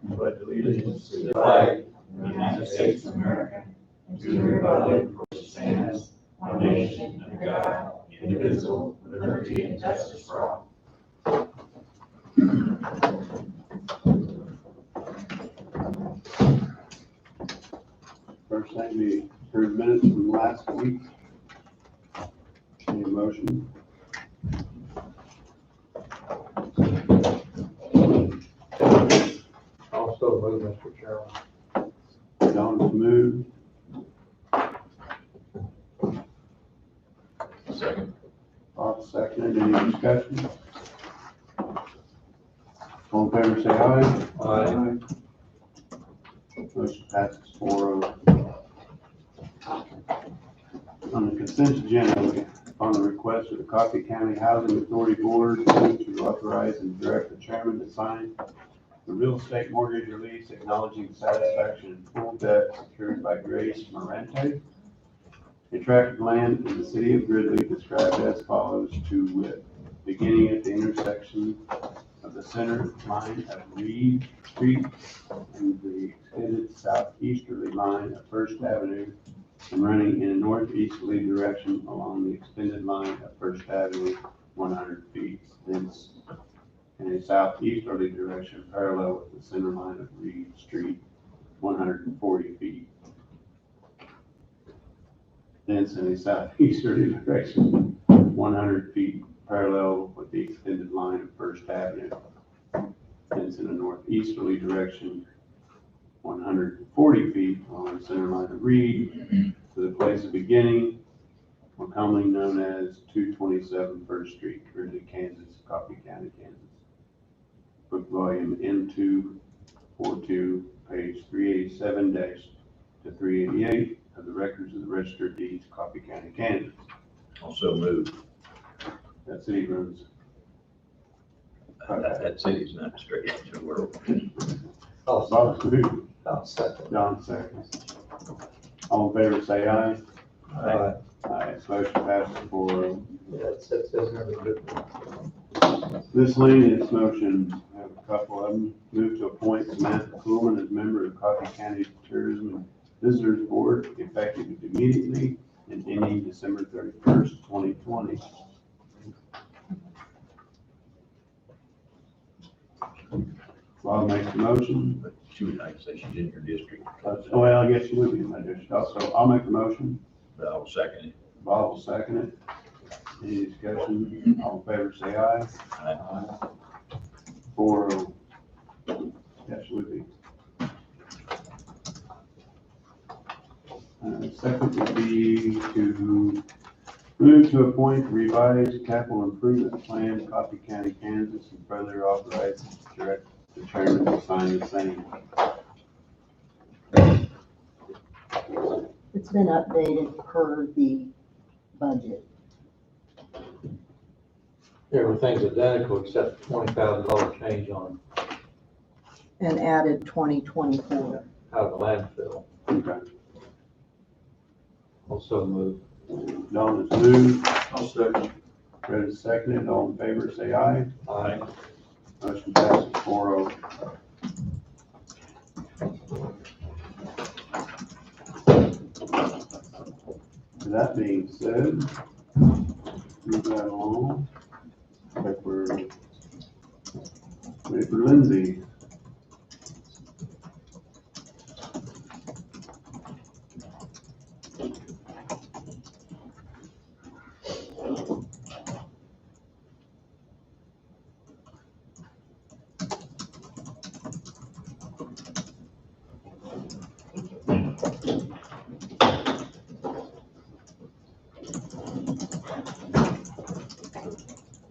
pledge allegiance to the flag of the United States of America, and to the republic for which it stands, one nation, under God, indivisible, with liberty and justice for all. First thing, we approve minutes from last week. Any motion? Also move, Mr. Chairman. Don's moved. Second. Bob seconded. Any discussion? All in favor, say aye. Aye. Motion passes 4-0. On the consent agenda, on the request of the Coffee County Housing Authority Board to authorize and direct the chairman to sign the real estate mortgage release acknowledging satisfaction in full debt secured by Grace Morente, a tract of land in the city of Gridley described as follows to wit, beginning at the intersection of the center line of Reed Street and the extended southeasterly line of First Avenue and running in a northeasterly direction along the extended line of First Avenue 100 feet, thence in a southeasterly direction parallel with the center line of Reed Street 140 feet. Thence in a southeasterly direction 100 feet parallel with the extended line of First Avenue. Thence in a northeasterly direction 140 feet along the center line of Reed to the place of beginning, more commonly known as 227 First Street, Gridley, Kansas, Coffee County, Kansas. Book volume N242, page 387 to 388 of the records of the Register of Deeds, Coffee County, Kansas. Also moved. That city runs. That city's not straight to the world. Bob moved. I'll second. John seconds. All in favor, say aye. Aye. Aye. Motion passes 4-0. Yeah, it says there. Miscellaneous motions, I have a couple of them. Move to appoint Samantha Coolman as member of Coffee County Tourism and Visitors Board effective immediately and ending December 31st, 2020. Bob makes the motion. But she would like to say she's in your district. Well, I guess she would be in my district also. I'll make the motion. But I'll second it. Bob will second it. Any discussion? All in favor, say aye. Aye. 4-0. Yes, would be. Second would be to move to appoint revised capital improvement plan, Coffee County, Kansas, and further authorize direct the chairman to sign the same. It's been updated per the budget. Everything's identical except $20,000 change on And added 2024. out of the landfill. Okay. Also move. Don is moved. I'll second. Fred is seconded. All in favor, say aye. Aye. Motion passes 4-0. That being said, move that along. I think we're ready for Lindsay.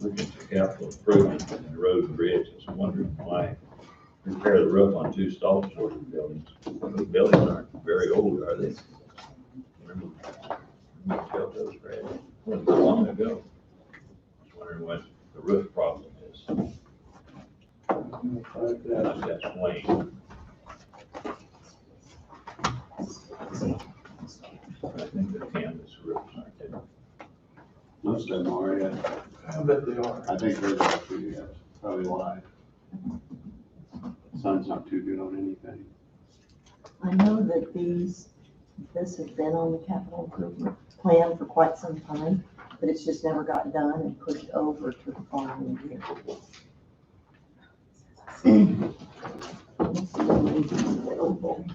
Looking at capital improvement in the road and bridge, I was wondering why repair the roof on two stall shorter buildings. Those buildings aren't very old, are they? Remember we built those, Brad? Wasn't that long ago. I was wondering what the roof problem is. That's Wayne. I think the canvas roofs aren't they? Most of them are, yeah. I bet they are. I think those are too, yeah, probably why. son's not too good on anything. I know that this has been on the capital improvement plan for quite some time, but it's just never got done and pushed over to the following year. Let's see what maybe is available.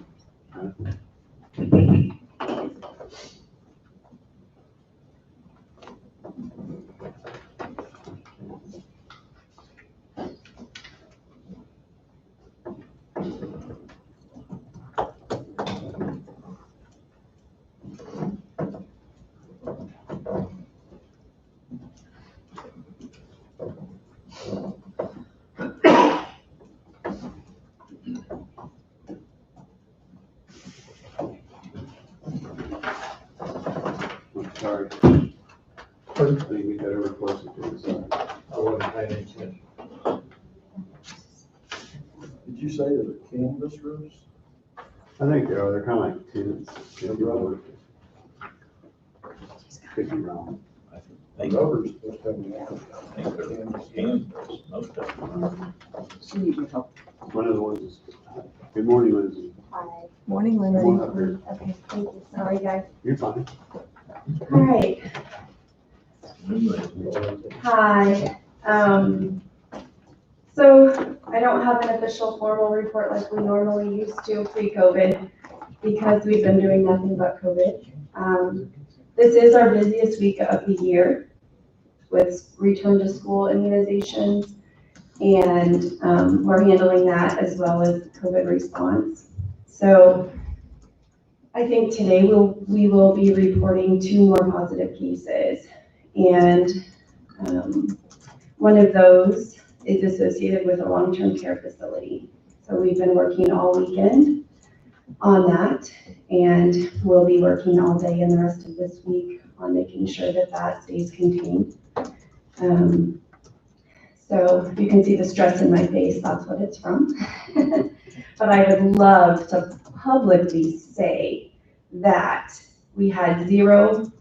I'm sorry. I think we better replace it to the side. I wasn't paying any attention. Did you say that the canvas roofs? I think they are, they're kind of like tents. Could be wrong. I think, Rubber's supposed to have a I think they're canvas, most of them. She need your help. One of the ones is, good morning, Lindsay. Hi. Morning, Come on Lindsay. up here. Okay, thank you. Sorry, guys. You're fine. All right. Hi. So I don't have an official formal report like we normally used to pre-COVID because we've been doing nothing but COVID. This is our busiest week of the year with return to school immunizations. And we're handling that as well as COVID response. So I think today we will be reporting 2 more positive cases. And one of those is associated with a long-term care facility. So we've been working all weekend on that, and we'll be working all day and the rest of this week on making sure that that stays contained. So you can see the stress in my face, that's what it's from. But I would love to publicly say that we had 0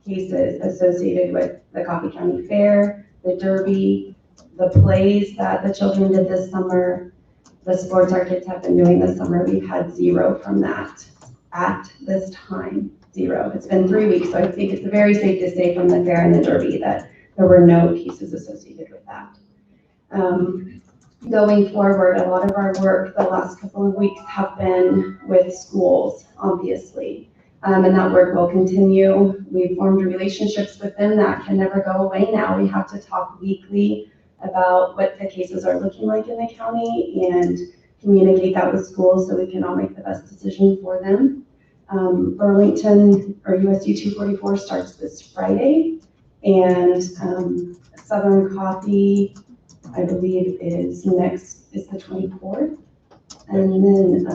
cases associated with the Coffee County Fair, the Derby, the plays that the children did this summer, the sports our kids have been doing this summer. We've had 0 from that at this time, 0. It's been 3 weeks, so I think it's very safe to say from the fair and the Derby that there were no cases associated with that. Going forward, a lot of our work the last couple of weeks have been with schools, obviously. And that work will continue. We've formed relationships with them that can never go away now. We have to talk weekly about what the cases are looking like in the county and communicate that with schools so we can all make the best decision for them. Burlington, or USU 244 starts this Friday, and Southern Coffee, I believe, is the 24th. And then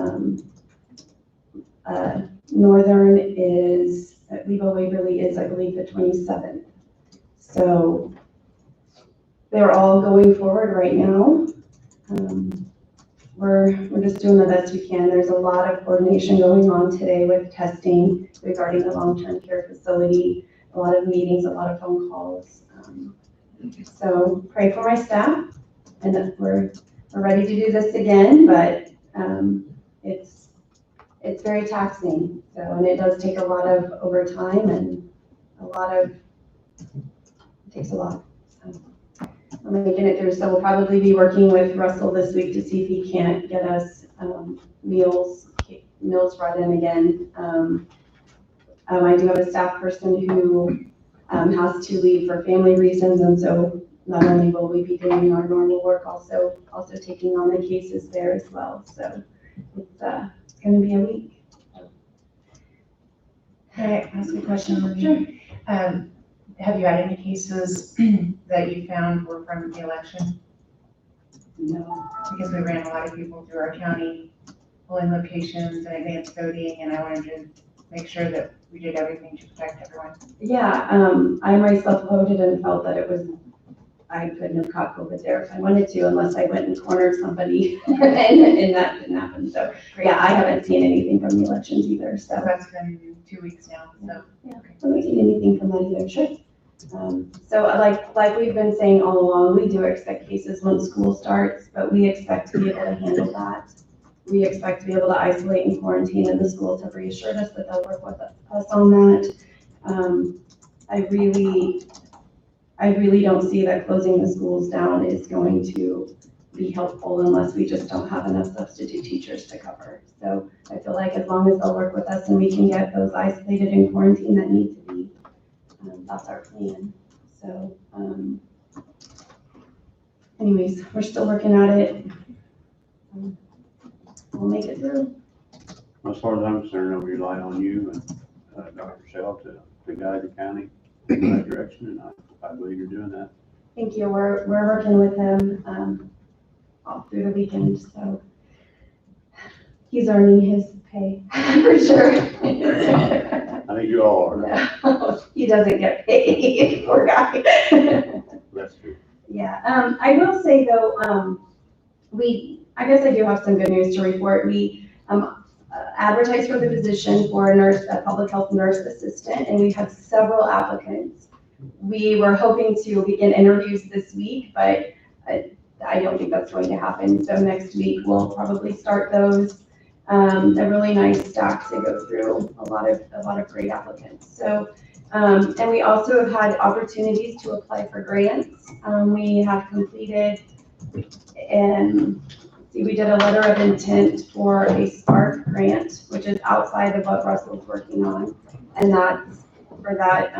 Northern is, Levo Waverly is, I believe, the 27th. So they're all going forward right now. We're just doing the best we can. There's a lot of coordination going on today with testing regarding the long-term care facility, a lot of meetings, a lot of phone calls. So pray for my staff, and that we're ready to do this again, but it's very taxing. So, and it does take a lot of overtime and it takes a lot. So we're making it through. So we'll probably be working with Russell this week to see if he can't get us meals brought in again. I do have a staff person who has to leave for family reasons, and so not only will we be doing our normal work, also taking on the cases there as well. So it's going to be a week. Can I ask a question, Olivia? Sure. Have you had any cases that you found were from the election? No. Because we ran a lot of people through our county, polling locations and advanced voting, and I wanted to make sure that we did everything to protect everyone. Yeah, I myself voted and felt that I couldn't have caught COVID there if I wanted to, unless I went and cornered somebody, and that didn't happen. So yeah, I haven't seen anything from the elections either. So So that's been 2 weeks now, so. yeah, I haven't seen anything from that either. Sure. So like we've been saying all along, we do expect cases when school starts, but we expect to be able to handle that. We expect to be able to isolate and quarantine, and the schools have reassured us that they'll work with us on that. I really don't see that closing the schools down is going to be helpful unless we just don't have enough substitute teachers to cover. So I feel like as long as they'll work with us and we can get those isolated and quarantined that need to be, that's our plan. So, anyways, we're still working at it. We'll make it through. As far as I'm concerned, I'll rely on you and Dr. Shell to guide the county in the right direction, and I believe you're doing that. Thank you. We're working with him all through the weekend, so he's earning his pay for sure. I think you all are. No, he doesn't get paid, poor guy. That's true. Yeah, I will say though, I guess I do have some good news to report. We advertised for the position for a public health nurse assistant, and we had several applicants. We were hoping to begin interviews this week, but I don't think that's going to happen. So next week we'll probably start those. A really nice stack to go through, a lot of great applicants. So, and we also have had opportunities to apply for grants. We have completed, and we did a letter of intent for a SPARK grant, which is outside of what Russell's working on. And for that,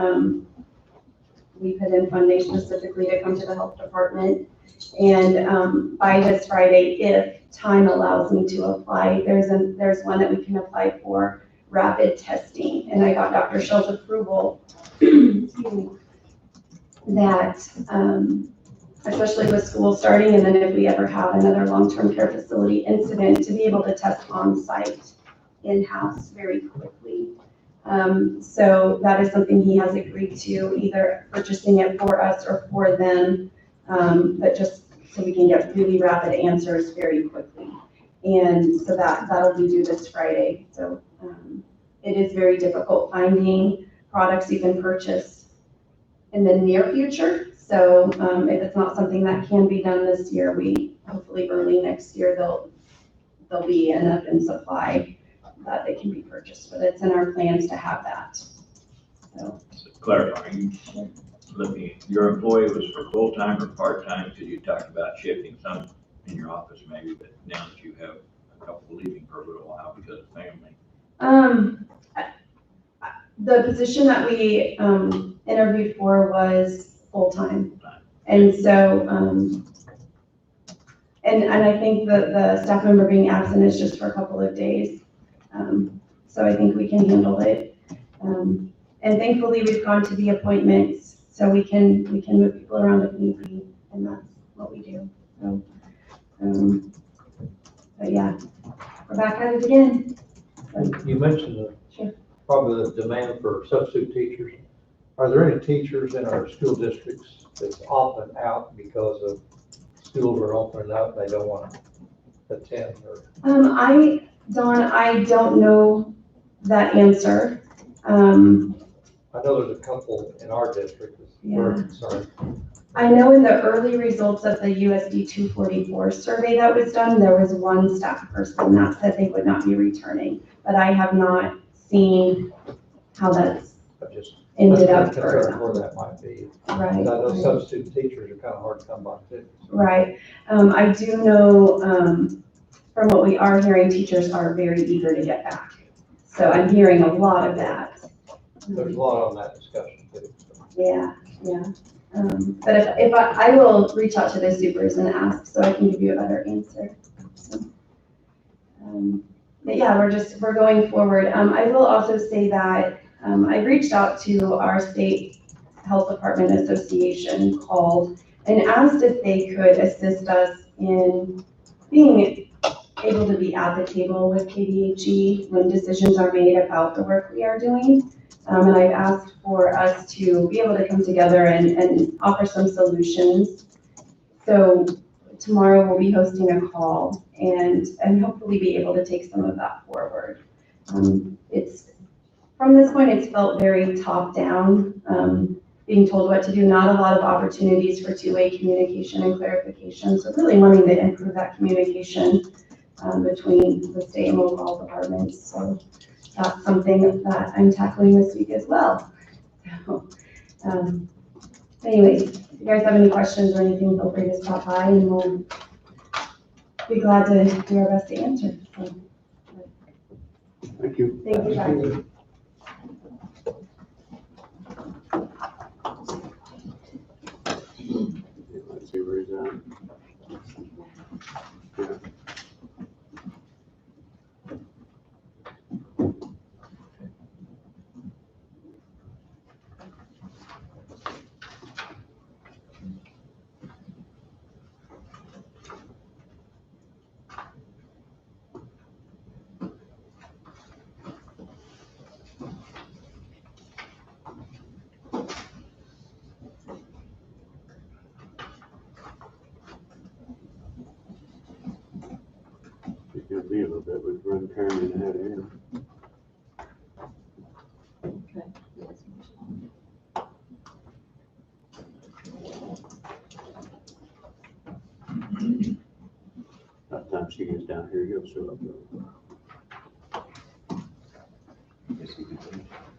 we put in funding specifically to come to the health department. And by this Friday, if time allows me to apply, there's one that we can apply for rapid testing. And I got Dr. Shell's approval that, especially with school starting, and then if we ever have another long-term care facility incident, to be able to test on-site in-house very quickly. So that is something he has agreed to, either purchasing it for us or for them, but just so we can get really rapid answers very quickly. And so that'll be due this Friday. So it is very difficult finding products you can purchase in the near future. So if it's not something that can be done this year, hopefully early next year, there'll be enough in supply that they can be purchased, but it's in our plans to have that. So Clarifying, your employee was for full-time or part-time, because you talked about shifting some in your office maybe, but now that you have a couple leaving for a little while because of family. The position that we interviewed for was full-time. And so, and I think that the staff member being absent is just for a couple of days. So I think we can handle it. And thankfully we've gone to the appointments, so we can move people around if need be, and that's what we do. So, but yeah, we're back at it again. So, You mentioned Sure. probably the demand for substitute teachers. Are there any teachers in our school districts that's opting out because of schools are opening up, they don't want to attend? Or I don't know that answer. I know there's a couple in our district that we're concerned. I know in the early results of the USD 244 survey that was done, there was one staff person that said they would not be returning, but I have not seen how that's ended up for them. Where that might be. Right. I know substitute teachers are kind of hard to come by too. Right. I do know, from what we are hearing, teachers are very eager to get back. So I'm hearing a lot of that. There's a lot on that discussion too. So. Yeah. But if I will reach out to the supers and ask, so I can give you a better answer. So, but yeah, we're going forward. I will also say that I reached out to our state health department association called and asked if they could assist us in being able to be at the table with KDHE when decisions are made about the work we are doing. And I've asked for us to be able to come together and offer some solutions. So tomorrow we'll be hosting a call and hopefully be able to take some of that forward. From this point, it's felt very top down. being told what to do, not a lot of opportunities for two-way communication and clarification. So really wanting to improve that communication between the state and local health departments. So that's something that I'm tackling this week as well. So, anyways, if you guys have any questions or anything, feel free to stop by and we'll be glad to do our best to answer. So, Thank you. thank you, Jackie. Let's see where he's at. Yeah. He's gonna be a little bit, we've run Karen ahead of him. Okay. By the time she gets down here, you'll show up. Yes, he did.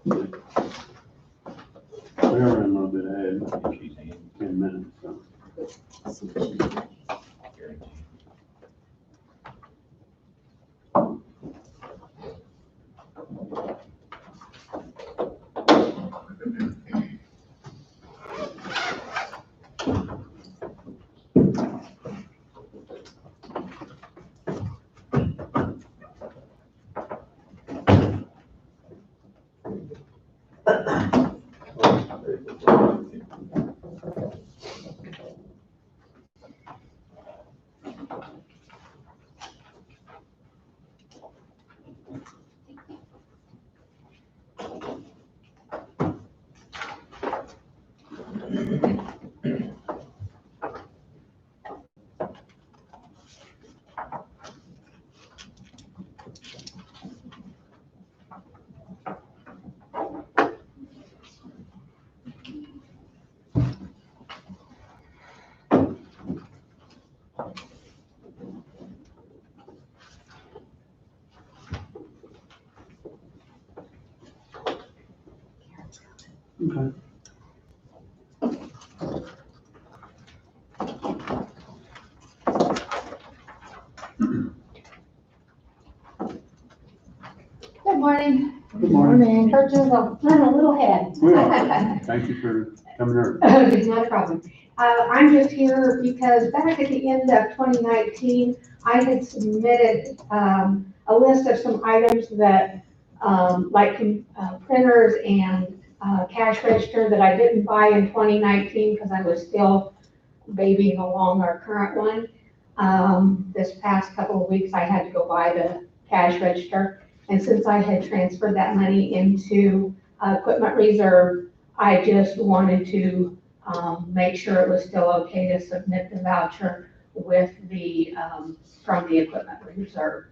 We are running a little bit ahead, She's in, 10 minutes, so. guaranteed. Okay. Good morning. Good morning. Churches will run a little ahead. We are. Thank you for coming early. It's not a problem. I'm just here because back at the end of 2019, I had submitted a list of some items that, like printers and cash register that I didn't buy in 2019 because I was still babying along our current one. This past couple of weeks, I had to go buy the cash register. And since I had transferred that money into equipment reserve, I just wanted to make sure it was still okay to submit the voucher with the, from the equipment reserve.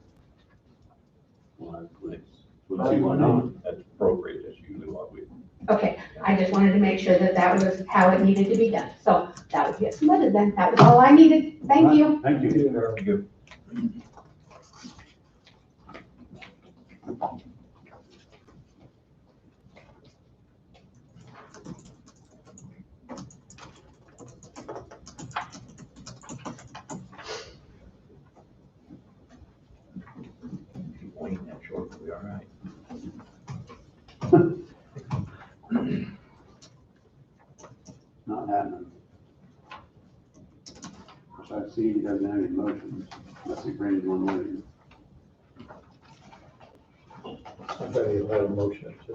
Well, we'll see why not. That's appropriate, that's usually what we. Okay, I just wanted to make sure that that was how it needed to be done. So that would get submitted then. That was all I needed. Thank you. Thank you. Thank you. Waiting that short, we'll be all right. Not happening. I see he doesn't have any motions, unless he brings one with him. Somebody will have a motion to.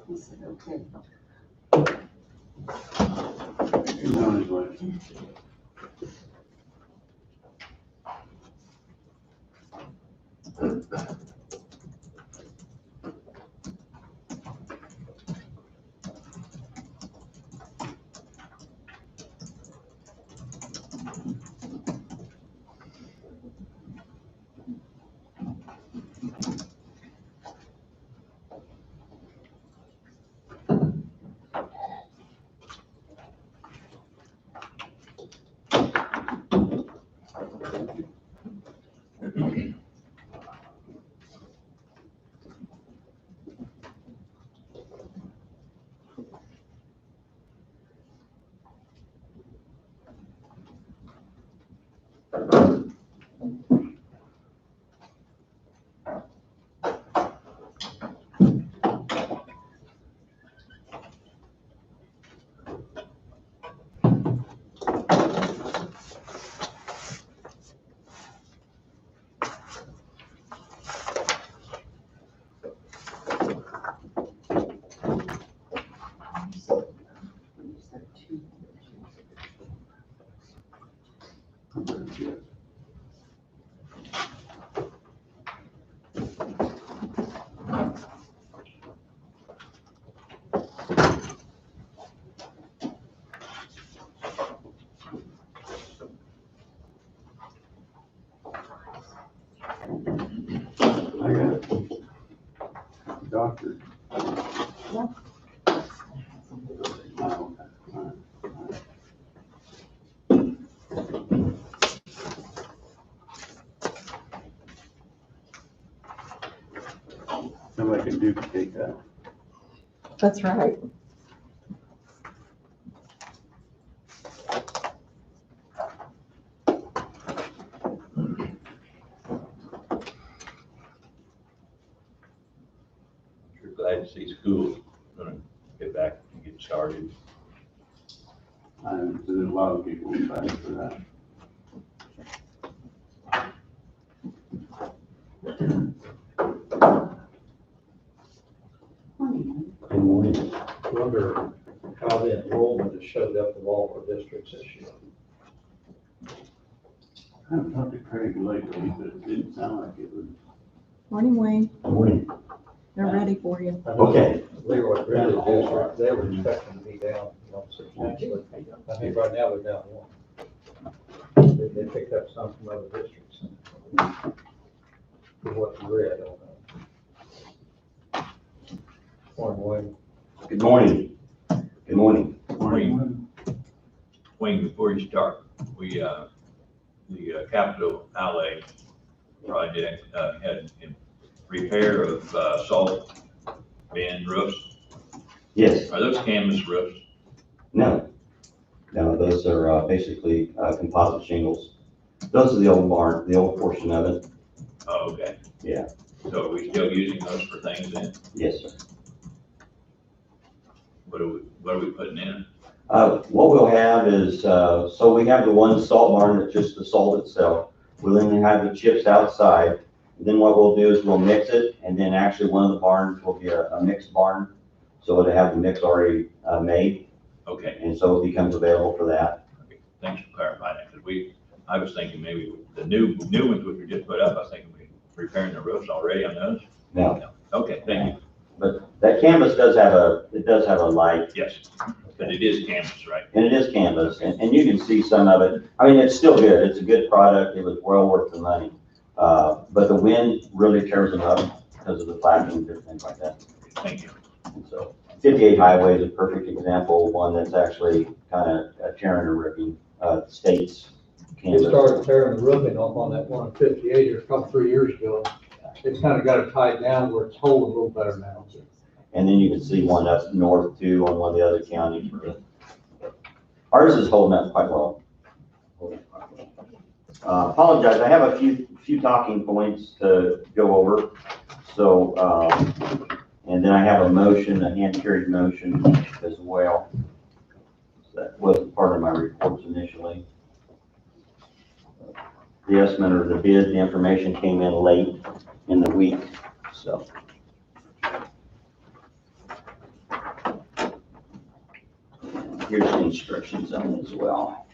He said, okay. He's on his way. duplicate that. That's right. Sure glad to see schools gonna get back and get started. There's a lot of people excited for that. Good morning. Wonder how the enrollment has showed up of all our districts this year. I haven't talked to Craig lately, but it didn't sound like it was. Morning, Wayne. Good morning. They're ready for you. I know Okay. Leroy Bridge District, they were expecting to be down, substantially. I think right now they're down one. They picked up some from other districts. For what you read, I don't know. Morning, Wayne. Good morning. Good morning. Wayne, before you start, we, the capital outlay project, had in repair of, salt bin roofs. Yes. Are those canvas roofs? No. No, those are basically composite shingles. Those are the old barn, the old portion of it. Oh, okay. Yeah. So are we still using those for things then? Yes, sir. What are we putting in? What we'll have is, so we have the one salt barn that's just the salt itself. We'll then have the chips outside. Then what we'll do is we'll mix it, and then actually one of the barns will be a mixed barn. So it'll have the mix already made, Okay, and so it becomes available for that. okay. Thanks for clarifying that, because I was thinking maybe the new ones which we just put up, I was thinking we repairing the roofs already on those. No, Okay, thank you. but that canvas does have a light, Yes, but it is canvas, right? and it is canvas, and you can see some of it. I mean, it's still good. It's a good product. It was well worth the money. But the wind really tears them up because of the flapping and different things like that. Thank you. And so 58 Highway is a perfect example, one that's actually kind of tearing and ripping, states They canvas. started tearing the roofing off on that one on 58 or a couple, 3 years ago. It's kind of got it tied down where it's holding a little better now. And then you can see one up north too on one of the other counties. Ours is holding up quite well. Apologize, I have a few talking points to go over. So, and then I have a motion, a hand carried motion as well. That wasn't part of my reports initially. The estimate or the bid, the information came in late in the week, so. Here's the instructions on it as well.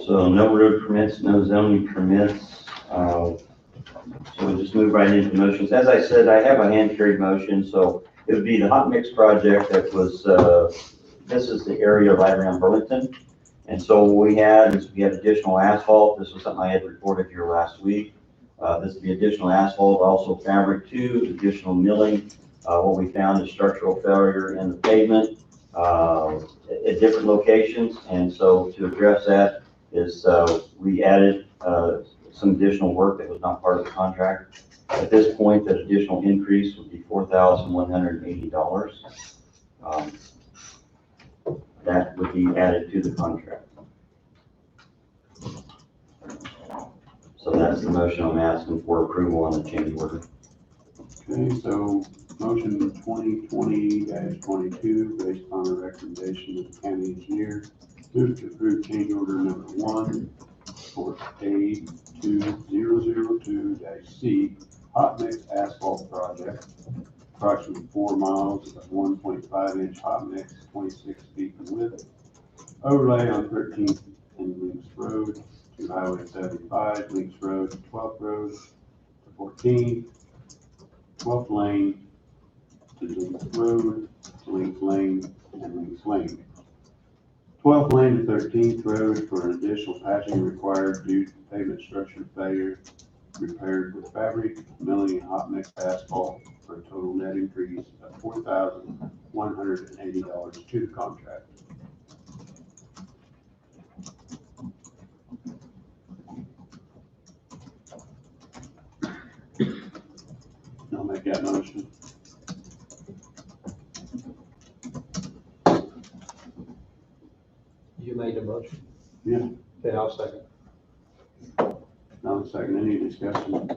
So no road permits, no zoning permits. So we'll just move right into motions. As I said, I have a hand carried motion, so it would be the hot mix project that was, this is the area right around Burlington. And so what we had is we had additional asphalt. This was something I had reported here last week. This is the additional asphalt, also fabric too, additional milling. What we found is structural failure in the pavement at different locations. And so to address that is we added some additional work that was not part of the contract. At this point, that additional increase would be $4,180. That would be added to the contract. So that's the motion I'm asking for approval on the change order. Okay, so motion 2020-22, based on the recommendation of the county engineer, move to approve change order number 1 for A2002-C hot mix asphalt project, approximately 4 miles of 1.5-inch hot mix, 26 feet in width, overlay on 13th and Links Road to Highway 75, Links Road to 12th Road, 14th, 12th Lane to Links Road, to Links Lane, and Links Lane. 12th Lane to 13th Road for an additional patching required due to pavement structure failure, repaired with fabric, milling, and hot mix asphalt for a total net increase of $4,180 to the contract. I'll make that motion. You made the motion? Yeah. Okay, I'll second. Now, second, any discussion?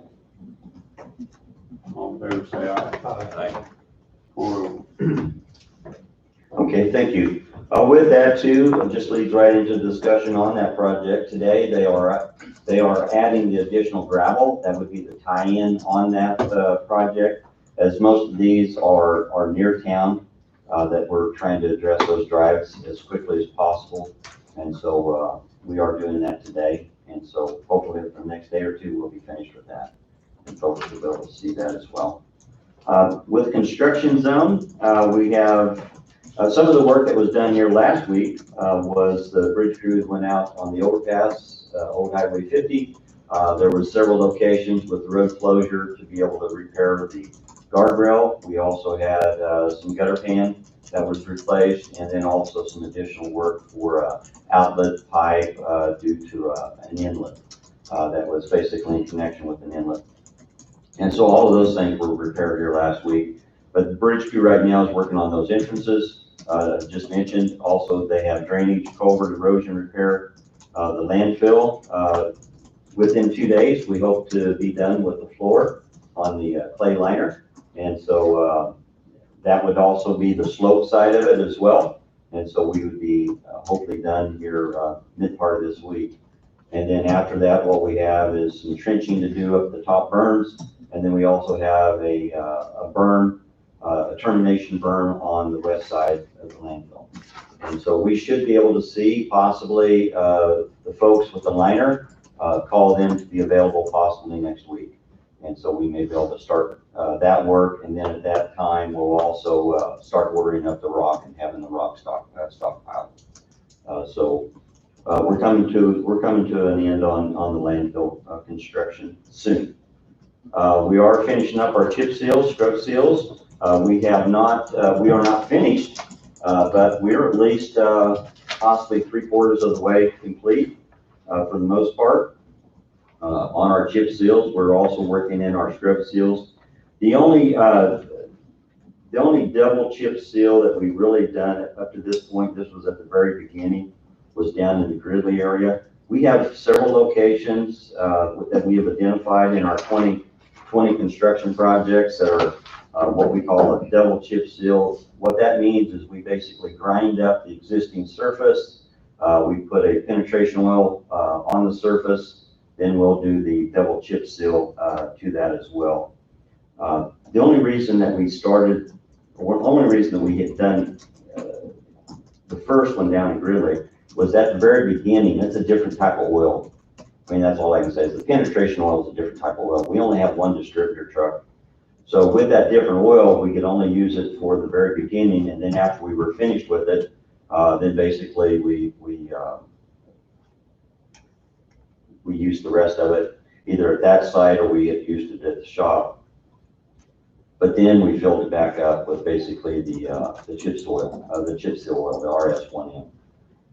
All in favor, say aye. Aye. 4-0. Okay, thank you. With that too, it just leads right into discussion on that project today. They are adding the additional gravel. That would be the tie-in on that project, as most of these are near town, that we're trying to address those drives as quickly as possible. And so we are doing that today. And so hopefully the next day or two, we'll be finished with that. And folks will be able to see that as well. With construction zone, we have some of the work that was done here last week was the bridge crews went out on the overpass, Old Highway 50. There were several locations with road closure to be able to repair the guardrail. We also had some gutter pan that was replaced, and then also some additional work for outlet pipe due to an inlet that was basically in connection with an inlet. And so all of those things were repaired here last week. But the bridge crew right now is working on those entrances. Just mentioned, also they have drainage, culvert, erosion repair, the landfill. Within 2 days, we hope to be done with the floor on the clay liner. And so that would also be the slope side of it as well. And so we would be hopefully done here mid part of this week. And then after that, what we have is some trenching to do up the top berms. And then we also have a berm, a termination berm on the west side of the landfill. And so we should be able to see possibly the folks with the liner, call them to be available possibly next week. And so we may be able to start that work. And then at that time, we'll also start ordering up the rock and having the rock stockpile. So we're coming to an end on the landfill construction soon. We are finishing up our chip seals, scrub seals. We are not finished, but we're at least possibly 3/4 of the way complete for the most part. On our chip seals, we're also working in our scrub seals. The only double chip seal that we really done up to this point, this was at the very beginning, was down in the Gridley area. We have several locations that we have identified in our 2020 construction projects that are what we call a double chip seal. What that means is we basically grind up the existing surface. We put a penetration oil on the surface. Then we'll do the double chip seal to that as well. The only reason that we started, or the only reason that we had done the first one down in Gridley was at the very beginning. It's a different type of oil. I mean, that's all I can say is the penetration oil is a different type of oil. We only have one distributor truck. So with that different oil, we could only use it for the very beginning. And then after we were finished with it, then basically we used the rest of it either at that site or we had used it at the shop. But then we filled it back up with basically the chip seal oil, the RS1M.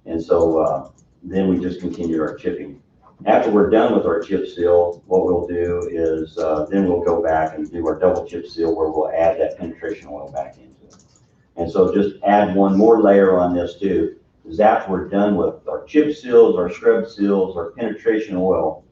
And so then we just continued our chipping. After we're done with our chip seal, what we'll do is then we'll go back and do our double chip seal where we'll add that penetration oil back into it. And so just add one more layer on this too, is after we're done with our chip seals, our scrub seals, our penetration oil,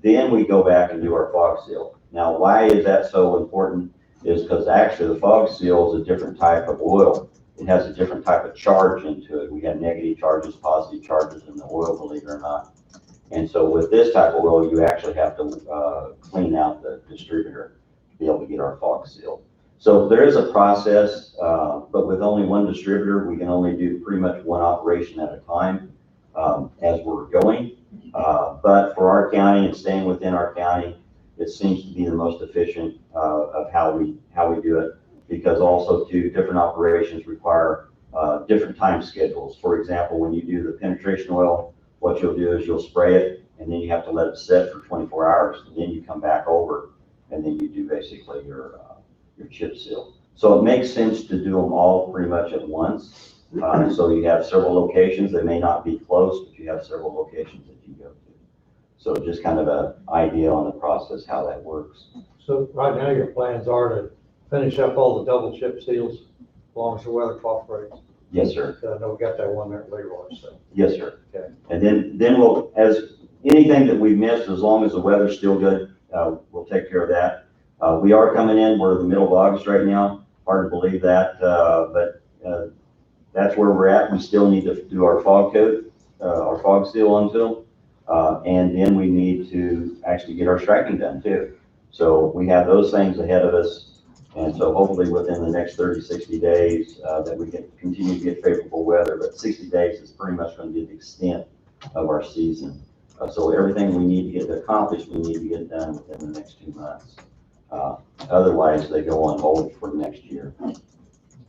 then we go back and do our fog seal. Now, why is that so important? Is because actually the fog seal is a different type of oil. It has a different type of charge into it. We have negative charges, positive charges in the oil, believe it or not. And so with this type of oil, you actually have to clean out the distributor to be able to get our fog seal. So there is a process, but with only one distributor, we can only do pretty much one operation at a time as we're going. But for our county and staying within our county, it seems to be the most efficient of how we do it, because also too, different operations require different time schedules. For example, when you do the penetration oil, what you'll do is you'll spray it, and then you have to let it set for 24 hours, and then you come back over, and then you do basically your chip seal. So it makes sense to do them all pretty much at once. So you have several locations. They may not be close, but you have several locations that you go to. So just kind of an idea on the process, how that works. So right now, your plans are to finish up all the double chip seals as long as the weather cooperates. Yes, sir. I know we got that one there at Leroy, so. Yes, sir. Okay. And then we'll, as anything that we missed, as long as the weather's still good, we'll take care of that. We are coming in, we're in the middle of August right now. Hard to believe that, but that's where we're at. We still need to do our fog coat, our fog seal onto them. And then we need to actually get our striping done too. So we have those things ahead of us. And so hopefully within the next 30, 60 days, that we can continue to get favorable weather, but 60 days is pretty much going to be the extent of our season. So everything we need to get accomplished, we need to get done within the next 2 months. Otherwise, they go on hold for next year.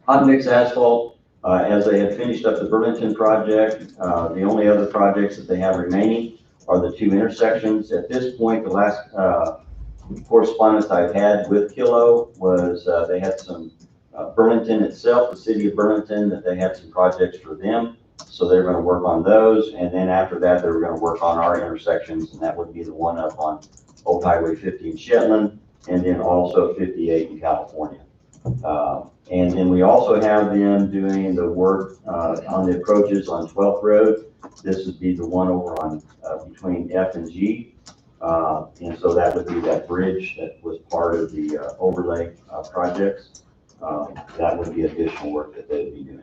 Hot mix asphalt, as they have finished up the Burlington project, the only other projects that they have remaining are the 2 intersections. At this point, the last correspondence I've had with Kilo was they had some, Burlington itself, the city of Burlington, that they had some projects for them. So they're going to work on those. And then after that, they were going to work on our intersections. And that would be the one up on Old Highway 50 in Shetland, and then also 58 in California. And then we also have them doing the work on the approaches on 12th Road. This would be the one over on between F and G. And so that would be that bridge that was part of the overlay projects. That would be additional work that they would be doing.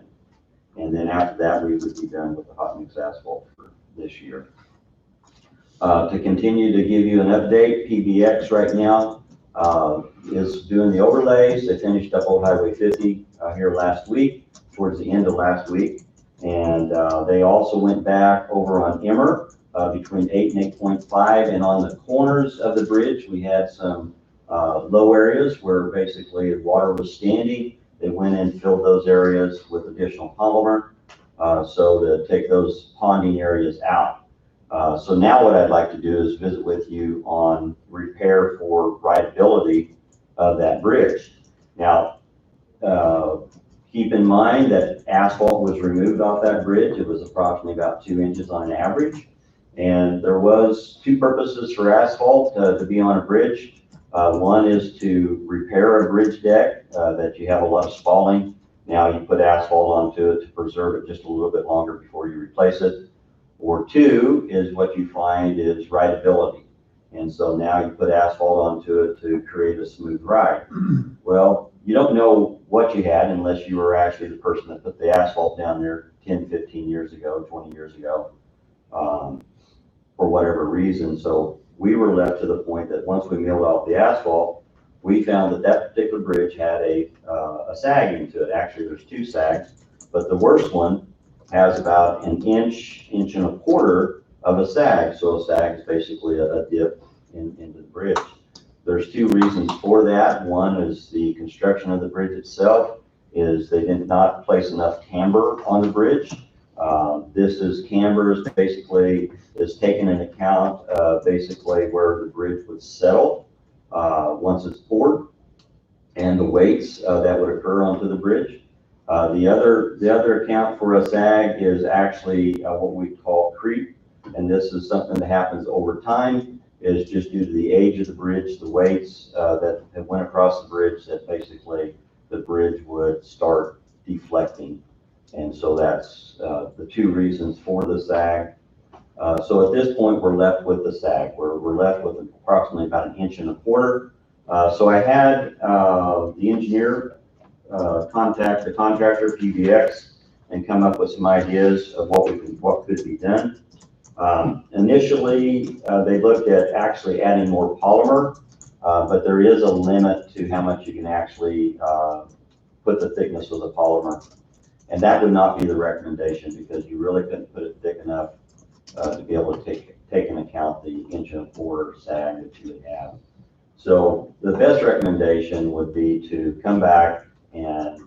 And then after that, we would be done with the hot mix asphalt for this year. To continue to give you an update, PBX right now is doing the overlays. They finished up Old Highway 50 here last week, towards the end of last week. And they also went back over on Emmer between 8 and 8.5. And on the corners of the bridge, we had some low areas where basically the water was standing. They went and filled those areas with additional polymer, so to take those ponding areas out. So now what I'd like to do is visit with you on repair for rideability of that bridge. Now, keep in mind that asphalt was removed off that bridge. It was approximately about 2 inches on an average. And there was 2 purposes for asphalt to be on a bridge. One is to repair a bridge deck that you have a lot of spalling. Now you put asphalt onto it to preserve it just a little bit longer before you replace it. Or 2 is what you find is rideability. And so now you put asphalt onto it to create a smooth ride. Well, you don't know what you had unless you were actually the person that put the asphalt down there 10, 15 years ago, 20 years ago, for whatever reason. So we were left to the point that once we milled off the asphalt, we found that that particular bridge had a sag into it. Actually, there's 2 sags, but the worst one has about an inch, inch and a quarter of a sag. So a sag is basically a dip into the bridge. There's 2 reasons for that. One is the construction of the bridge itself is they did not place enough camber on the bridge. This is camber is basically is taken into account basically where the bridge would settle once it's poured and the weights that would occur onto the bridge. The other account for a sag is actually what we call creep, and this is something that happens over time. Is just due to the age of the bridge, the weights that went across the bridge, that basically the bridge would start deflecting. And so that's the 2 reasons for the sag. So at this point, we're left with the sag. We're left with approximately about an inch and a quarter. So I had the engineer contact the contractor, PBX, and come up with some ideas of what could be done. Initially, they looked at actually adding more polymer, but there is a limit to how much you can actually put the thickness of the polymer. And that would not be the recommendation because you really couldn't put it thick enough to be able to take into account the inch and a quarter sag that you would have. So the best recommendation would be to come back and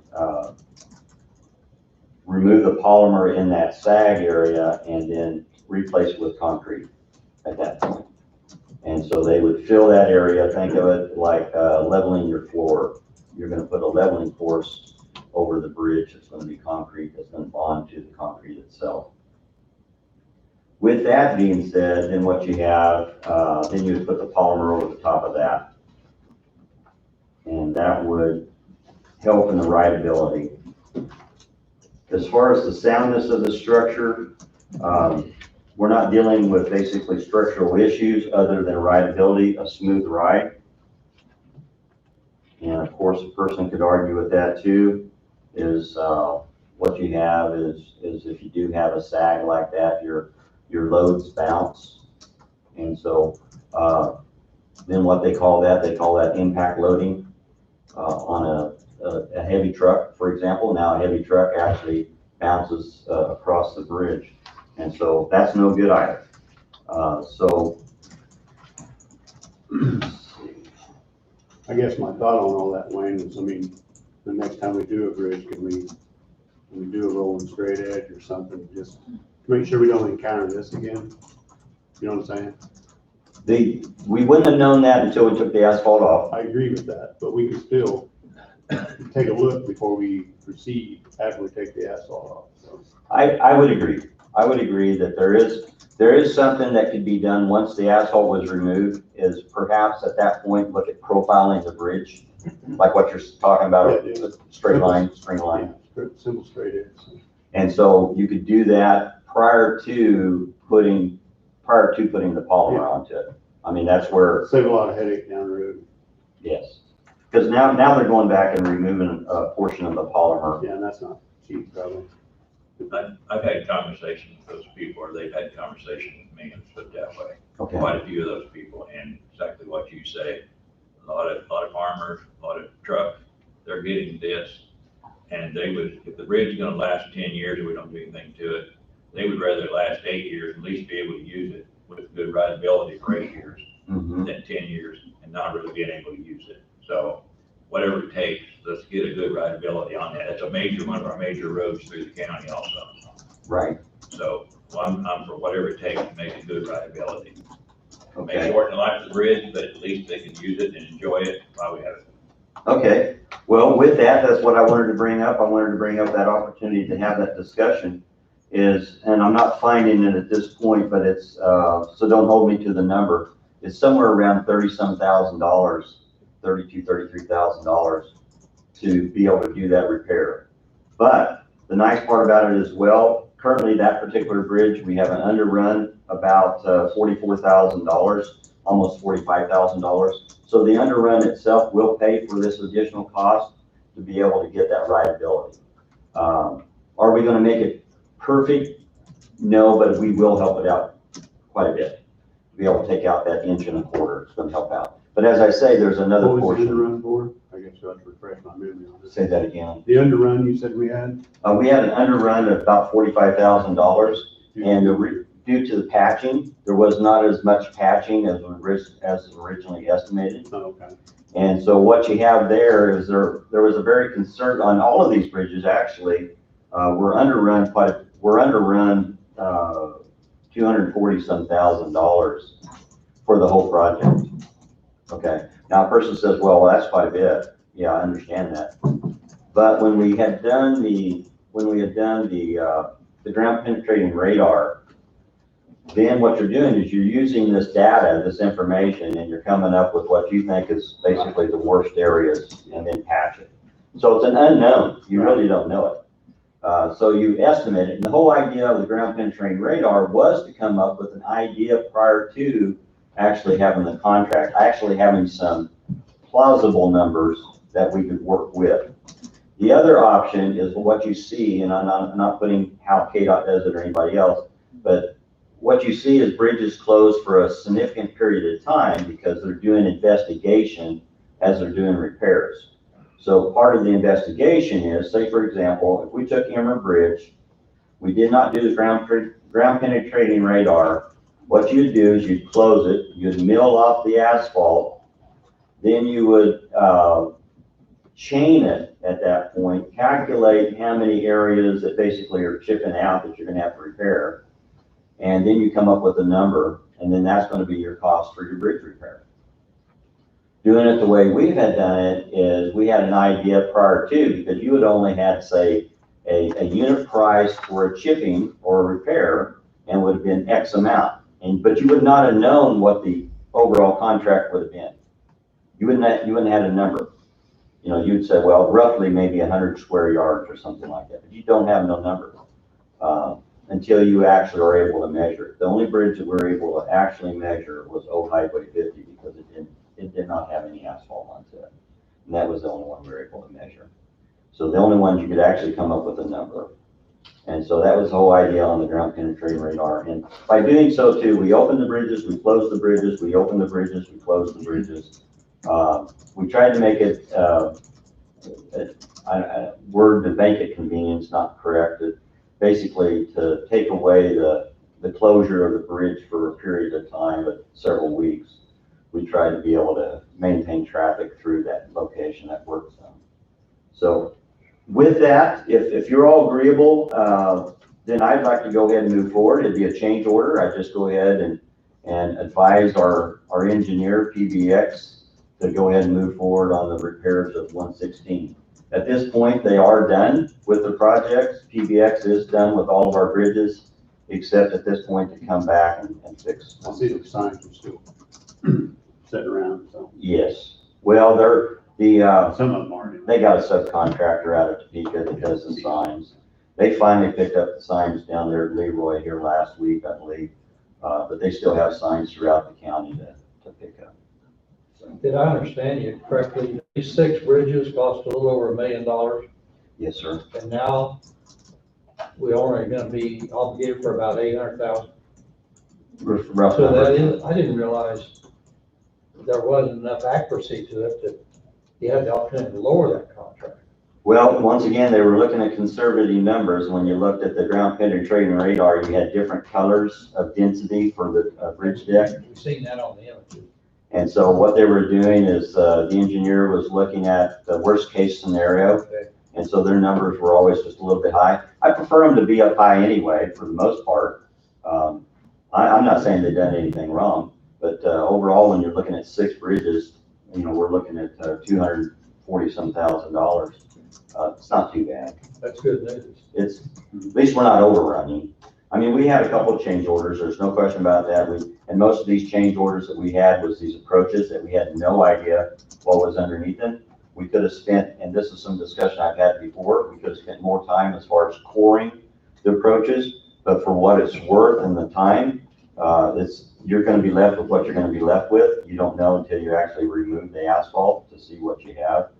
remove the polymer in that sag area and then replace it with concrete at that point. And so they would fill that area, think of it like leveling your floor. You're gonna put a leveling force over the bridge. It's gonna be concrete that's gonna bond to the concrete itself. With that being said, then what you have, then you would put the polymer over the top of that. And that would help in the rideability. As far as the soundness of the structure, we're not dealing with basically structural issues other than rideability, a smooth ride. And of course, a person could argue with that too, is what you have is if you do have a sag like that, your loads bounce. And so then what they call that impact loading on a heavy truck, for example. Now a heavy truck actually bounces across the bridge. And so that's no good either. I guess my thought on all that, Wayne, is, I mean, the next time we do a bridge, can we do a rolling straight edge or something, just to make sure we don't encounter this again? You know what I'm saying? We wouldn't have known that until we took the asphalt off. I agree with that, but we can still take a look before we proceed after we take the asphalt off. So. I would agree. I would agree that there is something that could be done once the asphalt was removed, is perhaps at that point look at profiling the bridge, like what you're talking about, a straight line, string line. Yeah, simple straight edge. And so you could do that prior to putting the polymer onto it. I mean, that's where. Save a lot of headache down the road. Yes. Because now they're going back and removing a portion of the polymer. Yeah, and that's not cheap, probably. I've had conversations with those people, or they've had conversations with me, and put it that way. Okay. Quite a few of those people, and exactly what you say. A lot of farmers, a lot of trucks, they're getting this, and they would, if the bridge is gonna last 10 years and we don't do anything to it, they would rather last 8 years, at least be able to use it with good rideability for 8 years than 10 years and not really being able to use it. So whatever it takes, let's get a good rideability on that. It's one of our major roads through the county also. Right. So I'm for whatever it takes to make a good rideability. May Okay. shorten the life of the bridge, but at least they can use it and enjoy it while we have it. Okay. Well, with that, that's what I wanted to bring up. I wanted to bring up that opportunity to have that discussion and I'm not finding it at this point, but it's, so don't hold me to the number. It's somewhere around $30-some thousand, $33,000 to be able to do that repair. But the nice part about it as well, currently that particular bridge, we have an underrun about $44,000, almost $45,000. So the underrun itself will pay for this additional cost to be able to get that rideability. Are we going to make it perfect? No, but we will help it out quite a bit. To be able to take out that 1.25 inches. It's going to help out. But as I say, there's another What was the portion. underrun for? I guess you'll have to refresh my memory on this. Say that again. The underrun you said we had? We had an underrun of about $45,000, and due to the patching, there was not as much patching as originally estimated. Oh, okay. And so what you have there is there was a very concern on all of these bridges actually. We're underrun $240-some thousand for the whole project. Okay. Now a person says, well, that's quite a bit. Yeah, I understand that. But when we had done the ground penetrating radar, then what you're doing is you're using this data, this information, and you're coming up with what you think is basically the worst areas and then patch it. So it's an unknown. You really don't know it. So you estimate it. And the whole idea of the ground penetrating radar was to come up with an idea prior to actually having the contract, actually having some plausible numbers that we could work with. The other option is what you see, and I'm not putting how KDOT does it or anybody else, but what you see is bridges closed for a significant period of time because they're doing investigation as they're doing repairs. So part of the investigation is, say for example, if we took Emmer Bridge, we did not do the ground penetrating radar, what you'd do is you'd close it, you'd mill off the asphalt, then you would, chain it at that point, calculate how many areas that basically are chipping out that you're gonna have to repair. And then you come up with a number, and then that's gonna be your cost for your bridge repair. Doing it the way we had done it is, we had an idea prior to, because you would only had, say, a unit price for a chipping or a repair, and would have been X amount. But you would not have known what the overall contract would have been. You wouldn't have had a number. You know, you'd say, well, roughly maybe 100 square yards or something like that, but you don't have no number until you actually are able to measure it. The only bridge that we're able to actually measure was Old Highway 50, because it did not have any asphalt onto it. And that was the only one we were able to measure. So the only ones you could actually come up with a number. And so that was the whole idea on the ground penetrating radar. And by doing so too, we opened the bridges, we closed the bridges, we opened the bridges, we closed the bridges. We tried to make it, word to make it convenience, not correct it. Basically to take away the closure of the bridge for a period of time, but several weeks. We tried to be able to maintain traffic through that location, that work zone. So with that, if you're all agreeable, then I'd like to go ahead and move forward. It'd be a change order. I just go ahead and advise our engineer, PBX, to go ahead and move forward on the repairs of 116. At this point, they are done with the projects. PBX is done with all of our bridges, except at this point to come back and fix. I see the signs are still sitting around, so. Yes. Well, Some of them are. they got a subcontractor out of Topeka that does the signs. They finally picked up the signs down there at Leroy here last week, I believe. But they still have signs throughout the county to pick up. Did I understand you correctly? These 6 bridges cost a little over $1 million, Yes, sir. and now we only are gonna be obligated for about 800,000. Rough So that number. is, I didn't realize there wasn't enough accuracy to it, that you had the opportunity to lower that contract. Well, once again, they were looking at conservative numbers. When you looked at the ground penetrating radar, you had different colors of density for the bridge deck. We've seen that on the images. And so what they were doing is the engineer was looking at the worst case scenario. Okay. And so their numbers were always just a little bit high. I prefer them to be up high anyway, for the most part. I'm not saying they've done anything wrong, but overall, when you're looking at 6 bridges, you know, we're looking at $240-some thousand. It's not too bad. That's good news. It's, at least we're not overrunning. I mean, we had a couple of change orders, there's no question about that. And most of these change orders that we had was these approaches that we had no idea what was underneath them. We could have spent, and this is some discussion I've had before, we could have spent more time as far as coring the approaches, but for what it's worth and the time, you're gonna be left with what you're gonna be left with. You don't know until you actually remove the asphalt to see what you have,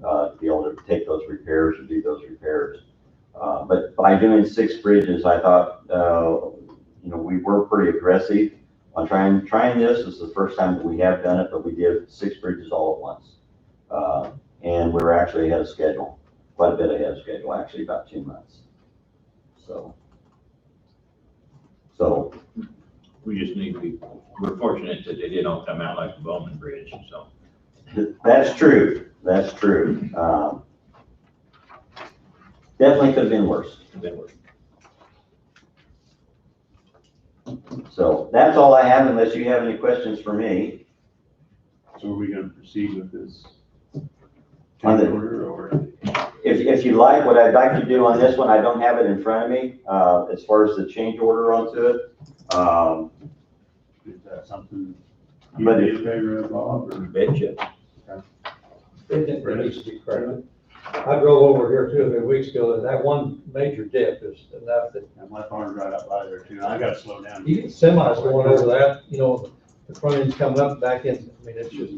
to be able to take those repairs or do those repairs. But by doing 6 bridges, I thought, you know, we were pretty aggressive on trying this. This is the first time that we have done it, but we did 6 bridges all at once. And we were actually ahead of schedule, quite a bit ahead of schedule, actually about 2 months. So We just need to be, we're fortunate that they didn't all come out like the Bowman Bridge, so. that's true. That's true. Definitely could have been worse. So that's all I have, unless you have any questions for me. So are we gonna proceed with this On the- change order, or? If you like, what I'd like to do on this one, I don't have it in front of me, as far as the change order onto it. Is that something But you'd be in favor of, Bob, or? Betcha. It needs to be corrected. I drove over here 2 or 3 weeks ago, and that one major dip is enough that And my farm's right up by there too. I gotta slow down. you get semis going over that, you know, the front end's coming up, back end, I mean, it's just,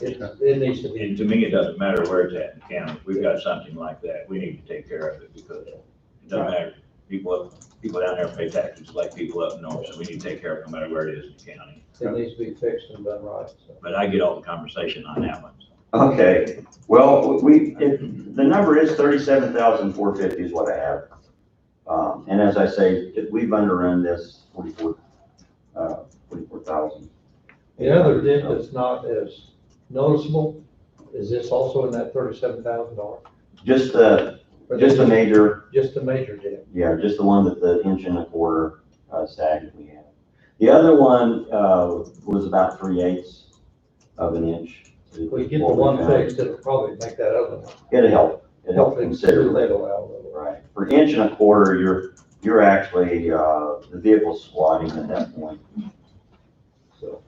it needs to be. And to me, it doesn't matter where it's at in the county. If we've got something like that, we need to take care of it, because it doesn't matter. People down there pay taxes like people up north, so we need to take care of it no matter where it is in the county. It needs to be fixed and done right, so. But I get all the conversation on that one. Okay, well, the number is 37,450 is what I have. And as I say, we've underrun this 44,000. The other dip that's not as noticeable? Is this also in that $37,000? Just the major, Just the major dip? yeah, just the one that the 1.25 inch sag that we have. The other one, was about 3/8 of an inch. If we get the one fixed, it'll probably make that other one. It'll help. It'll help Hopefully considerably. it'll out a little. Right. For 1.25 inch, you're actually, the vehicle's squatting at that point. So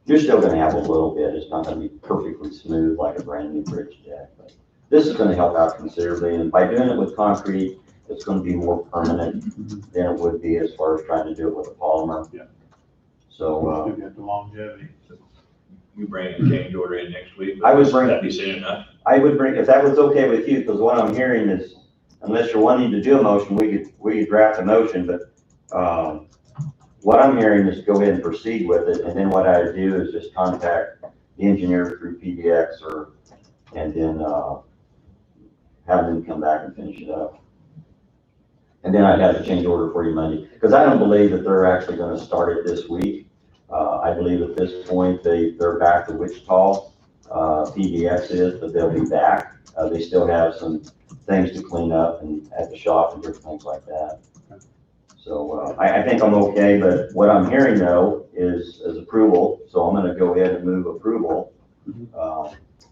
you're still gonna have a little bit. It's not gonna be perfectly smooth like a brand new bridge deck, but this is gonna help out considerably. And by doing it with concrete, it's gonna be more permanent than it would be as far as trying to do it with a polymer. Yeah. So, Still got the longevity. You bring a change order in next week? I would bring- That'd be soon enough. I would bring, if that was okay with you, because what I'm hearing is, unless you're wanting to do a motion, we could draft a motion, but, what I'm hearing is go ahead and proceed with it, and then what I do is just contact the engineer through PDX and then, have them come back and finish it up. And then I'd have to change order for you Monday, because I don't believe that they're actually gonna start it this week. I believe at this point, they're back to Wichita, PDX is, but they'll be back. They still have some things to clean up and at the shop and different things like that. So, I think I'm okay, but what I'm hearing though is approval, so I'm gonna go ahead and move approval.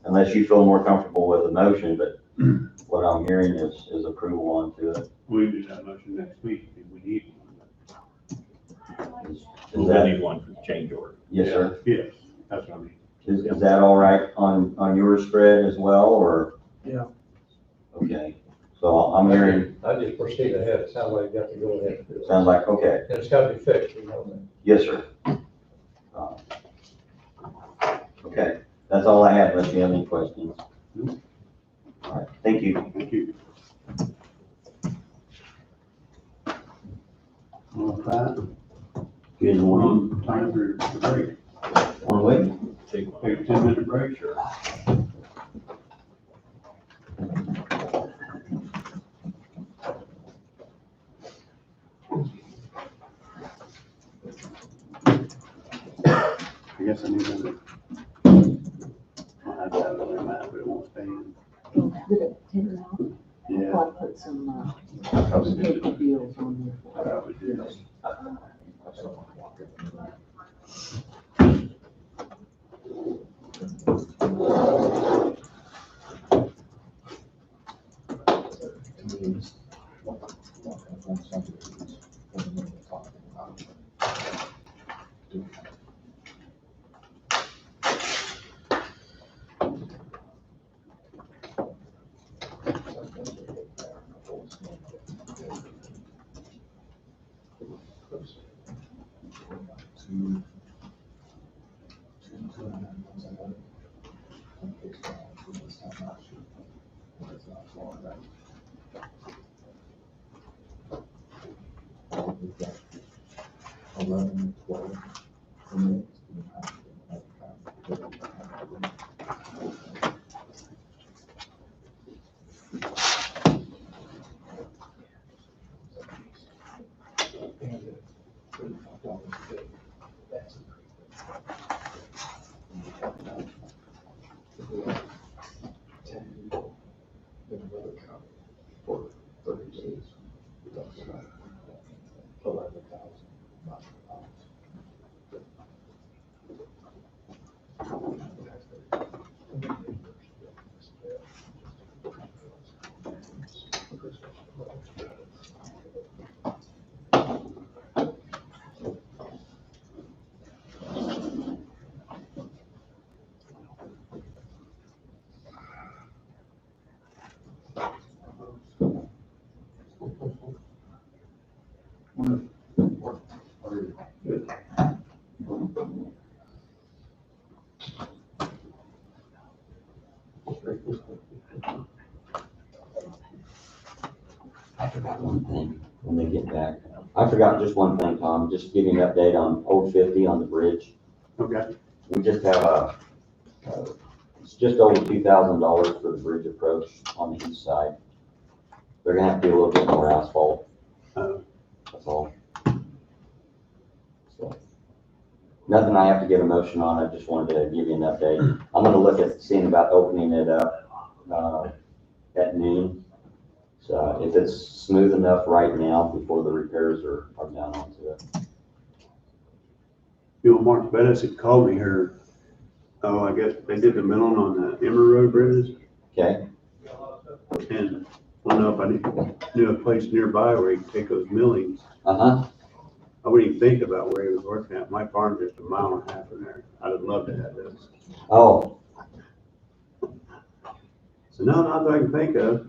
Unless you feel more comfortable with the motion, but what I'm hearing is approval onto it. We can do that motion next week if we need one. Is We'll that, need one for the change order. yes, sir? Yes, that's what I mean. Is that all right on your spread as well, or? Yeah. Okay, so I'm hearing, I just proceed ahead. It sounds like you got to go ahead and do it. sounds like, okay, And it's got to be fixed, you know that. yes, sir. Okay, that's all I have, unless you have any questions. All right, thank you. Thank you. Well, with that, You guys we're want on time for the break. to wait? Take one. Take a 10-minute break. Sure. I guess I need to. I'll have that other map, but it won't stay in. Did it take it out? Yeah. I'll put some, Probably did. paper deals on there. Probably did. I forgot one thing when they get back. I forgot just one thing, Tom, just give you an update on Old 50 on the bridge. Okay. We just have it's just over $2,000 for the bridge approach on the east side. They're gonna have to do a little bit more asphalt, Uh, that's all. So, Nothing I have to give a motion on, I just wanted to give you an update. I'm gonna look at seeing about opening it up, at noon. So if it's smooth enough right now before the repairs are done onto it. You know, Mark Bettis had called me here. Oh, I guess they did the milling on the Emmer Road bridges, Okay, and I don't know if I knew a place nearby where he could take those millings. uh-huh, I wouldn't even think about where he was working at. My farm's just a mile and a half from there. I'd have loved to have those. oh, So no, not that I can think of.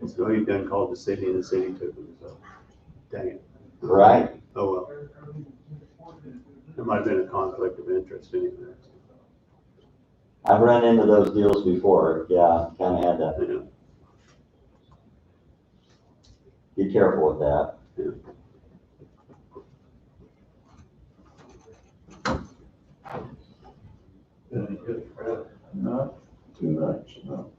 So he done called the city and the city took them, so dang it. right, Oh, well. There might have been a conflict of interest anyway. I've run into those deals before, yeah, kinda had to Yeah. be careful with that. Not too much, no.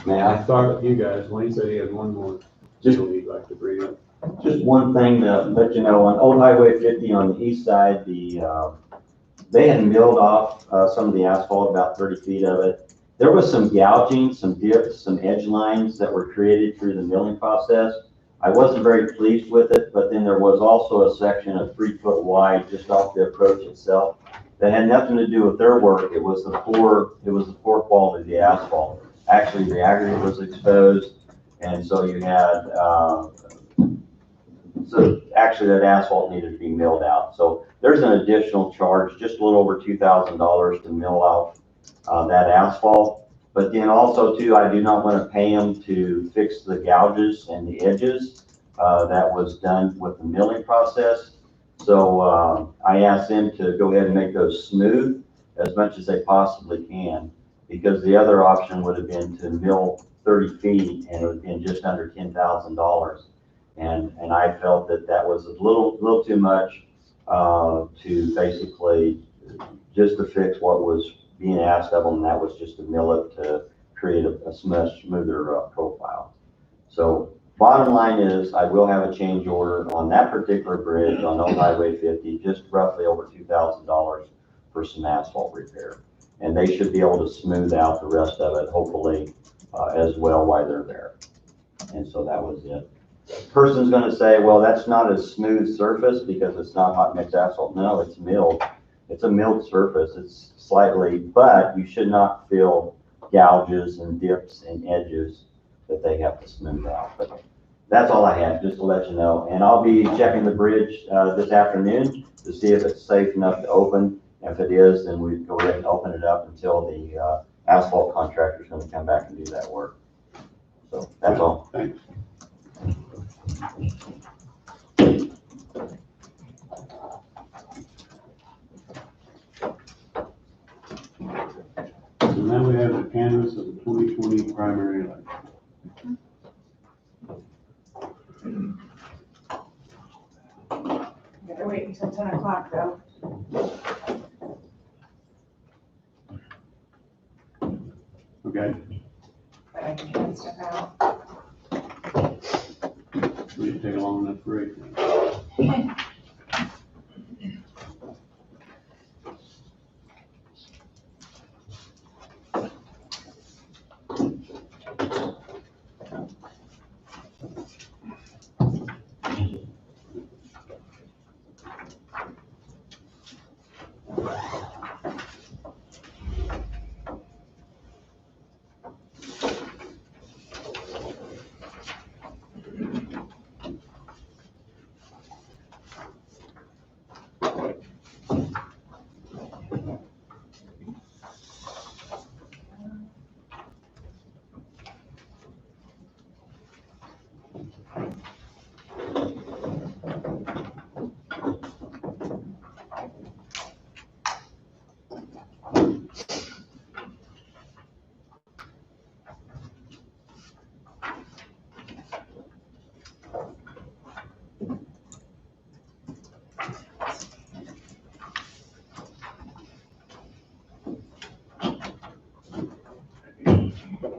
May I? Start with you guys. Wayne said he had one more deal he'd like to bring up. Just one thing to let you know, on Old Highway 50 on the east side, they had milled off some of the asphalt, about 30 feet of it. There was some gouging, some dips, some edge lines that were created through the milling process. I wasn't very pleased with it, but then there was also a section of 3 foot wide just off the approach itself that had nothing to do with their work. It was the poor quality of the asphalt. Actually, the aggregate was exposed, and so you had, so actually that asphalt needed to be milled out. So there's an additional charge, just a little over $2,000 to mill out that asphalt. But then also too, I do not want to pay them to fix the gouges and the edges. That was done with the milling process. So I asked them to go ahead and make those smooth as much as they possibly can, because the other option would have been to mill 30 feet and it would have been just under $10,000. And I felt that that was a little too much to basically just to fix what was being asked of them, and that was just to mill it to create a much smoother profile. So bottom line is, I will have a change order on that particular bridge on Old Highway 50, just roughly over $2,000 for some asphalt repair. And they should be able to smooth out the rest of it, hopefully, as well while they're there. And so that was it. Person's gonna say, well, that's not a smooth surface because it's not hot mix asphalt. No, it's milled. It's a milled surface. It's slightly, but you should not feel gouges and dips and edges that they have to smooth out. But that's all I had, just to let you know. And I'll be checking the bridge this afternoon to see if it's safe enough to open. If it is, then we go ahead and open it up until the asphalt contractor is going to come back and do that work. So that's all. Thanks. So now we have the canvas of the 2020 primary election. Gotta wait until 10 o'clock though. Okay, But I can hand stuff out. we take a long enough break. Can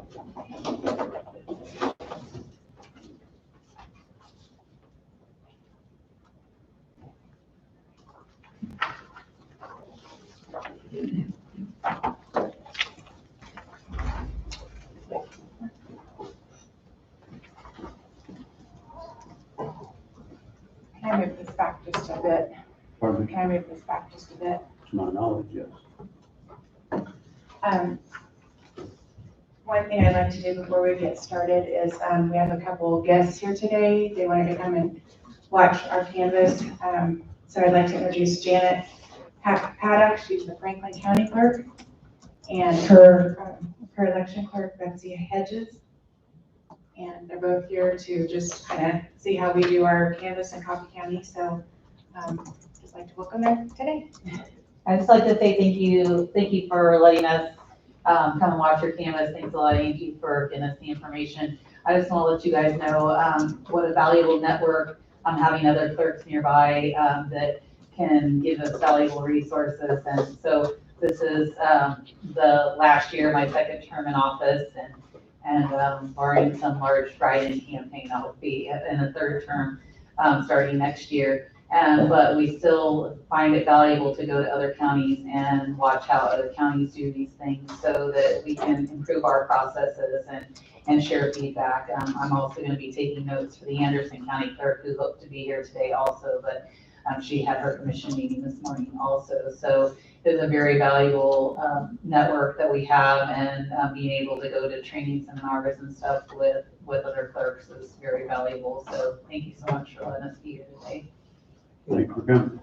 I move this back just a bit? Pardon me, Can I move this back just a bit? to my knowledge, yes. One thing I'd like to do before we get started is, we have a couple of guests here today. They wanted to come and watch our canvas. So I'd like to introduce Janet Paddock. She's the Franklin County Clerk. And her election clerk, Betsy Hedges. And they're both here to just kind of see how we do our canvas in Coffee County. So, just like to welcome them today. I'd just like to say thank you for letting us come and watch your canvas. Thanks a lot, Angie, for getting us the information. I just want to let you guys know what a valuable network having other clerks nearby that can give us valuable resources. And so this is the last year, my second term in office, and barring some large write-in campaign, I will be in a third term starting next year. But we still find it valuable to go to other counties and watch how other counties do these things so that we can improve our processes and share feedback. I'm also going to be taking notes for the Anderson County Clerk, who hoped to be here today also, but she had her commission meeting this morning also. So it's a very valuable network that we have, and being able to go to training seminars and stuff with other clerks is very valuable. So thank you so much for letting us be here today. Thank you for coming.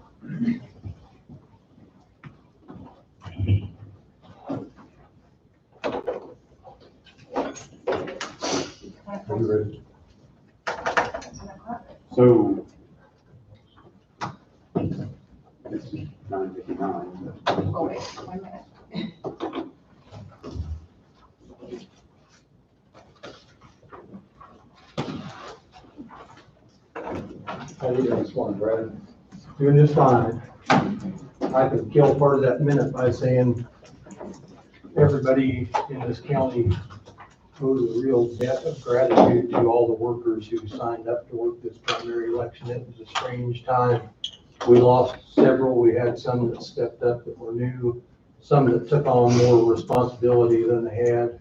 Are you ready? So, this is 9:59. Oh, wait, 1 minute. How do you guys want, Brad? Doing just fine. I could kill part of that minute by saying everybody in this county owes a real debt of gratitude to all the workers who signed up to work this primary election. It was a strange time. We lost several. We had some that stepped up that were new, some that took on more responsibility than they had.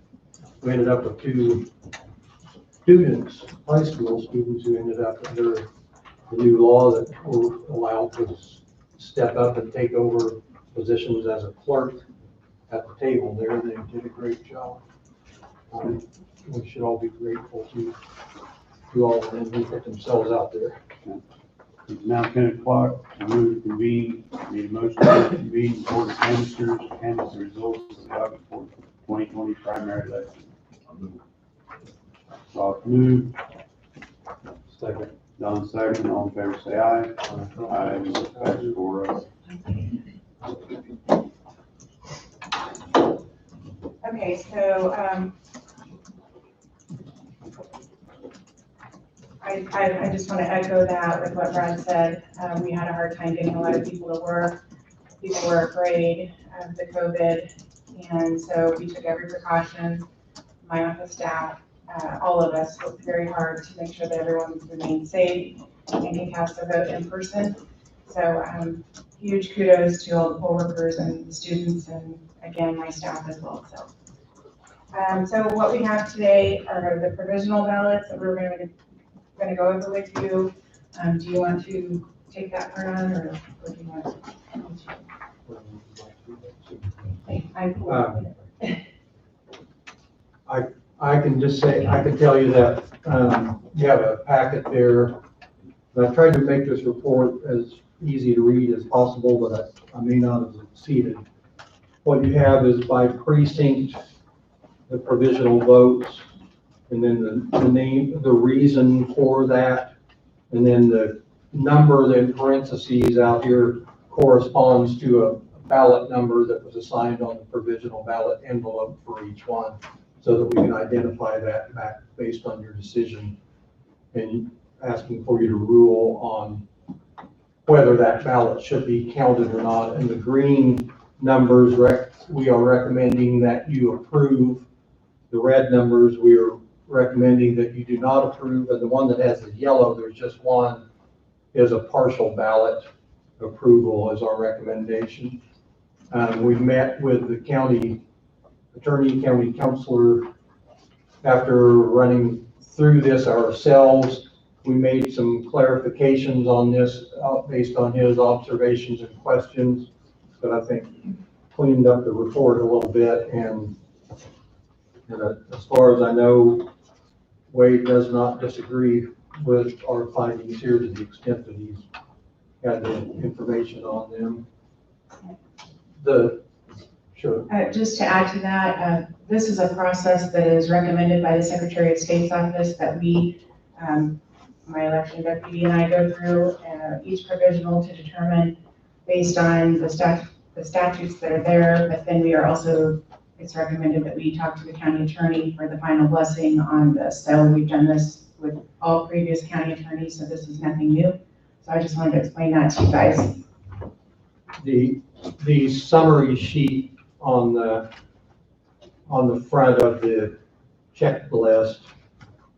We ended up with 2 students, high school students, who ended up under the new law that were allowed to step up and take over positions as a clerk at the table there. They did a great job. We should all be grateful to all of them who put themselves out there. It's now 10 o'clock. I move to convene. Need a motion to convene the Board of Canvassers, canvass the results of the August 4th, 2020 primary election. Rob moved. Second. Don second. All in favor, say aye. Aye. Passes 4-0. Okay, so, I just want to echo that with what Brad said. We had a hard time getting a lot of people to work. People were afraid of the COVID, and so we took every precaution. My office staff, all of us worked very hard to make sure that everyone remained safe and can cast their vote in person. So huge kudos to all the poll workers and the students, and again, my staff as well. So what we have today are the provisional ballots that we're going to go over with you. Do you want to take that part on, or what do you want? I can just say, I can tell you that you have a packet there. And I tried to make this report as easy to read as possible, but I may not have succeeded. What you have is by precinct, the provisional votes, and then the name, the reason for that, and then the number in parentheses out here corresponds to a ballot number that was assigned on the provisional ballot envelope for each one, so that we can identify that back based on your decision, and asking for you to rule on whether that ballot should be counted or not. And the green numbers, we are recommending that you approve the the red numbers, we are recommending that you do not approve, and the one that has the yellow, there's just one, is a partial ballot approval is our recommendation. We met with the county attorney, county counselor. After running through this ourselves, we made some clarifications on this based on his observations and questions that I think cleaned up the report a little bit. And as far as I know, Wade does not disagree with our findings here to the extent that he's had the information on them. Sure. Just to add to that, this is a process that is recommended by the Secretary of State's office that we, my election deputy and I go through each provisional to determine based on the statutes that are there, but then we are also, it's recommended that we talk to the county attorney for the final blessing on this. So we've done this with all previous county attorneys, so this is nothing new. So I just wanted to explain that to you guys. The summary sheet on the front of the checklist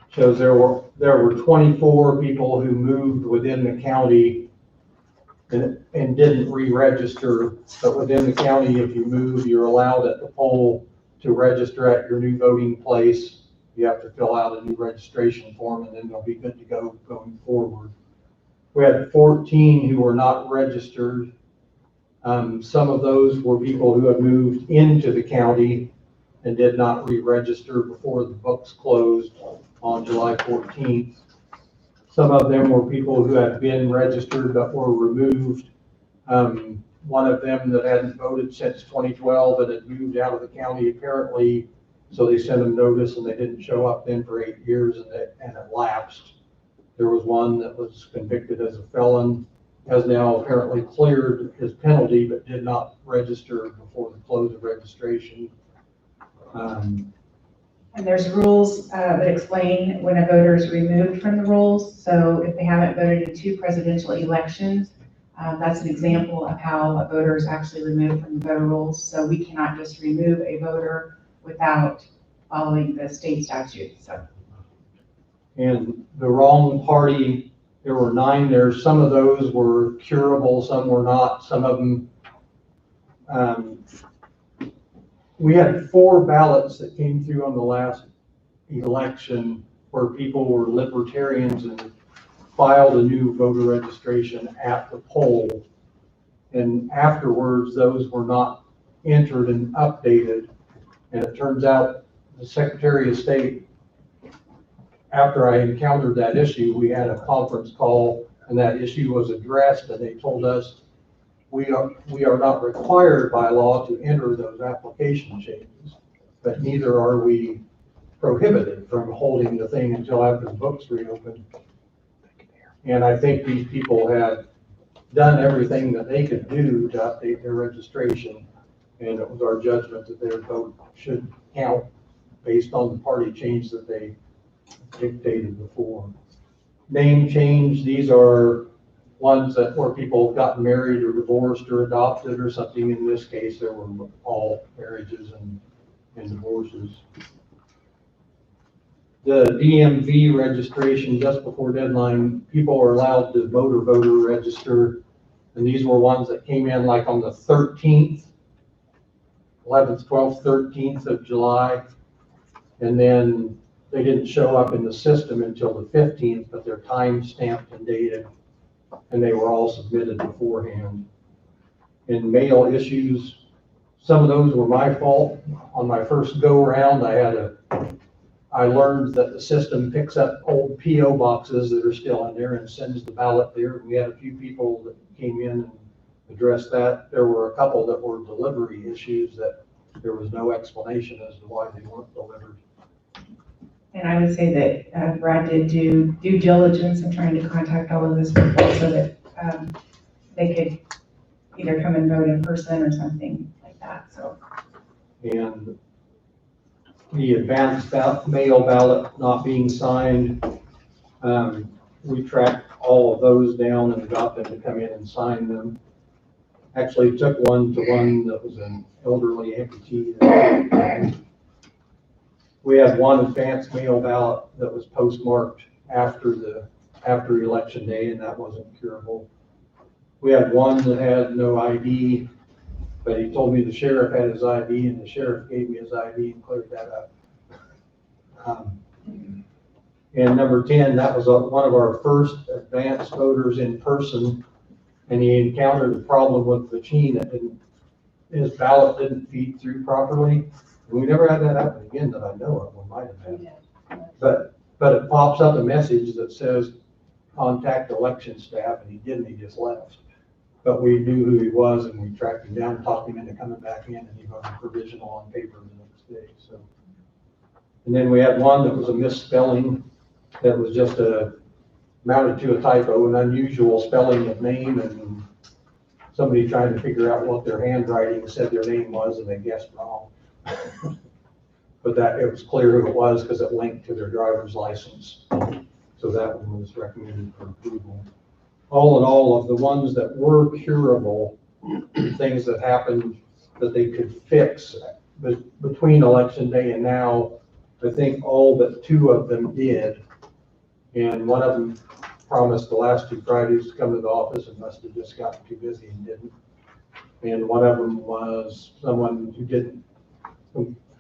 shows there were 24 people who moved within the county and didn't re-register, but within the county, if you move, you're allowed at the poll to register at your new voting place. You have to fill out a new registration form, and then they'll be good to go going forward. We had 14 who were not registered. Some of those were people who had moved into the county and did not re-register before the books closed on July 14th. Some of them were people who had been registered but were removed. One of them that hadn't voted since 2012 and had moved out of the county apparently, so they sent them notice and they didn't show up then for 8 years and it lapsed. There was one that was convicted as a felon, has now apparently cleared his penalty but did not register before the close of registration. And there's rules that explain when a voter is removed from the rolls. So if they haven't voted in 2 presidential elections, that's an example of how a voter is actually removed from the voter rolls. So we cannot just remove a voter without following the state statute. So. And the wrong party, there were 9 there. Some of those were curable, some were not. Some of them, we had 4 ballots that came through on the last election where people were libertarians and filed a new voter registration at the poll. And afterwards, those were not entered and updated. And it turns out the Secretary of State, after I encountered that issue, we had a conference call and that issue was addressed, and they told us we are not required by law to enter those application changes, but neither are we prohibited from holding the thing until after the books reopen. And I think these people had done everything that they could do to update their registration, and it was our judgment that their vote should count based on the party change that they dictated before. Name change, these are ones that where people got married or divorced or adopted or something. In this case, there were all marriages and divorces. The DMV registration just before deadline, people are allowed to voter register. And these were ones that came in like on the 13th, 11th, 12th, 13th of July. And then they didn't show up in the system until the 15th, but they're time stamped and dated, and they were all submitted beforehand. In mail issues, some of those were my fault. On my first go around, I learned that the system picks up old PO boxes that are still in there and sends the ballot there. We had a few people that came in and addressed that. There were a couple that were delivery issues that there was no explanation as to why they weren't delivered. And I would say that Brad did do due diligence in trying to contact all of those people so that they could either come and vote in person or something like that. So. And the advanced mail ballot not being signed, we tracked all of those down and got them to come in and sign them. Actually took one to one that was an elderly amputee. We had one advance mail ballot that was postmarked after election day, and that wasn't curable. We had one that had no ID, but he told me the sheriff had his ID, and the sheriff gave me his ID and cleared that up. And number 10, that was one of our first advanced voters in person, and he encountered a problem with the machine that his ballot didn't feed through properly. And we never had that happen again that I know of. We might have had. But it pops up a message that says, contact election staff, and he didn't, he just left. But we knew who he was, and we tracked him down, talked him into coming back in, and he voted provisional on paper the next day, so. And then we had one that was a misspelling, that was just mounted to a typo, an unusual spelling of name, and somebody trying to figure out what their handwriting said their name was, and they guessed wrong. But it was clear who it was because it linked to their driver's license. So that one was recommended for approval. All in all, of the ones that were curable, things that happened that they could fix, but between election day and now, I think all but 2 of them did. And one of them promised the last 2 Fridays to come to the office and must have just gotten too busy and didn't. And one of them was someone who didn't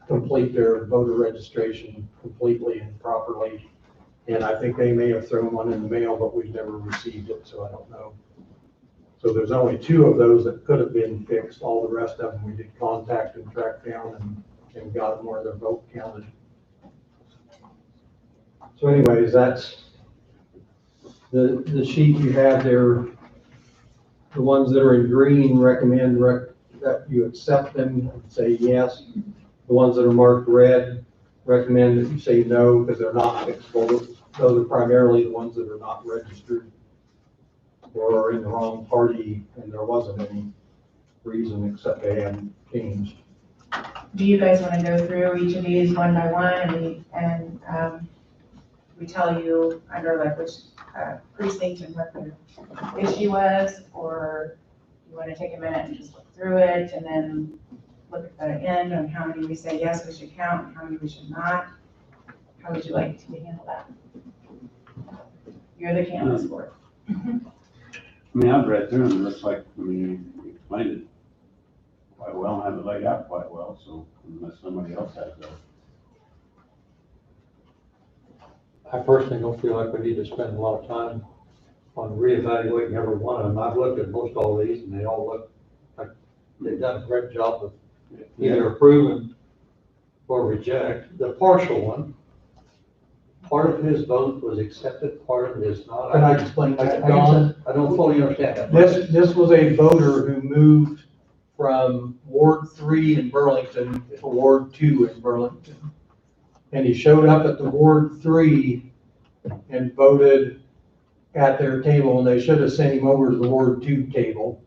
complete their voter registration completely and properly. And I think they may have thrown one in the mail, but we've never received it, so I don't know. So there's only 2 of those that could have been fixed. All the rest of them we did contact and track down and got them where their vote counted. So anyways, that's the sheet you have there. The ones that are in green recommend that you accept them and say yes. The ones that are marked red recommend that you say no because they're not fixable. Those are primarily the ones that are not registered or are in the wrong party, and there wasn't any reason except they hadn't changed. Do you guys want to go through each of these one by one and we tell you under like which precinct and what the issue was, or you want to take a minute and just look through it and then look at the end on how many we say yes we should count and how many we should not? How would you like to handle that? You're the canvas board. I mean, I've read through them, it looks like, you explained it quite well and have it laid out quite well, so unless somebody else has those. I personally don't feel like we need to spend a lot of time on reevaluating every one of them. I've looked at most all these and they all look like they've done a great job of either approving or reject. The partial one, part of his vote was accepted, part of it is not. Can I explain that, Don? I don't fully understand that. This was a voter who moved from Ward 3 in Burlington to Ward 2 in Burlington. And he showed up at the Ward 3 and voted at their table, and they should have sent him over to the Ward 2 table.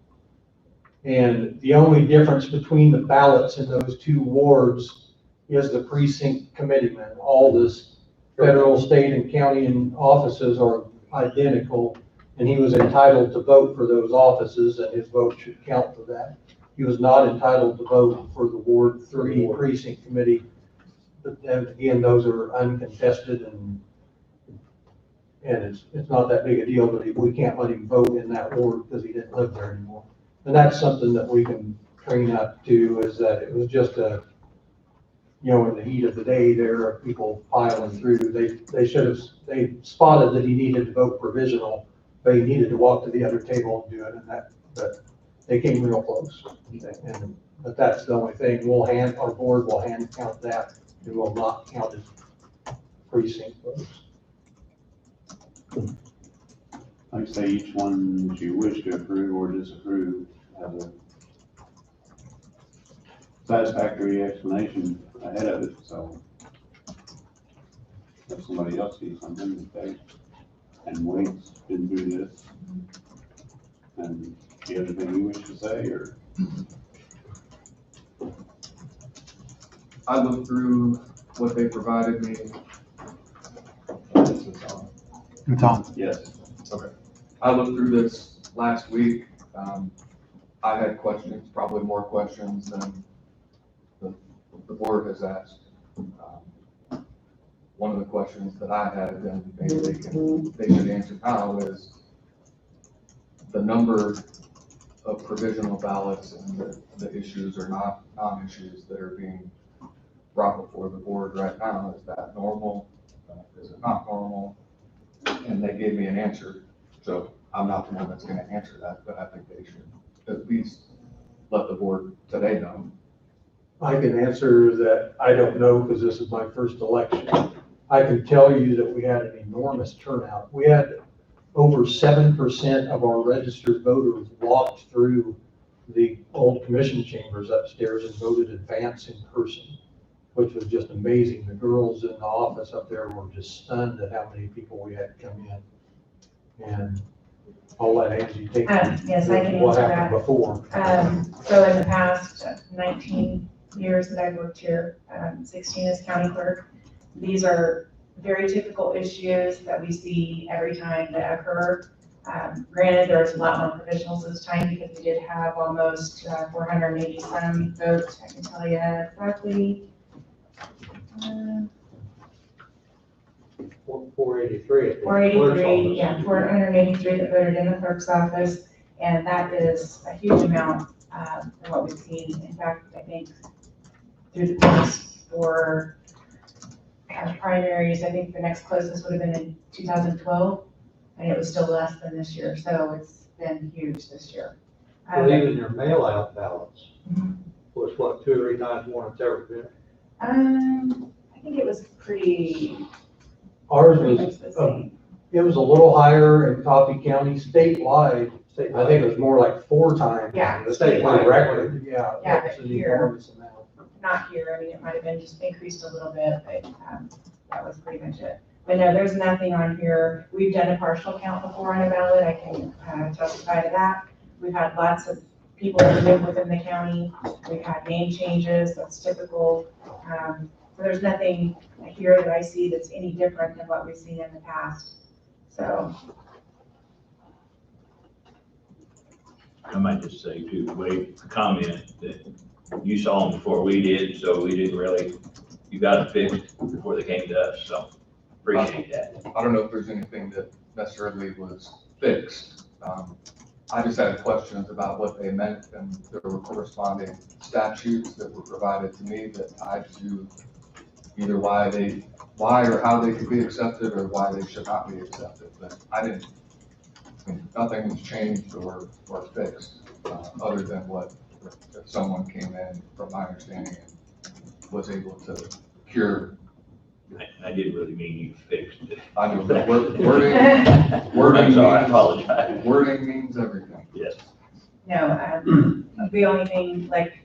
And the only difference between the ballots in those 2 wards is the precinct committeemen. All this federal, state, and county and offices are identical, and he was entitled to vote for those offices, and his vote should count for that. He was not entitled to vote for the Ward 3 precinct committee. But then again, those are uncontested, and it's not that big a deal, but we can't let him vote in that ward because he didn't live there anymore. And that's something that we can train up to, is that it was just in the heat of the day, there are people piling through. They spotted that he needed to vote provisional, but he needed to walk to the other table and do it, but they came real close. But that's the only thing. Our board will hand count that. It will not count as precinct votes. Like I say, each one that you wish to approve or disapprove has a satisfactory explanation ahead of it, so if somebody else sees something that they, and waits, been through this, and do you have anything you wish to say, or? I looked through what they provided me. Tom? Yes. Okay. I looked through this last week. I had questions, probably more questions than the board has asked. one of the questions that I had, and maybe they should answer now, is the number of provisional ballots and the issues or non-issues that are being brought before the board right now. Is that normal? Is it not normal? And they gave me an answer, so I'm not the one that's gonna answer that, but I think they should at least let the board today know. I can answer that I don't know because this is my first election. I can tell you that we had an enormous turnout. We had over 7% of our registered voters walked through the old commission chambers upstairs and voted advance in person, which was just amazing. The girls in the office up there were just stunned at how many people we had come in. And I'll let Angie take Yes, I can what answer happened that. before. So in the past 19 years that I've worked here, 16 as county clerk, these are very typical issues that we see every time that occur. Granted, there was a lot more provisionals this time because we did have almost 480 some votes. I can tell you exactly. 483. 483, yeah, 483 that voted in the clerk's office, and that is a huge amount than what we've seen. In fact, I think through the course for primaries, I think the next closest would have been in 2012, and it was still less than this year, so it's been huge this year. Well, even your mail-out ballots Mhm. was what, 2 or 3 times more than it's ever been? I think it was pretty Ours much was, the same. it was a little higher in Coffee County statewide. I think it was more like 4 times. Yeah, The statewide. statewide record, yeah. Yeah, That was an here. enormous amount. Not here, I mean, it might have been just increased a little bit, but that was pretty much it. But no, there's nothing on here. We've done a partial count before on a ballot, I can testify to that. We've had lots of people that live within the county, we've had name changes, that's typical. So there's nothing here that I see that's any different than what we've seen in the past, so. I might just say too, Wade, comment that you saw them before we did, so we didn't really, you got it fixed before they came to us, so appreciate that. I don't know if there's anything that necessarily was fixed. I just had questions about what they meant, and there were corresponding statutes that were provided to me that tied to either why or how they could be accepted or why they should not be accepted. But I mean, nothing was changed or fixed, other than what if someone came in, from my understanding, and was able to cure. I didn't really mean you fixed it. I know, but wording I'm sorry, I means- apologize. Wording means everything. Yes. No, the only thing, like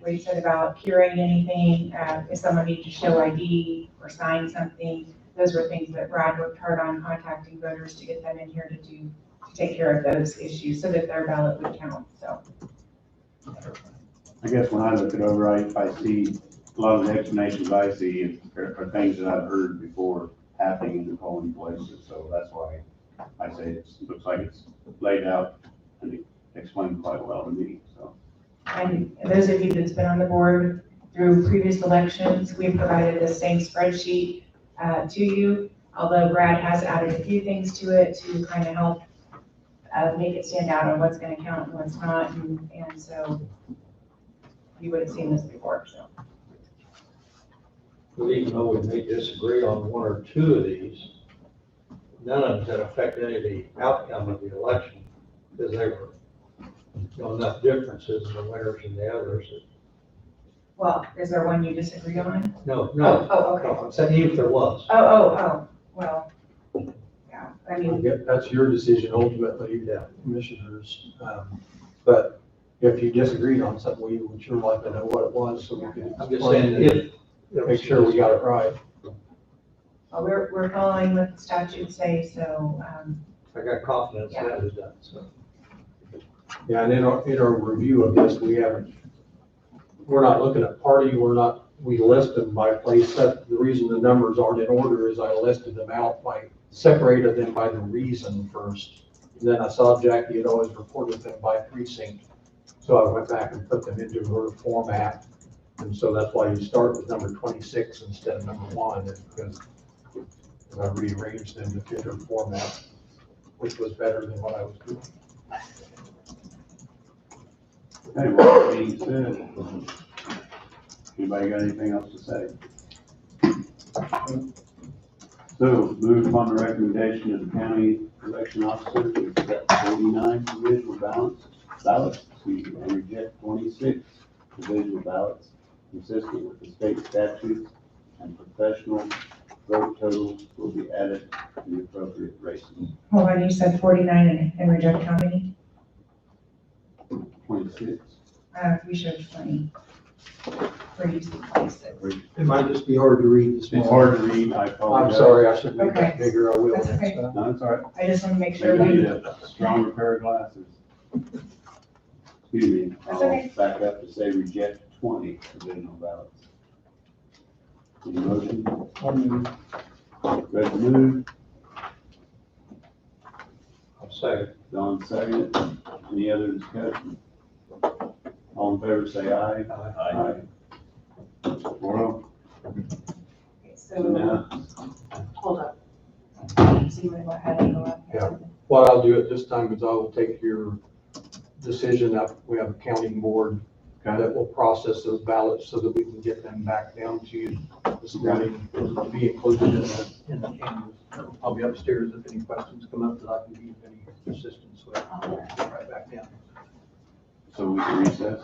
we said about curing anything, if someone needed to show ID or sign something, those were things that Brad worked hard on contacting voters to get them in here to take care of those issues so that their ballot would count, so. I guess when I look it over, I see a lot of the explanations I see are things that I've heard before happening in the polling places, so that's why I say it looks like it's laid out and explained quite well to me, so. And those of you that's been on the board through previous elections, we've provided the same spreadsheet to you, although Brad has added a few things to it to kind of help make it stand out on what's going to count and what's not, and so you would have seen this before, so. Well, even though we may disagree on 1 or 2 of these, none of them that affect any of the outcome of the election, because they were, enough differences in the winners and the others. Well, is there one you disagree on? No, Oh, okay. I'm saying even if there was. Oh, well, yeah, I mean, That's your decision ultimately, commissioners. But if you disagreed on something, we would sure like to know what it was, so we can I'm just explain saying it, if. make sure we got it right. well, we're following what the statutes say, so, I got confidence that is done, so. Yeah, and in our review of this, we're not looking at party, we list them by place. The reason the numbers aren't in order is I listed them out separated them by the reason first. And then I saw Jackie had always reported them by precinct. So I went back and put them into her format. And so that's why you start with number 26 instead of number 1, is because and I rearranged them to fit their format, which was better than what I was doing. Okay, well, that being said, anybody got anything else to say? So, move upon the recommendation of the county election officer to accept 49 provisional ballots, and reject 26 provisional ballots consistent with the state statutes, and professional vote totals will be added to the appropriate races. Hold on, you said 49 and reject how many? 26. We showed 20. Where do you see 26? It might just be hard to read this It's morning. hard to read, I I'm apologize. sorry, I should make that Okay. bigger, I will. That's next okay. time. No, it's all right. I just want to make sure. Maybe you that- need a stronger pair of glasses. Excuse me. That's okay. I'll back up to say reject 20 provisional ballots. Any motion? Greg moved, I'll say, Don seconded. Any other discussion? All in favor, say aye. Aye. Morrow, Okay, so So, now, hold up. So you want to go ahead and go up? Yeah. What I'll do at this time is I will take your decision up. We have a counting board that will process those ballots so that we can get them back down to you this morning to be included in the canvas. I'll be upstairs if any questions come up that I can give any assistance with. Right back down. so we can recess,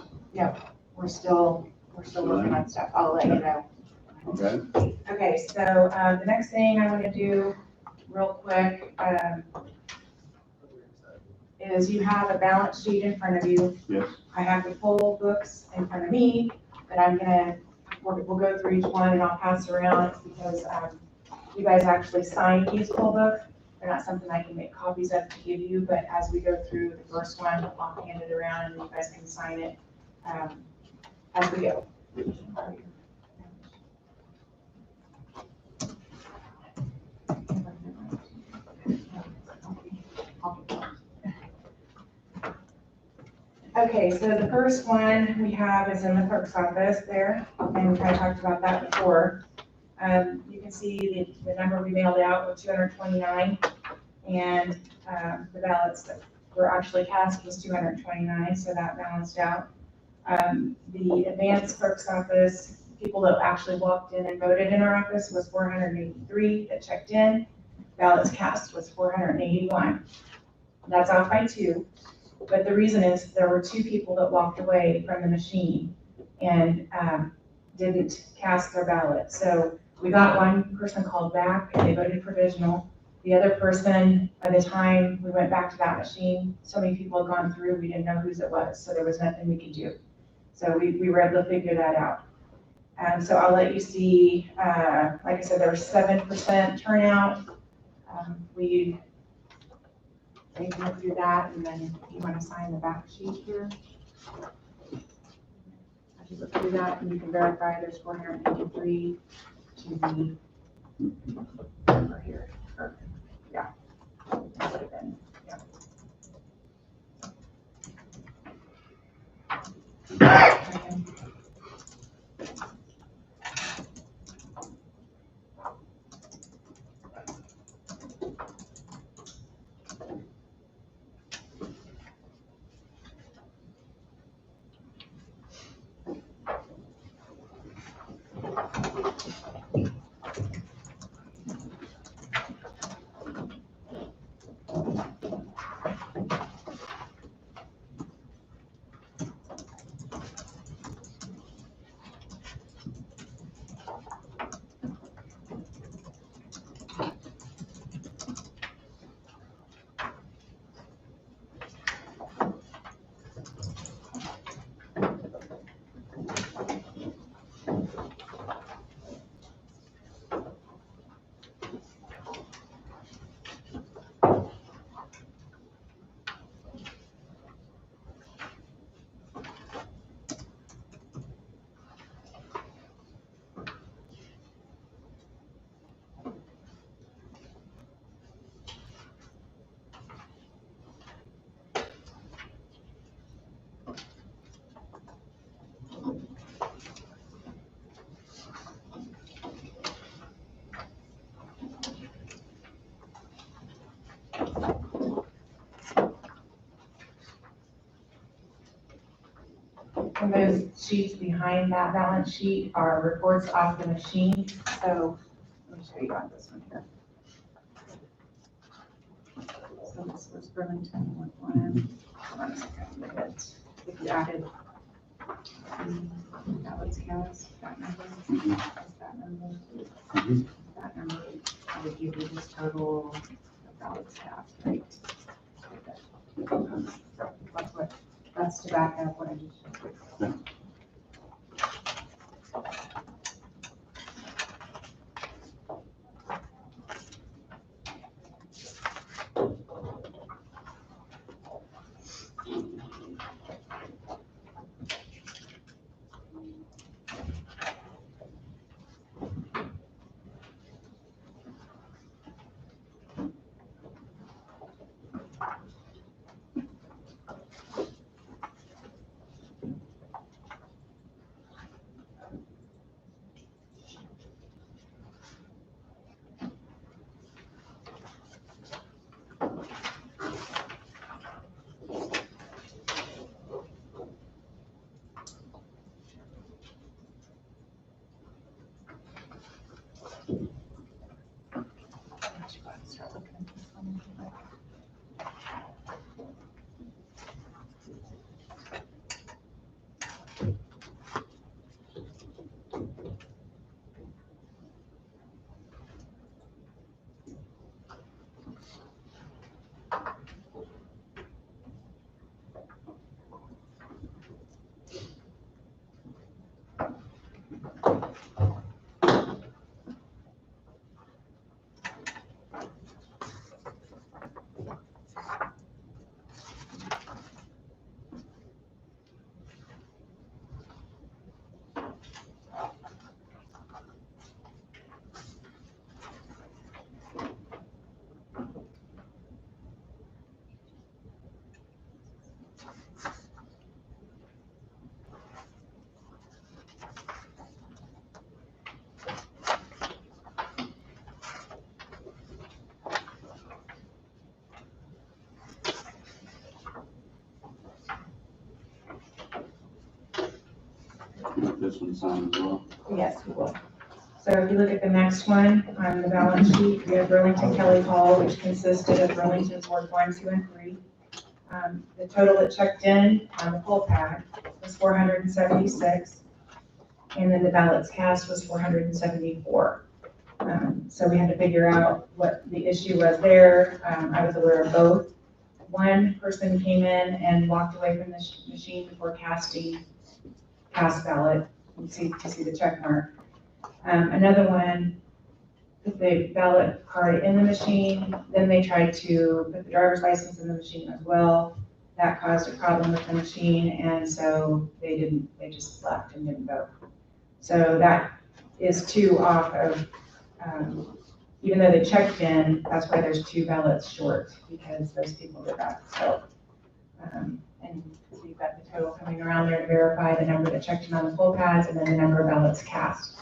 We're still working on stuff. I'll let you know. okay? Okay, so, the next thing I want to do real quick, is you have a balance sheet in front of you. Yes. I have the poll books in front of me, but we'll go through each one and I'll pass around because, you guys actually signed these poll books. They're not something I can make copies of to give you, but as we go through the first one, I'll hand it around and you guys can sign it, as we go. Okay, so the first one we have is in the clerk's office there, and we kind of talked about that before. You can see the number we mailed out was 229, and the ballots that were actually cast was 229, so that balanced out. The advanced clerk's office, people that actually walked in and voted in our office was 483 that checked in. Ballots cast was 481. That's off by 2. But the reason is there were 2 people that walked away from the machine and didn't cast their ballot. So we got one person called back and they voted provisional. The other person, by the time we went back to that machine, so many people had gone through, we didn't know whose it was. So there was nothing we could do. So we were able to figure that out. So I'll let you see, like I said, there was 7% turnout. We can look through that, and then if you want to sign the back sheet here. As you look through that, and you can verify there's 483 to the number here. Or, yeah. That would have been, yeah. And those sheets behind that balance sheet are reports off the machine. So let me show you on this one here. So this was Burlington with one. Hold on a second. If you added that was cast, that number, that number, that number, I would give you this total of ballots cast, right? That's to back up what I just showed. This one signed as well. Yes, we will. So if you look at the next one on the balance sheet, we have Burlington Kelly Hall, which consisted of Burlington's Ward 1, 2, and 3. The total that checked in on the poll pad was 476, and then the ballots cast was 474. So we had to figure out what the issue was there. I was aware of both. One person came in and walked away from the machine before casting cast ballot. You see the check mark. Another one put the ballot card in the machine, then they tried to put the driver's license in the machine as well. That caused a problem with the machine, and so they just left and didn't vote. So that is 2 off of, even though they checked in, that's why there's 2 ballots short, because those people did that. So, and so you've got the total coming around there to verify the number that checked in on the poll pads and then the number of ballots cast.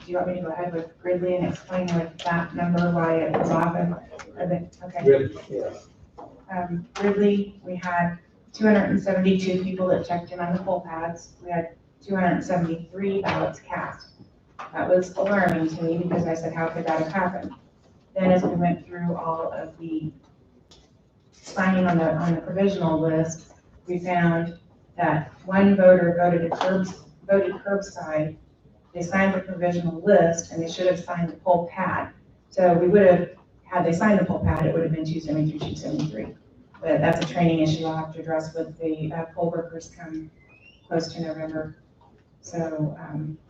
do you want me to go ahead with Gridley and explain with that number why it was off? Okay. Good, yeah. Gridley, we had 272 people that checked in on the poll pads. We had 273 ballots cast. That was alarming to me because I said, how could that have happened? Then as we went through all of the signing on the provisional list, we found that one voter voted curbside. They signed the provisional list and they should have signed the poll pad. So we would have, had they signed the poll pad, it would have been 272, 273. But that's a training issue I'll have to address with the poll workers come close to November. So,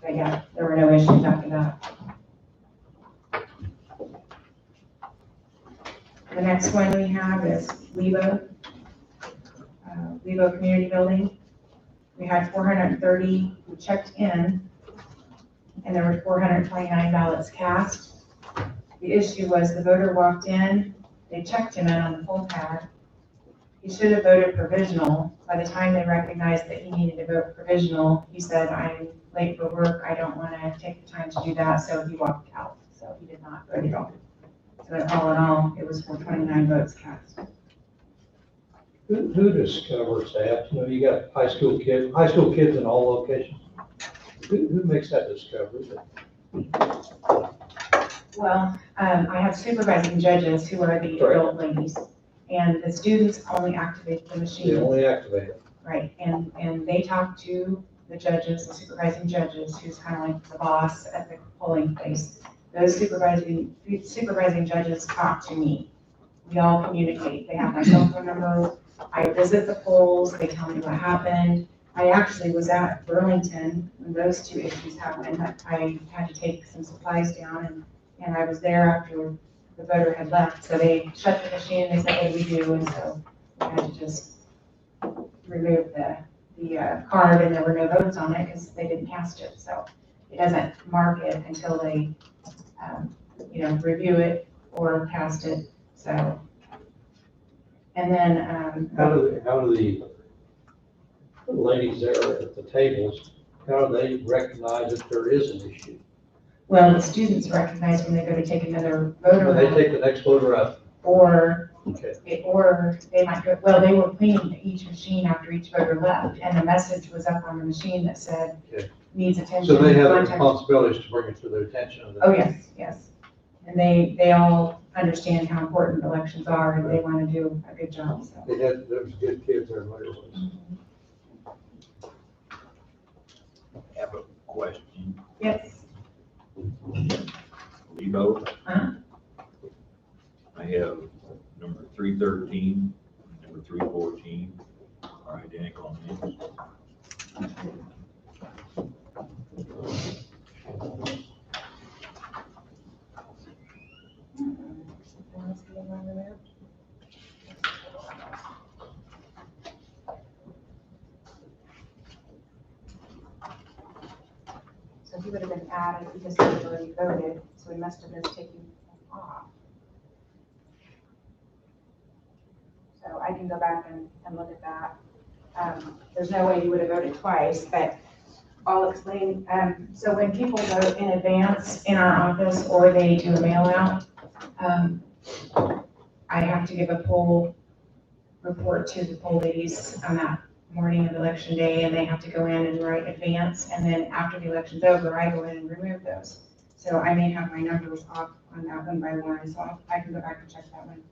but yeah, there were no issues after that. The next one we have is Lebo Community Building. We had 430 who checked in, and there were 429 ballots cast. The issue was the voter walked in, they checked him in on the poll pad. He should have voted provisional. By the time they recognized that he needed to vote provisional, he said, I'm late for work, I don't want to take the time to do that, so he walked out. So he did not vote at all. So all in all, it was 429 votes cast. Who discovers that? You know, you got high school kids in all locations. Who makes that discovery? Well, I have supervising judges who are the adult ladies, and the students only activate the They machine. only activate it. Right, and they talk to the judges, the supervising judges, who's kind of like the boss at the polling place. Those supervising judges talk to me. We all communicate. They have my cell phone number. I visit the polls. They tell me what happened. I actually was at Burlington when those two issues happened. I had to take some supplies down, and I was there after the voter had left. So they shut the machine. They said, what do we do? And so we had to just remove the card, and there were no votes on it because they didn't cast it. So it doesn't mark it until they, review it or cast it. So, and then, How do the ladies there at the tables, how do they recognize that there is an issue? well, the students recognize when they go to take another voter When they out, take the next voter out? or Okay. or they might go, well, they were cleaning each machine after each voter left, and the message was up on the machine that said, Okay. needs attention. So they have the contact. responsibilities to bring it to their attention of the. Oh, yes. And they all understand how important elections are, and they want to do a good job, so. There was good kids there, what it was. I have a question. Yes. Lebo, Uh-huh. I have number 313, number 314 are identical names. So he would have been added because he had already voted, so he must have been taken off. So I can go back and look at that. There's no way he would have voted twice, but I'll explain. So when people vote in advance in our office or they do a mail out, I have to give a poll report to the poll ladies on that morning of election day, and they have to go in and write advance, and then after the election's over, I go in and remove those. So I may have my numbers off on that one by one, so I can go back and check that one.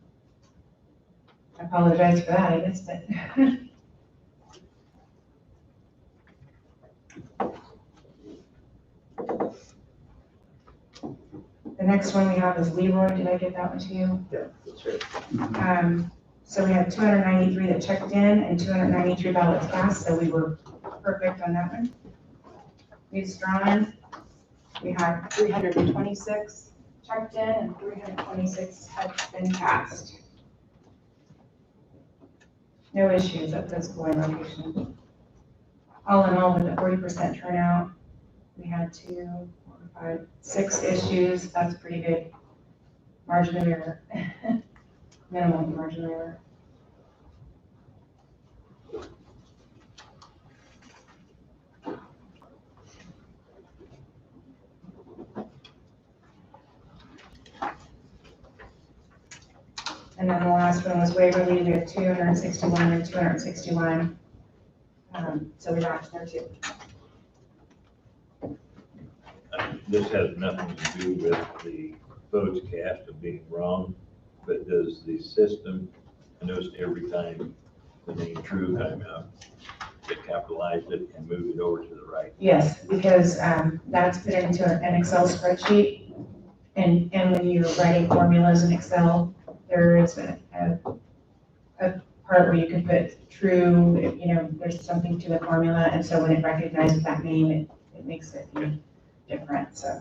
I apologize for that, I missed it. The next one we have is Leroy. Did I get that one to you? Yeah, that's right. So we had 293 that checked in and 293 ballots cast, so we were perfect on that one. New Strawn, we had 326 checked in and 326 had been cast. No issues at those polling locations. All in all, with a 40% turnout, we had 6 issues. That's pretty good margin of error. Minimal margin of error. And then the last one was Waverly, we have 261 and 261. So we matched there too. This has nothing to do with the votes cast of being wrong, but does the system, I noticed every time the name True came out, it capitalized it and moved it over to the right. Yes, because that's put into an Excel spreadsheet. And when you're writing formulas in Excel, there is a part where you can put true, there's something to the formula. And so when it recognizes that name, it makes it be different, so.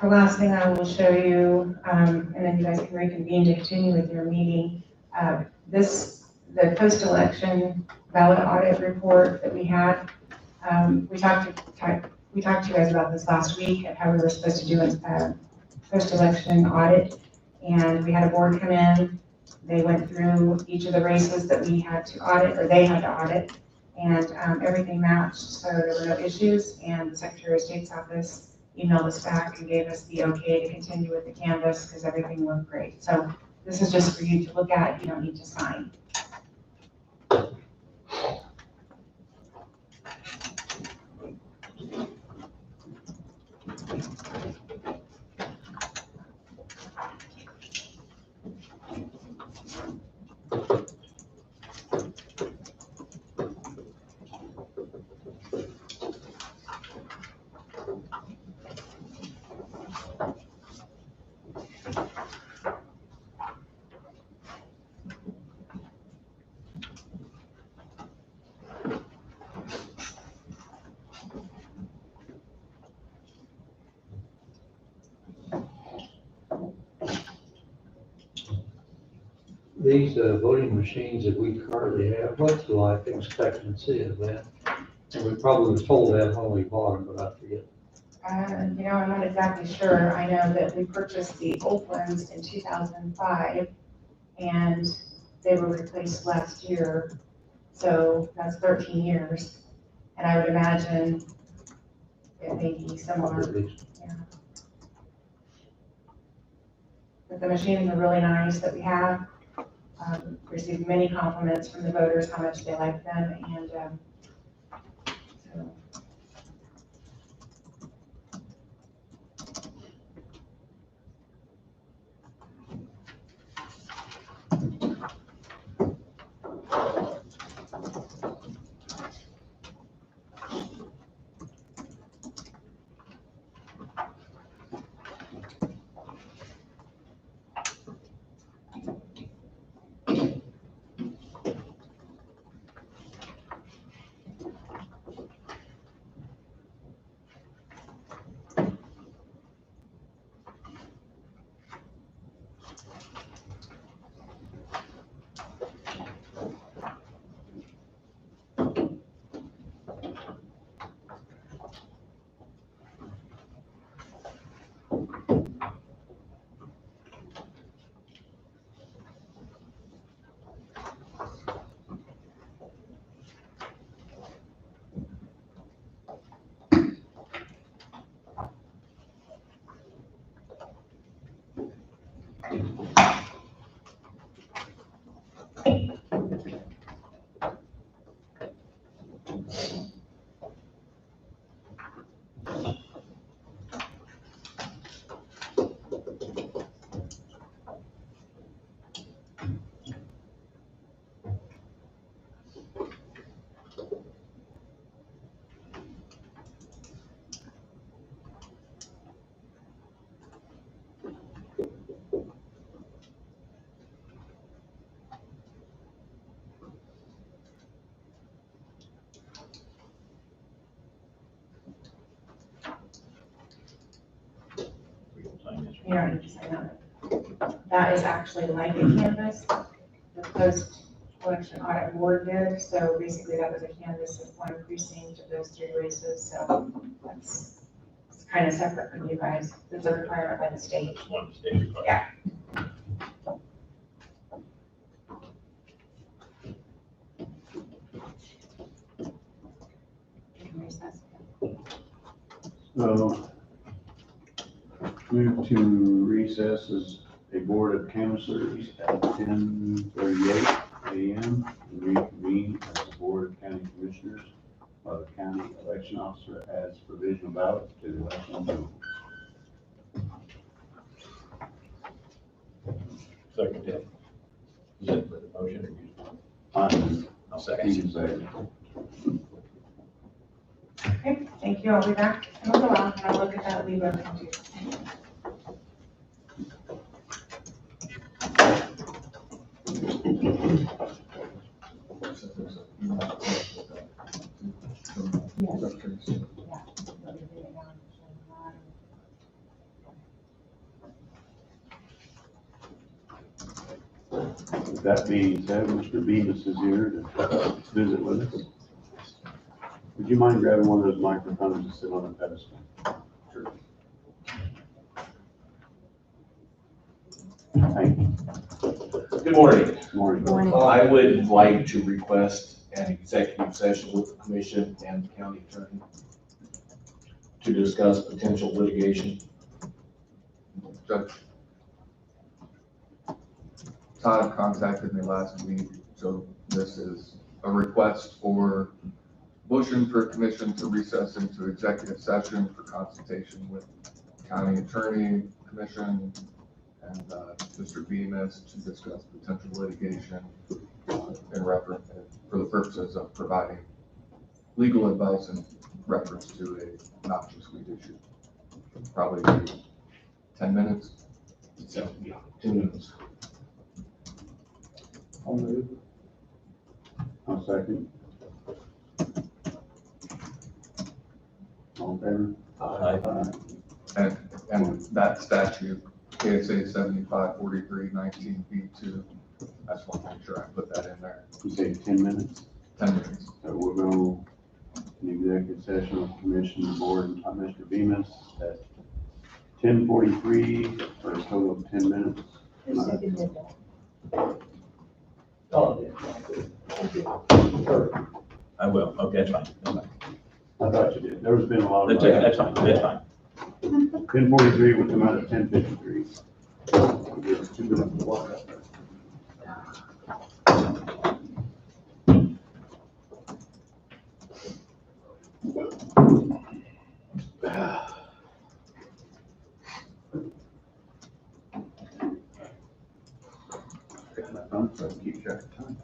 The last thing I will show you, and then you guys can reconvene to continue with your meeting. The post-election ballot audit report that we had, we talked to you guys about this last week and how we were supposed to do a post-election audit. And we had a board come in, they went through each of the races that we had to audit, or they had to audit, and everything matched, so there were no issues, and the Secretary of State's office emailed us back and gave us the okay to continue with the canvas because everything looked great. So this is just for you to look at, you don't need to sign. These voting machines that we currently have, what's the life expectancy of that? And we probably was told that when we bought them, but I forget. I'm not exactly sure. I know that we purchased the old ones in 2005 and they were replaced last year. So that's 13 years. And I would imagine it may be similar. At least. Yeah. But the machines are really nice that we have. Received many compliments from the voters, how much they like them, and so. don't need to sign that. That is actually like a canvas, the post-election audit board did. So basically that was a canvas of one precinct of those 3 races. So that's it's kind of separate from you guys. It's a requirement by the state. Just one state requirement. Yeah. So, move to recess as a board of canvassers at 10:38 a.m. and reconvene as a board of county commissioners by the county election officer as provisional ballots to the election board. Second, Tim. Is that for the motion or you just want? I'll You second. can say, Okay, thank you. I'll be back in a little while and I'll look at that legal thing too. with that being said, Mr. Bemis is here to visit with us. Would you mind grabbing one of those microphones to sit on the pedestal? Sure. Thank you. Good morning. Good morning. Morning. I would like to request an executive session with the commission and the county attorney to discuss potential litigation. Judge. Todd contacted me last week, so this is a request for motion for commission to recess into executive session for consultation with county attorney, commission, and Mr. Bemis to discuss potential litigation in reference, for the purposes of providing legal advice in reference to a noxious weed issue. Probably 10 minutes. So, yeah, 10 minutes. I'll move. I'll second. All in favor? Aye. And that statute, KSA 7543-19B2, I just want to make sure I put that in there. You say 10 minutes? 10 minutes. So we'll go in executive session with commission, the board, and Mr. Bemis at 10:43 for a total of 10 minutes. I will. Okay, that's fine. That's fine. I thought you did. There's been a lot of. That's fine. That's fine. 10:43 will come out at 10:53. There's 2 minutes to walk up there. Got my phone so I can keep track of time.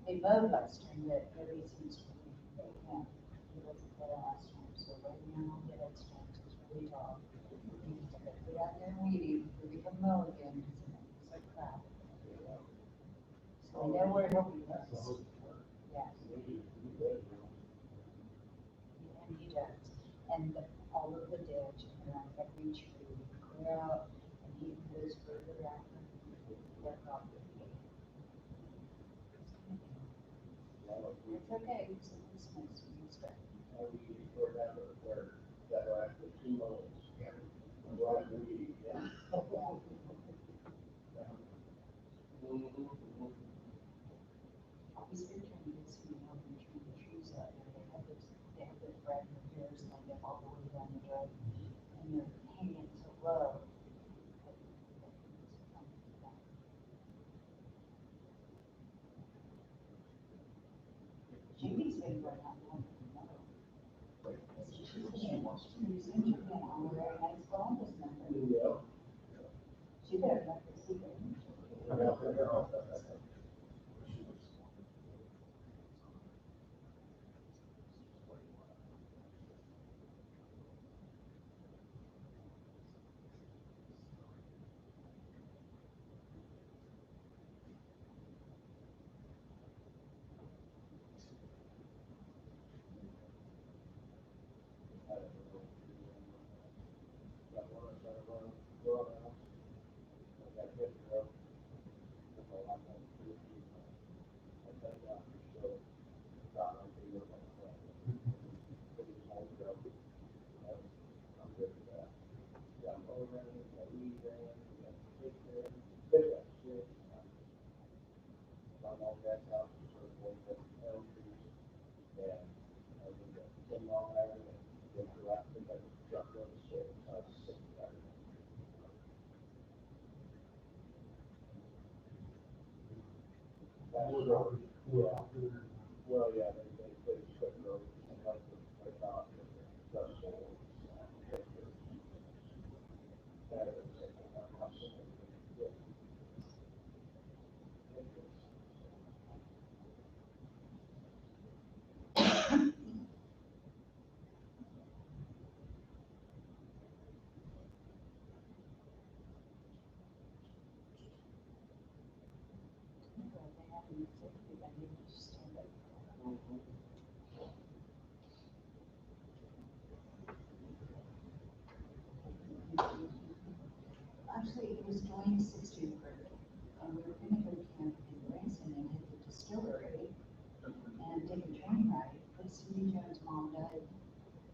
They mowed last time, but every seems to be, yeah, it wasn't there last time, so right now, the next time is really tall. You just gotta put out there and weed, we become mow again, it's like crap. So I know where nobody knows. Yeah. And he does, and all of the ditch, and around every tree, clear out, and he goes further out. Their property. It's okay, it's nice to be respected. He's been trying to get some help in trimming the trees out there. They have those red repairs lined up all the way down the drive, and they're hanging so low. You sent your pen on the very next Columbus number. She better not be secret. Actually, it was Dwayne's 60th birthday, and we were gonna go to camp in Branson and hit the distillery and take a train ride, but Cindy Jones' mom died.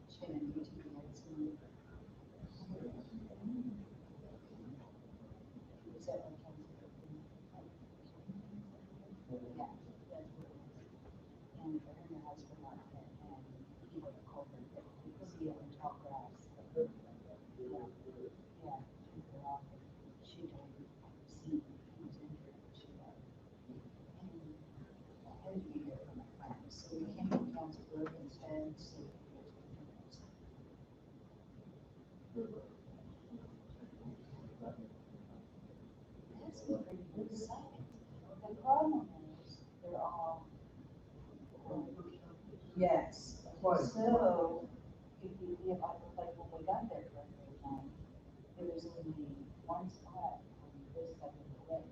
She's been in UTV accident. Is that what comes with it? Yeah, that's what it is. And her and her husband are, and he was a culprit, because he owned top grass. Yeah, yeah, she told me, see, he was injured, she died. And I had to be there for my friends, so we came to Townsburg instead, so. That's a pretty good site. The problem is, they're all. Yes, so, if you, like when we got there for the time, there was only one spot on this side of the lake.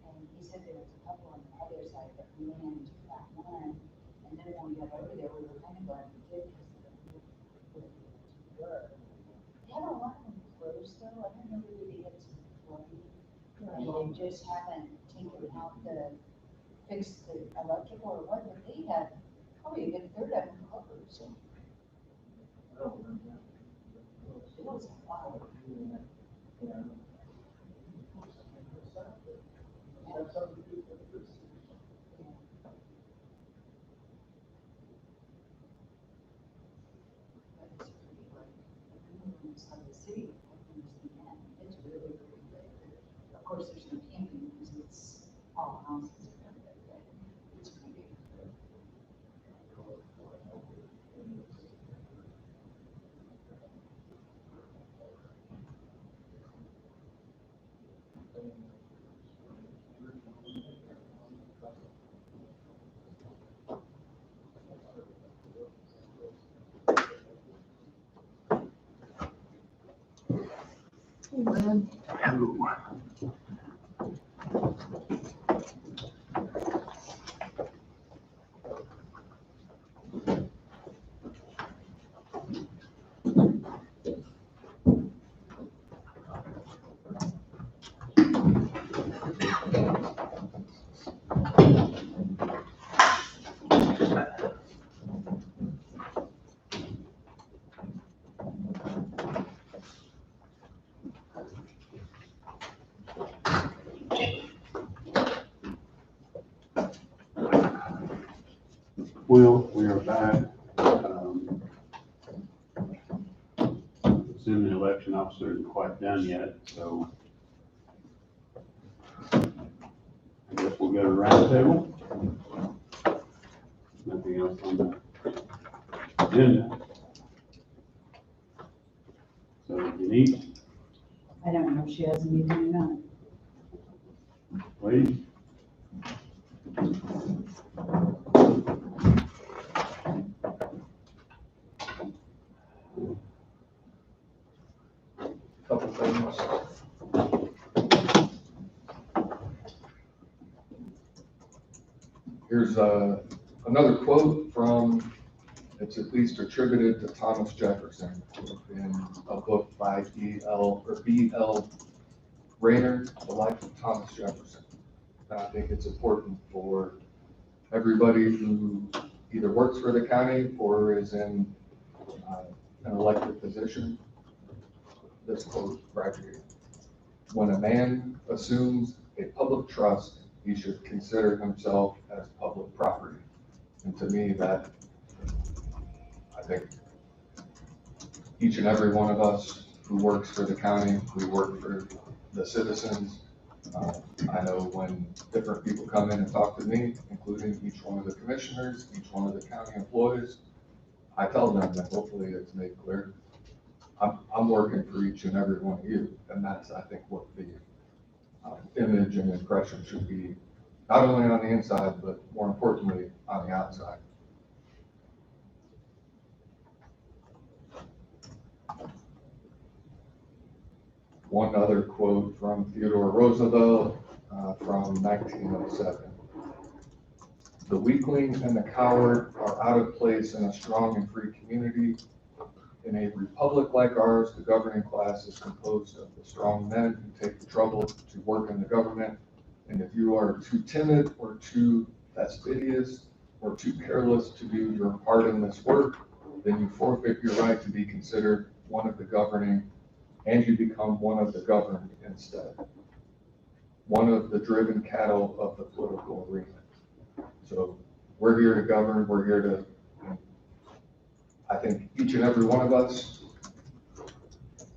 And he said there was a couple on the other side, but we went into that one, and then when we got over there, we were kind of glad we did, because they had a lot of them closed though, I don't know whether they had some flooding, and they just haven't taken out the, fixed the electrical or what, but they had probably a good third of them closed. It was a lot. Inside the city, it's really, really big. Of course, there's no camping because it's all houses. It's pretty big. Well, we are back. Assuming the election officer isn't quite done yet, so I guess we'll go to round table. Nothing else on the agenda. Denise, I don't know if she has a meeting or not. please. Couple things. Here's another quote from, it's at least attributed to Thomas Jefferson in a book by B.L. Rayner, The Life of Thomas Jefferson. And I think it's important for everybody who either works for the county or is in an elected position. This quote right here. When a man assumes a public trust, he should consider himself as public property. And to me, that, I think each and every one of us who works for the county, we work for the citizens. I know when different people come in and talk to me, including each one of the commissioners, each one of the county employees, I tell them that hopefully it's made clear. I'm working for each and every one of you, and that's, I think, what the image and impression should be, not only on the inside, but more importantly, on the outside. One other quote from Theodore Roosevelt from 1907. The weakling and the coward are out of place in a strong and free community. In a republic like ours, the governing class is composed of the strong men who take the trouble to work in the government. And if you are too timid or too fastidious or too careless to do your part in this work, then you forfeit your right to be considered one of the governing, and you become one of the governed instead. One of the driven cattle of the political arena. So we're here to govern, we're here to, I think each and every one of us,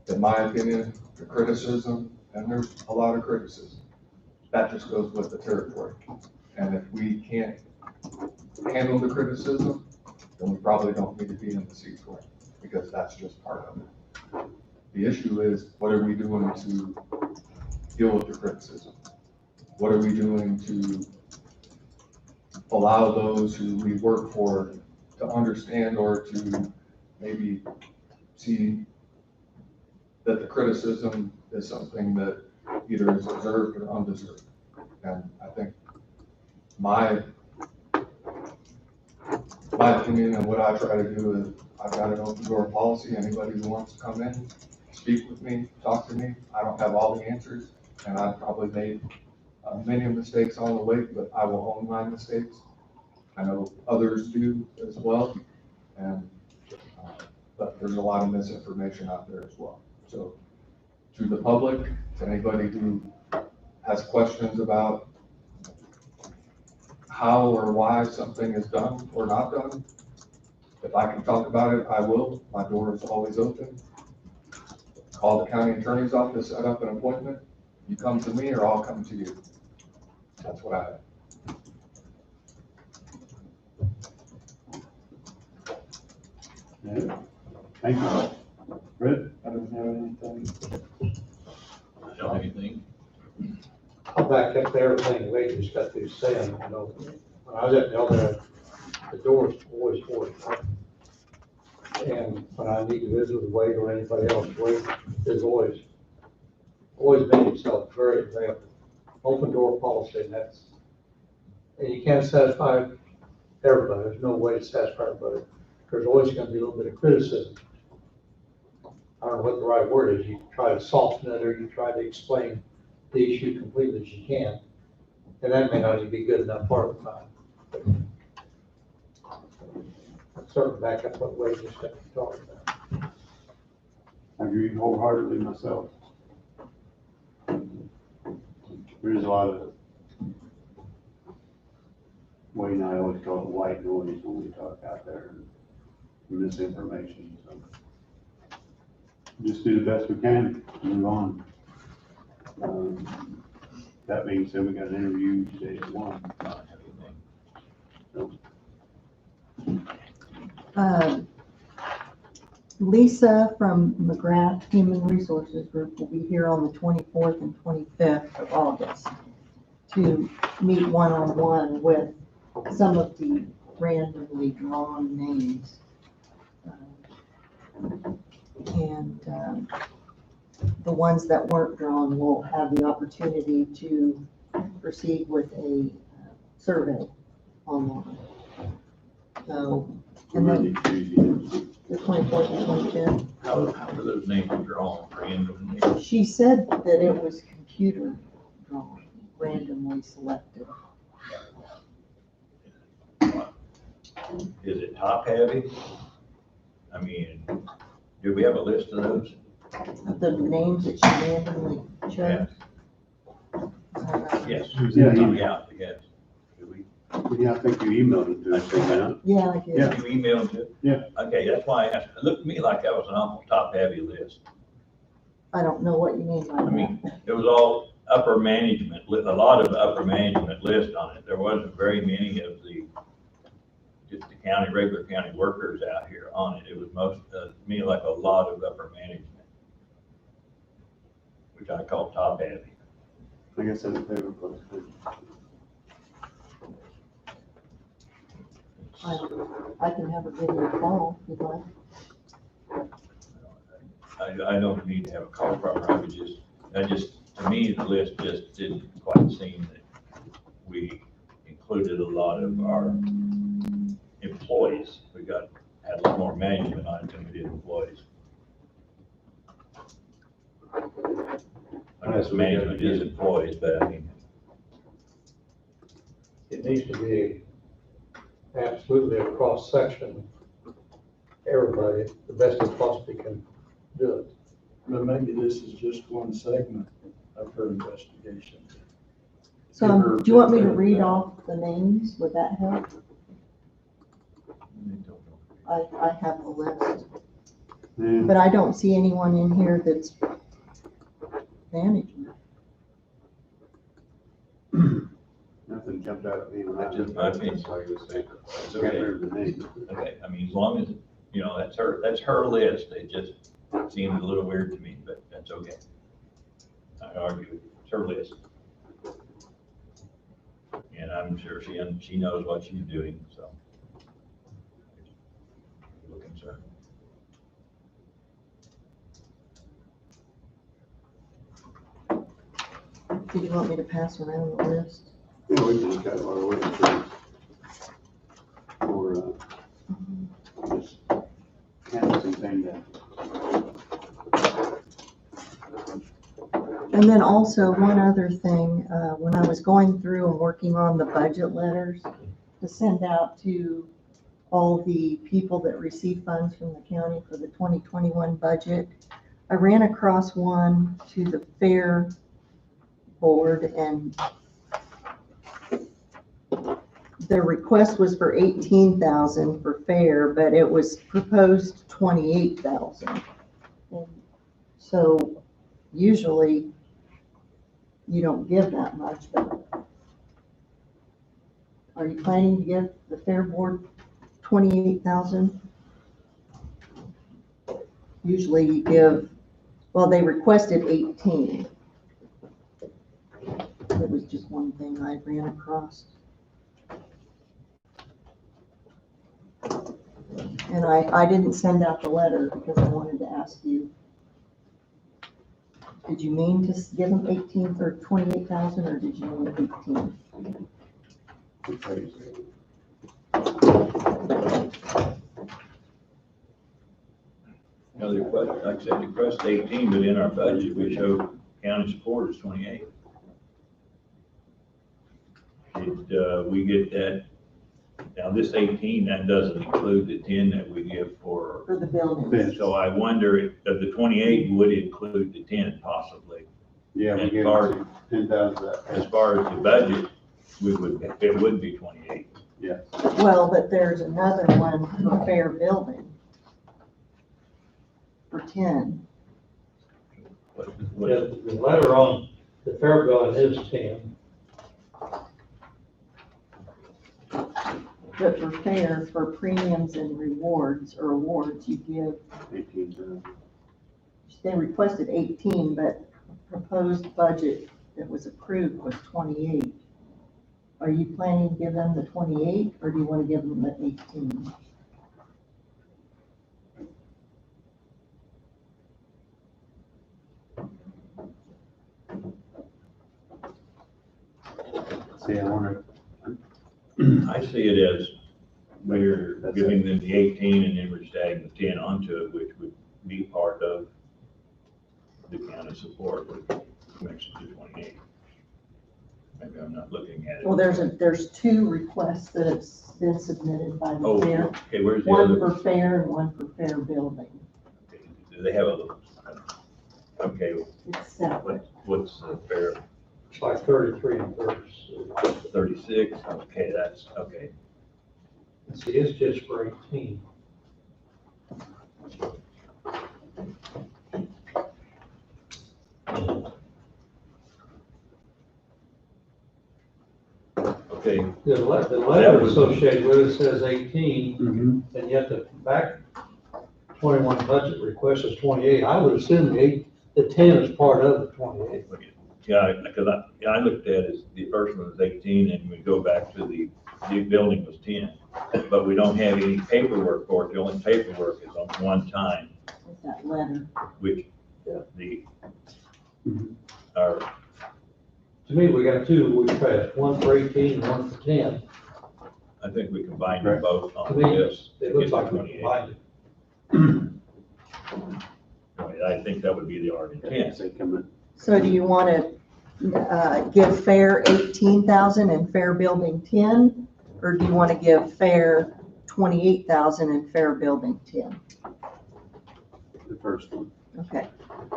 in my opinion, the criticism, and there's a lot of criticism, that just goes with the territory. And if we can't handle the criticism, then we probably don't need to be in the seat for it, because that's just part of it. The issue is, what are we doing to deal with the criticism? What are we doing to allow those who we work for to understand or to maybe see that the criticism is something that either is deserved or undeserved? And I think my opinion and what I try to do is, I've got an open door policy. Anybody who wants to come in, speak with me, talk to me. I don't have all the answers, and I've probably made many mistakes on the way, but I will own my mistakes. I know others do as well, and but there's a lot of misinformation out there as well. So to the public, to anybody who has questions about how or why something is done or not done, if I can talk about it, I will. My door is always open. Call the county attorney's office, set up an appointment. You come to me or I'll come to you. That's what I have. Yeah. Thank you. Fred? I don't have anything. I don't have anything. I'll back up to everything Wade just got through saying, you know, when I was at Delta, the door's always open. And when I need to visit with Wade or anybody else, Wade is always made himself very available. Open door policy, and and you can't satisfy everybody. There's no way to satisfy everybody. There's always gonna be a little bit of criticism. I don't know what the right word is. You try to soften it, or you try to explain the issue completely as you can. And that may not even be good enough part of the time. I'd certainly back up what Wade just got to talk about. I agree wholeheartedly myself. There's a lot of, Wayne and I always call it white noise when we talk out there, and misinformation, so. Just do the best we can, move on. That being said, we got an interview today at 1. I don't have anything. So, Lisa from McGrath Human Resources Group will be here on the 24th and 25th of August to meet one-on-one with some of the randomly drawn names. And the ones that weren't drawn will have the opportunity to proceed with a survey online. So, and then the 24th and 25th. How were those names drawn randomly? She said that it was computer drawn, randomly selected. Is it top heavy? I mean, do we have a list of those? The names that she randomly chose. Yes. Yeah, yes. Do we? Yeah, I think you emailed it to us, didn't you? Yeah, I did. Yeah. You emailed it? Yeah. Okay, that's why I asked. It looked to me like that was an awful top-heavy list. I don't know what you mean by I that. mean, it was all upper management, a lot of upper management list on it. There wasn't very many of just the county, regular county workers out here on it. It was most, to me, like a lot of upper management, which I call top-heavy. I guess that's a favorite place. I can have her give you a call if you'd like. I don't need to have a call from her. To me, the list just didn't quite seem that we included a lot of our employees. We had a lot more management on it than we did employees. I guess management is employees, but I mean, It needs to be absolutely a cross-section, everybody, the best we possibly can do it. But maybe this is just one segment of her investigation. So do you want me to read off the names? Would that help? I have a list, Yeah. but I don't see anyone in here that's management. Nothing jumped out at me when I just, I think, Like you say. it's Can't okay. remember the name. Okay, I mean, as long as, that's her list. It just seemed a little weird to me, but that's okay. I argue, it's her list. And I'm sure she knows what she's doing, so. No concern. Did you want me to pass around the list? Yeah, we just got a lot of work to do. Or, just canvassing thing that. And then also one other thing, when I was going through and working on the budget letters to send out to all the people that receive funds from the county for the 2021 budget, I ran across one to the fair board, and the request was for 18,000 for fair, but it was proposed 28,000. And so usually you don't give that much, but are you planning to give the fair board 28,000? Usually you give, well, they requested 18. It was just one thing I ran across. And I didn't send out the letter because I wanted to ask you, did you mean to give them 18 or 28,000, or did you mean 18? The request, like I said, the request 18, but in our budget, we show county support is 28. Did we get that? Now this 18, that doesn't include the 10 that we give for. For the building. So I wonder if the 28 would include the 10 possibly. Yeah, we As gave far- 10,000. As far as the budget, it would be 28. Yes. Well, but there's another one for fair building for 10. What Yeah, the letter on the fair building is 10. But for fair, for premiums and rewards or awards, you give, 18,000. they requested 18, but proposed budget that was approved was 28. Are you planning to give them the 28 or do you want to give them the 18? See, I wonder, I see it as we're giving them the 18 and then we're stacking the 10 onto it, which would be part of the county support, which makes it to 28. Maybe I'm not looking at it. Well, there's two requests that have been submitted by the Oh, fair. okay, where's the One other? for fair and one for fair building. Do they have a, okay, It's separate. what's the fair? It's like 33 and 36. 36, okay, that's, okay. See, it's just for 18. Okay, The letter That was- associated with it says 18, Mhm. and yet the back 21 budget request is 28. I would assume the 10 is part of the 28. yeah, because I looked at it as the first one was 18 and we go back to the building was 10. But we don't have any paperwork for it. The only paperwork is on one time, With that letter. which the, our, To me, we got two we passed, one for 18 and one for 10. I think we combined them both To on me, this. it looks like we 28. combined it. I think that would be the Oregon 10. They come in. So do you want to give fair 18,000 and fair building 10? Or do you want to give fair 28,000 and fair building 10? The first one. Okay,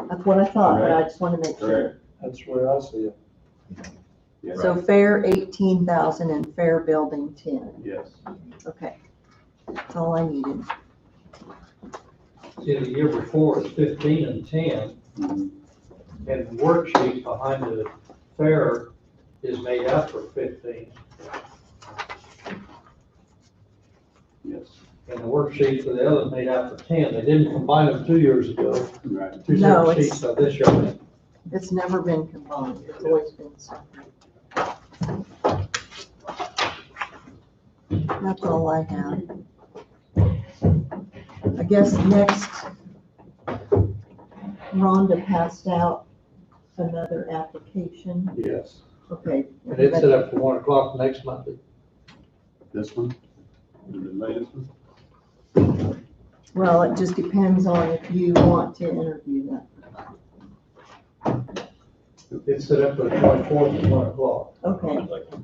that's what I thought, but I just want to make sure. That's where I see it. Yes. So fair 18,000 and fair building 10. Yes. Okay, that's all I needed. See, the year before it's 15 and 10, Mhm. and the worksheet behind the fair is made out for 15. Yes. And the worksheet for the other is made out for 10. They didn't combine them 2 years ago. Right. Two No, separate it's- sheets of this year. It's never been combined, it's always been separate. That's all I have. I guess next, Rhonda passed out another application. Yes. Okay. And it's set up for 1 o'clock next Monday. This one? The latest one? Well, it just depends on if you want to interview that. It's set up for the 24th at 1 o'clock. Okay, I'd like to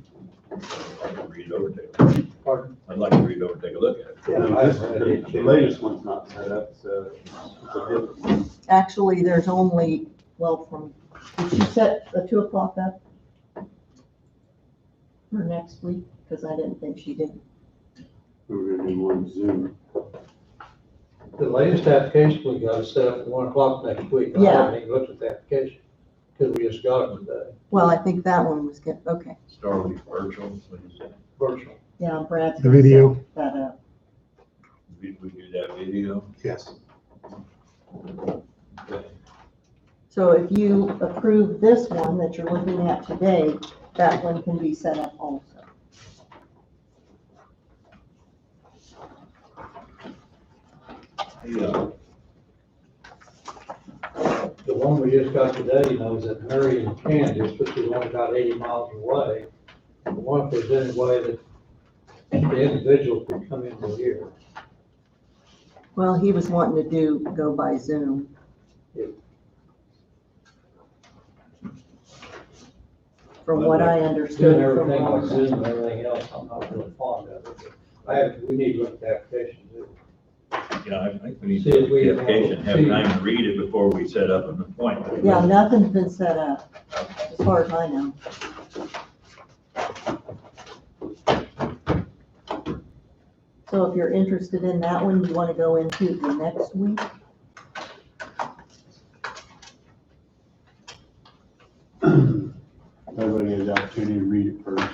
read it over, take, Pardon? I'd like to read it over, take a look at it. Yeah, No, I this- haven't read it. The latest one's not set up, so it's a different one. actually, there's only, well, did she set the 2 o'clock up for next week? Because I didn't think she did. We're gonna do one Zoom. The latest application we got is set up for 1 o'clock next week. I Yeah. haven't even looked at the application because we just got it today, Well, I think that one was good, okay. Start with virtual, what is it? virtual. Yeah, Brad's. The video. set that up. We do that video. Yes. Okay. So if you approve this one that you're looking at today, that one can be set up also. Yeah. The one we just got today, is at Marion, Kansas, which is only about 80 miles away. I wonder if there's any way that the individual could come into here. Well, he was wanting to go by Zoom. From what I understood Doing from everything on Rhonda. Zoom and everything else, I'm not really fond of it. We need to look at the application too. Yeah, I think we need See to if look we at the application, have see- time to read it before we set up an appointment. Yeah, nothing's been set up, as far as I know. So if you're interested in that one, you want to go into the next week? Everybody has the opportunity to read it first.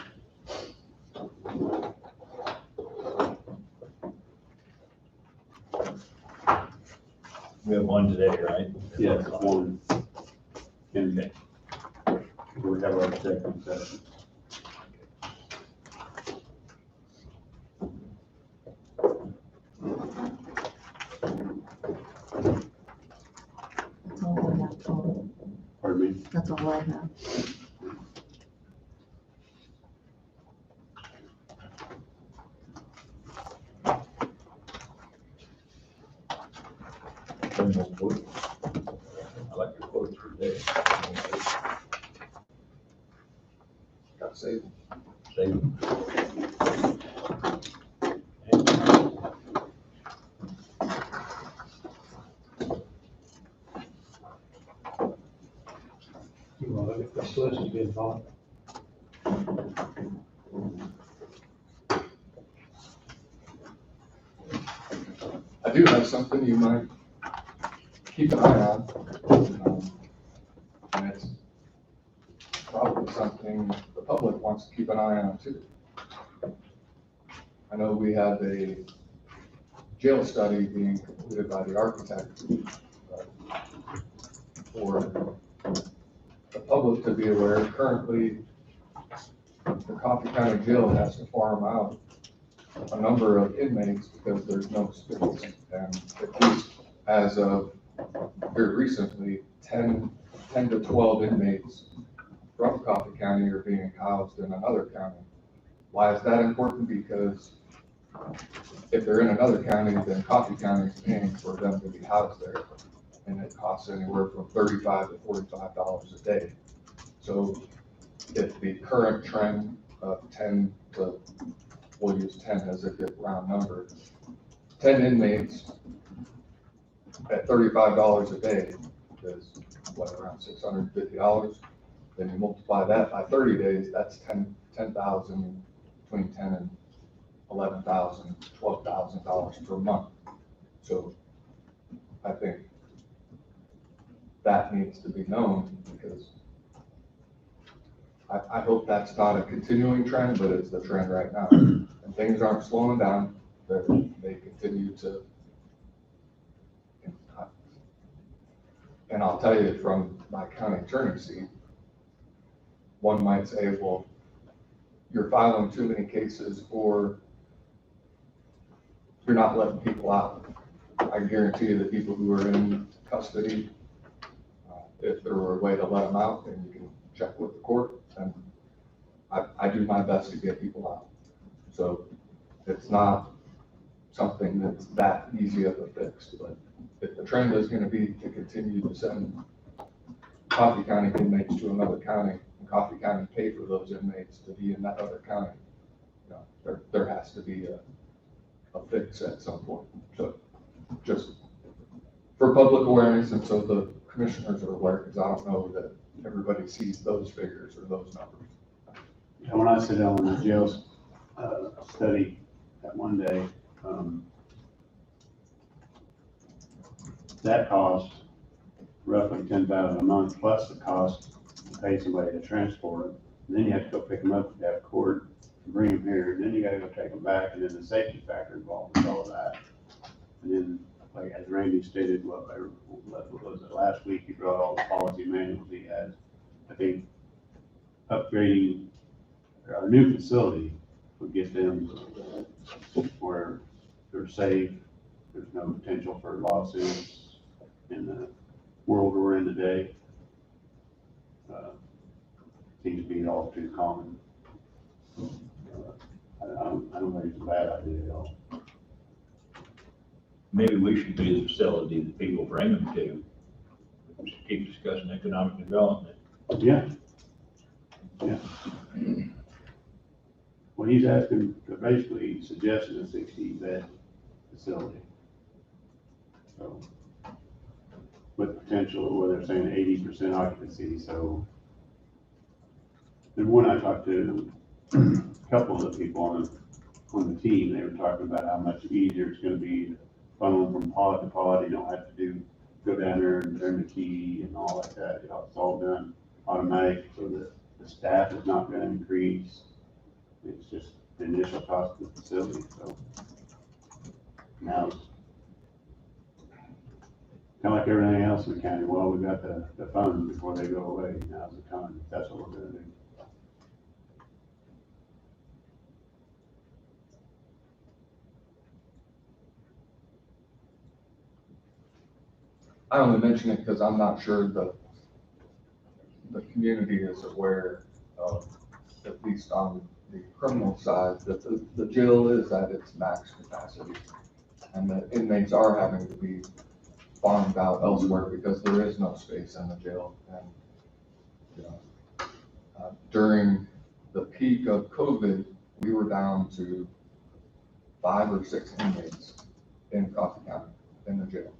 We have one today, right? Yes, one. And Okay. we have our executive session. That's all I have, Tom. Pardon me? That's all I have. One more quote. I like your quotes for today. Got saved. Save. You want to look at this list again, Bob? I do have something you might keep an eye on. And it's probably something the public wants to keep an eye on too. I know we have a jail study being completed by the architect for the public to be aware. Currently, the Coffee County Jail has to farm out a number of inmates because there's no space. And at least as of very recently, 10 to 12 inmates from Coffee County are being housed in another county. Why is that important? Because if they're in another county, then Coffee County is paying for them to be housed there. And it costs anywhere from $35 to $45 a day. So if the current trend of 10 to, we'll use 10 as a good round number, 10 inmates at $35 a day is what, around $650? Then you multiply that by 30 days, that's 10,000, between 10 and 11,000, $12,000 per month. So I think that needs to be known because I hope that's not a continuing trend, but it's the trend right now. And things aren't slowing down, they continue to. And I'll tell you from my county attorney seat, one might say, well, you're filing too many cases or you're not letting people out. I guarantee you the people who are in custody, if there were a way to let them out, then you can check with the court. And I do my best to get people out. So it's not something that's that easy of a fix, but if the trend is going to be to continue to send Coffee County inmates to another county and Coffee County pay for those inmates to be in that other county, you know, there has to be a fix at some point. So just for public awareness and so the commissioners are aware, because I don't know that everybody sees those figures or those numbers. And when I sit down on the jail study that one day, that cost roughly $10,000 a month plus the cost to pay somebody to transport them. And then you have to go pick them up at court, bring them here, and then you gotta go take them back, and then the safety factor involved with all of that. And then, like as Randy stated, what was it, last week, he brought all the policy manuals he has. I think upgrading our new facility would get them where they're safe, there's no potential for lawsuits in the world we're in today. Seems to be all too common. I don't think it's a bad idea at all. Maybe we should be the facility that people bring them to. We should keep discussing economic development. Yeah. Yeah. Well, he's asking, basically suggesting a 60-bed facility. So, with potential, where they're saying 80% occupancy, so. And when I talked to a couple of the people on the team, they were talking about how much easier it's gonna be to funnel from pod to pod. You don't have to go down there and turn the key and all like that. You know, it's all done automatic, so that the staff is not gonna increase. It's just the initial cost of the facility, so. Now, Kind of like everything else in the county, well, we got the funds before they go away, now's the time, that's what we're gonna do. I only mention it because I'm not sure the community is aware of, at least on the criminal side, that the jail is at its max capacity. And the inmates are having to be farmed out elsewhere because there is no space in the jail. And, you know, during the peak of COVID, we were down to 5 or 6 inmates in Coffee County in the jail.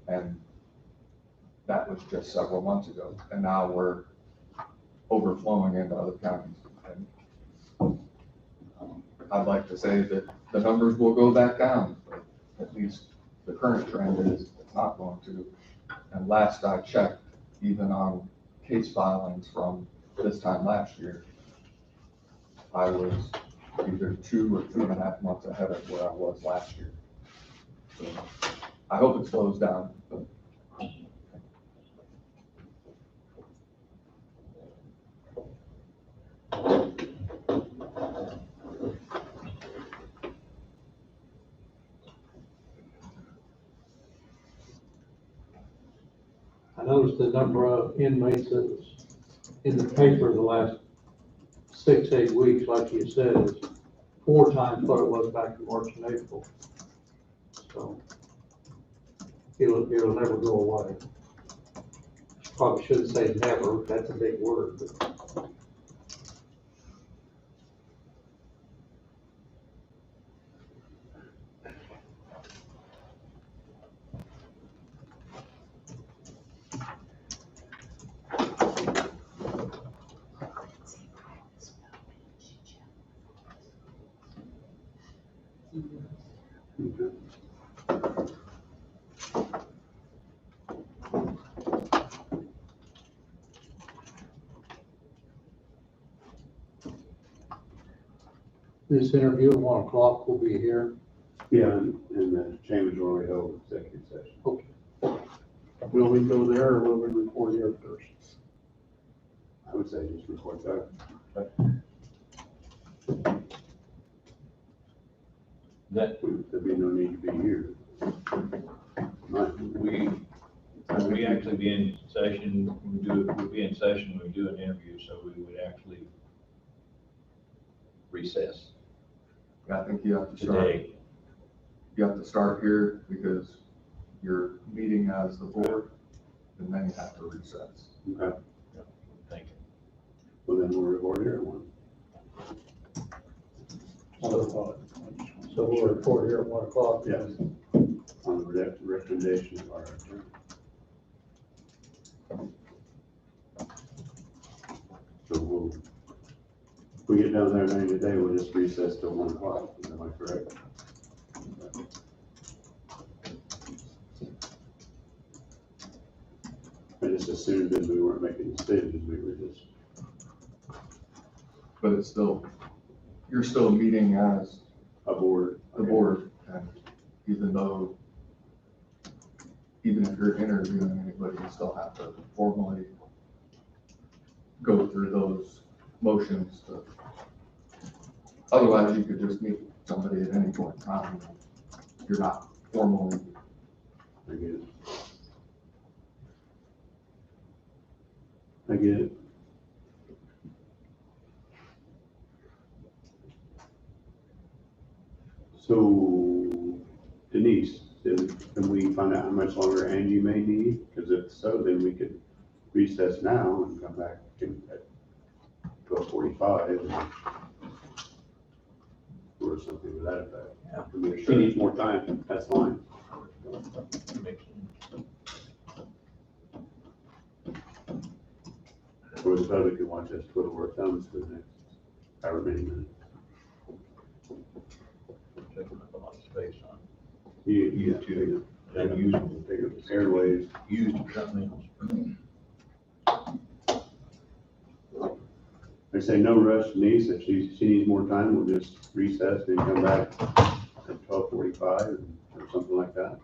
And that was just several months ago. And now we're overflowing into other counties. And I'd like to say that the numbers will go back down, but at least the current trend is it's not going to. And last I checked, even on case filings from this time last year, I was either 2 or 2.5 months ahead of where I was last year. So I hope it slows down, but I noticed the number of inmates that was in the paper the last 6-8 weeks, like you said, is 4 times what it was back in March and April. So it'll never go away. Probably shouldn't say never, that's a big word, but this interview at 1 o'clock will be here. Yeah, in the chambers where we hold executive session. Okay. Will we go there or will we report here first? I would say just report that. There'd be no need to be here. We actually be in session, we'll be in session when we do an interview, so we would actually recess I think you have to start. today. You have to start here because you're meeting as the board, and then you have to recess. Okay, Thank you. well then we'll report here at 1. So we'll report here at 1 o'clock. Yes. On the recommendation of our attorney. So if we get down there during the day, we'll just recess till 1 o'clock, am I correct? I just assumed that we weren't making decisions, we were just. But it's still, you're still meeting as A board. the board, and even if you're interviewing anybody, you still have to formally go through those motions. Otherwise, you could just meet somebody at any point in time. You're not formally. I get it. I get it. So Denise, can we find out how much longer Angie may need? Because if so, then we could recess now and come back at 12:45 or something to that effect. I mean, if she needs more time, that's fine. Or the public can watch us twiddle our thumbs for the next however many minutes. Taking up a lot of space on You YouTube, unusable, bigger airwaves. used for something else. I say no rush, Denise. If she needs more time, we'll just recess and come back at 12:45 or something like that.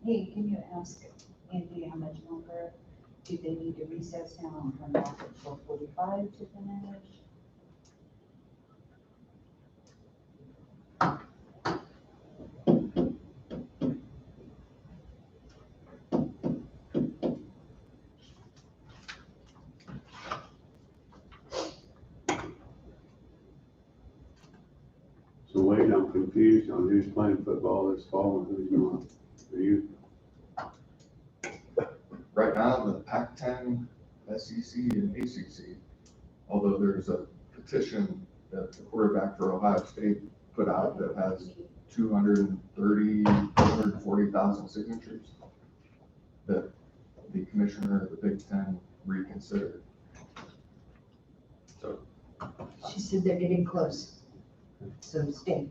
Hey, can you ask Andy how much longer do they need to recess now and come back at 4:45 to finish? So Wade, I'm confused on who's playing football this fall and who's not. Are you? Right now, the Pac-10, SEC, and ACC, although there's a petition that the quarterback for Ohio State put out that has 240,000 signatures, that the commissioner of the Big Ten reconsidered. So She said they're getting close, so stay.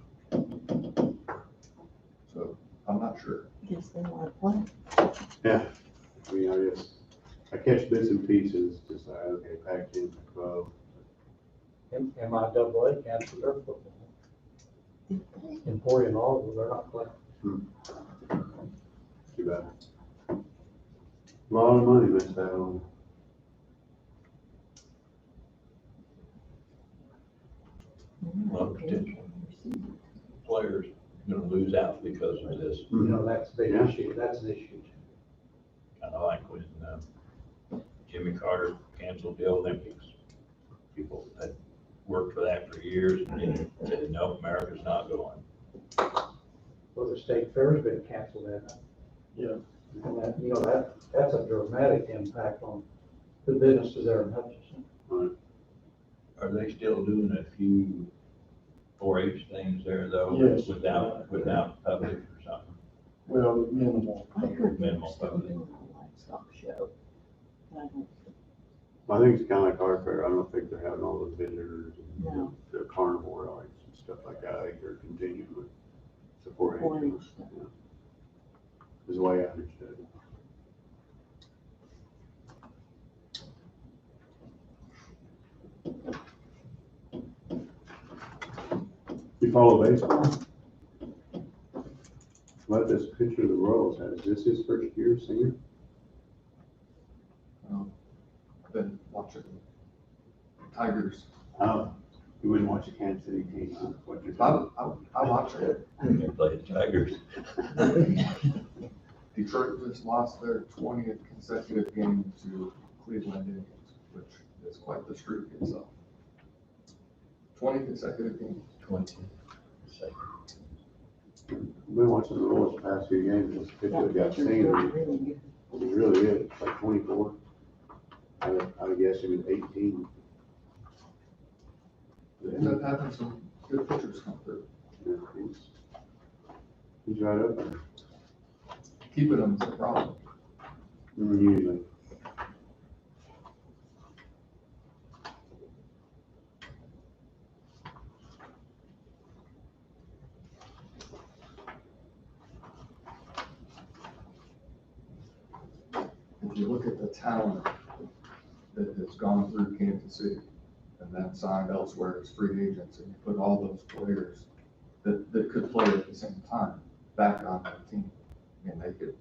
So I'm not sure. Guess they want to play. Yeah. I mean, I catch bits and pieces, just like, okay, Pac-10, 12. MIAA canceled their football. Emporia and all, they're not playing. Too bad. A lot of money missed out on. A lot of potential players gonna lose out because of this. You know, that's the Yeah. issue, that's the issue. Kind of like when Jimmy Carter canceled the Olympics. People had worked for that for years and then said, no, America's not going. Well, the state fair's been canceled, hasn't it? Yeah. And that, you know, that's a dramatic impact on the businesses there in Hutchinson. Are they still doing a few 4-H things there though? Yes. Without public or something? Well, minimal. I heard they were Minimal still public. doing a livestock show. I don't- I think it's kind of like our fair. I don't think they're having all the visitors and No. the carnivore rides and stuff like that. I think they're continuing with support. 4-H stuff. Is the way I understood it. You follow baseball? Let this picture of the Royals has, is this his first year senior? I've been watching Tigers. Oh, you wouldn't watch a Kansas City team, huh? What you're I watch it. They play the Tigers. Detroit just lost their 20th consecutive game to Cleveland Indians, which is quite the streak itself. 20 consecutive games. 20. I've been watching the Royals the past few games, this picture That got picture's seen, really good. it really is, it's like 24. I would guess it was 18. They end up having some good pitchers come through. Yeah, he's right up there, Keeping them is the problem. usually. If you look at the talent that has gone through Kansas City and then signed elsewhere as free agents, and you put all those players that could play at the same time back on that team, and they could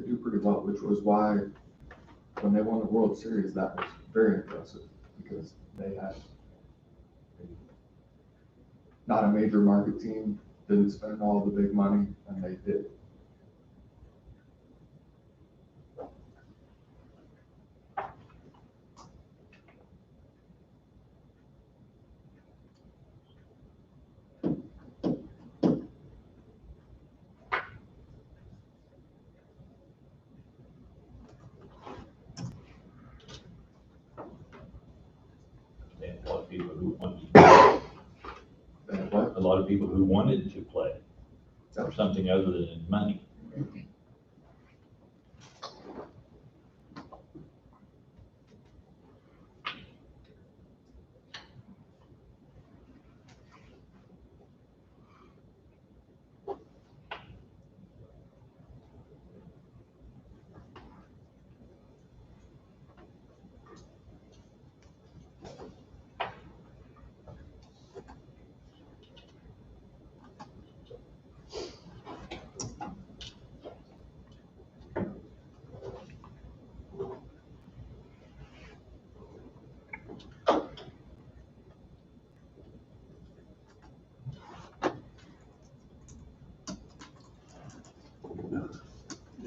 do pretty well, which was why when they won the World Series, that was very impressive, because they had not a major market team, didn't spend all the big money, and they did. And a lot of people who wanted, And what? a lot of people who wanted to play for something other than money.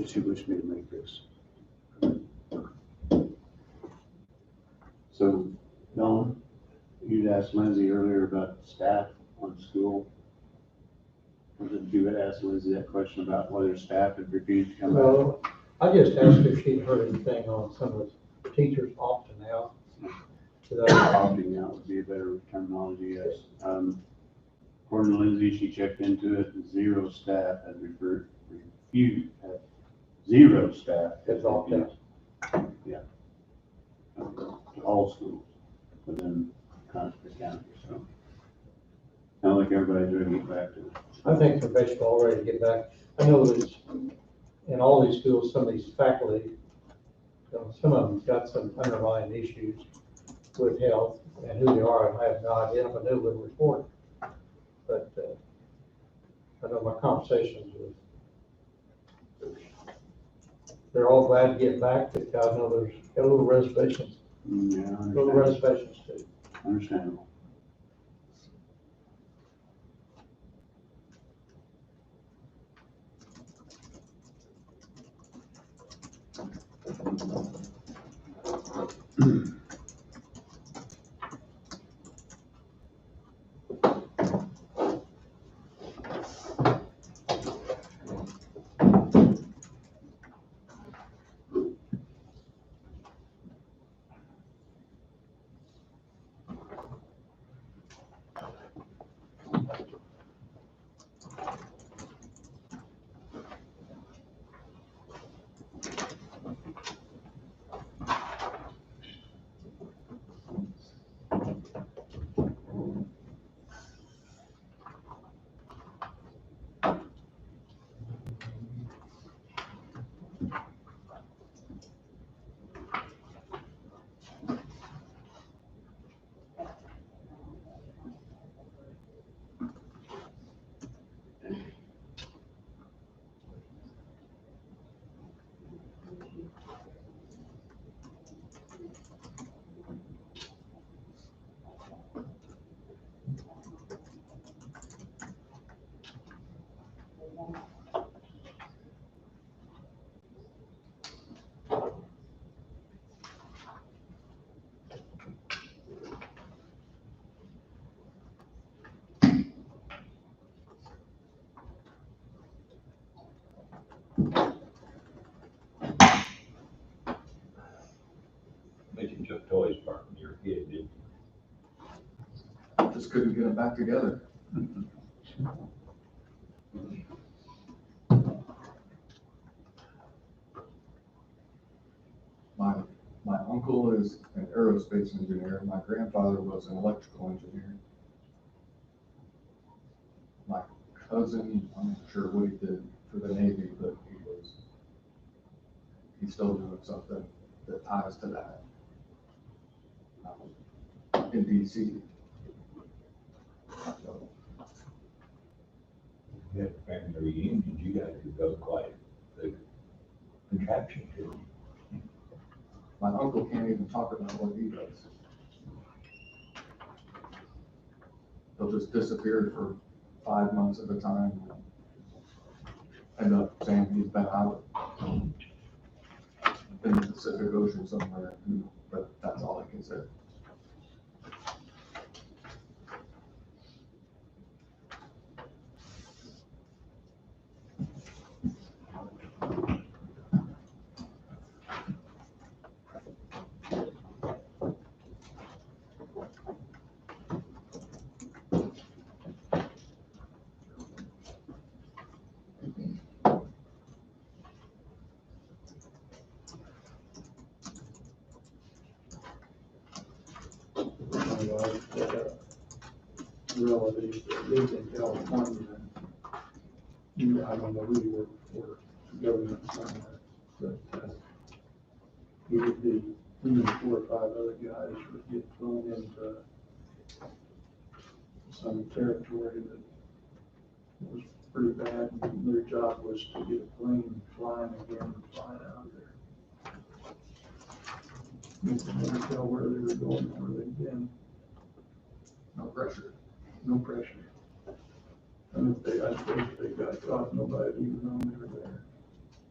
Does she wish me to make this? So, Dawn, you'd asked Lindsay earlier about staff on school. Or did you ask Lindsay that question about whether staff had refused to come back? Well, I just asked if she'd heard anything on some of the teachers opting out. Opting out would be a better terminology, yes. According to Lindsay, she checked into it, and zero staff had refused, zero staff has opted out. Yeah. To all schools within Concord County, so. Sounds like everybody's ready to get back to it. I think they're basically all ready to get back. I know that in all these schools, some of these faculty, some of them got some underlying issues with health, and who they are, I have no idea, but they would report. But, I know my conversations with, they're all glad to get back, but I know there's a little reservations, Yeah, little reservations too. understandable. Bet you took toys apart when you were a kid, didn't you? Just couldn't get them back together. My uncle is an aerospace engineer. My grandfather was an electrical engineer. My cousin, I'm not sure what he did for the Navy, but he's still doing something that ties to that. In DC. So, You had family reunions, you guys could go quite the contraption too. my uncle can't even talk about what he does. He'll just disappear for 5 months at a time. End up saying he's been out in the Pacific Ocean somewhere, but that's all I can say. Relatives that lived in California, and I don't know who he worked for, government somewhere, but he would be, he and 4 or 5 other guys would get thrown into some territory that was pretty bad, and their job was to get a plane flying again and flying out there. You could never tell where they were going or where they'd been. No pressure. No pressure. And if they, I suppose if they got caught, nobody would even know they were there.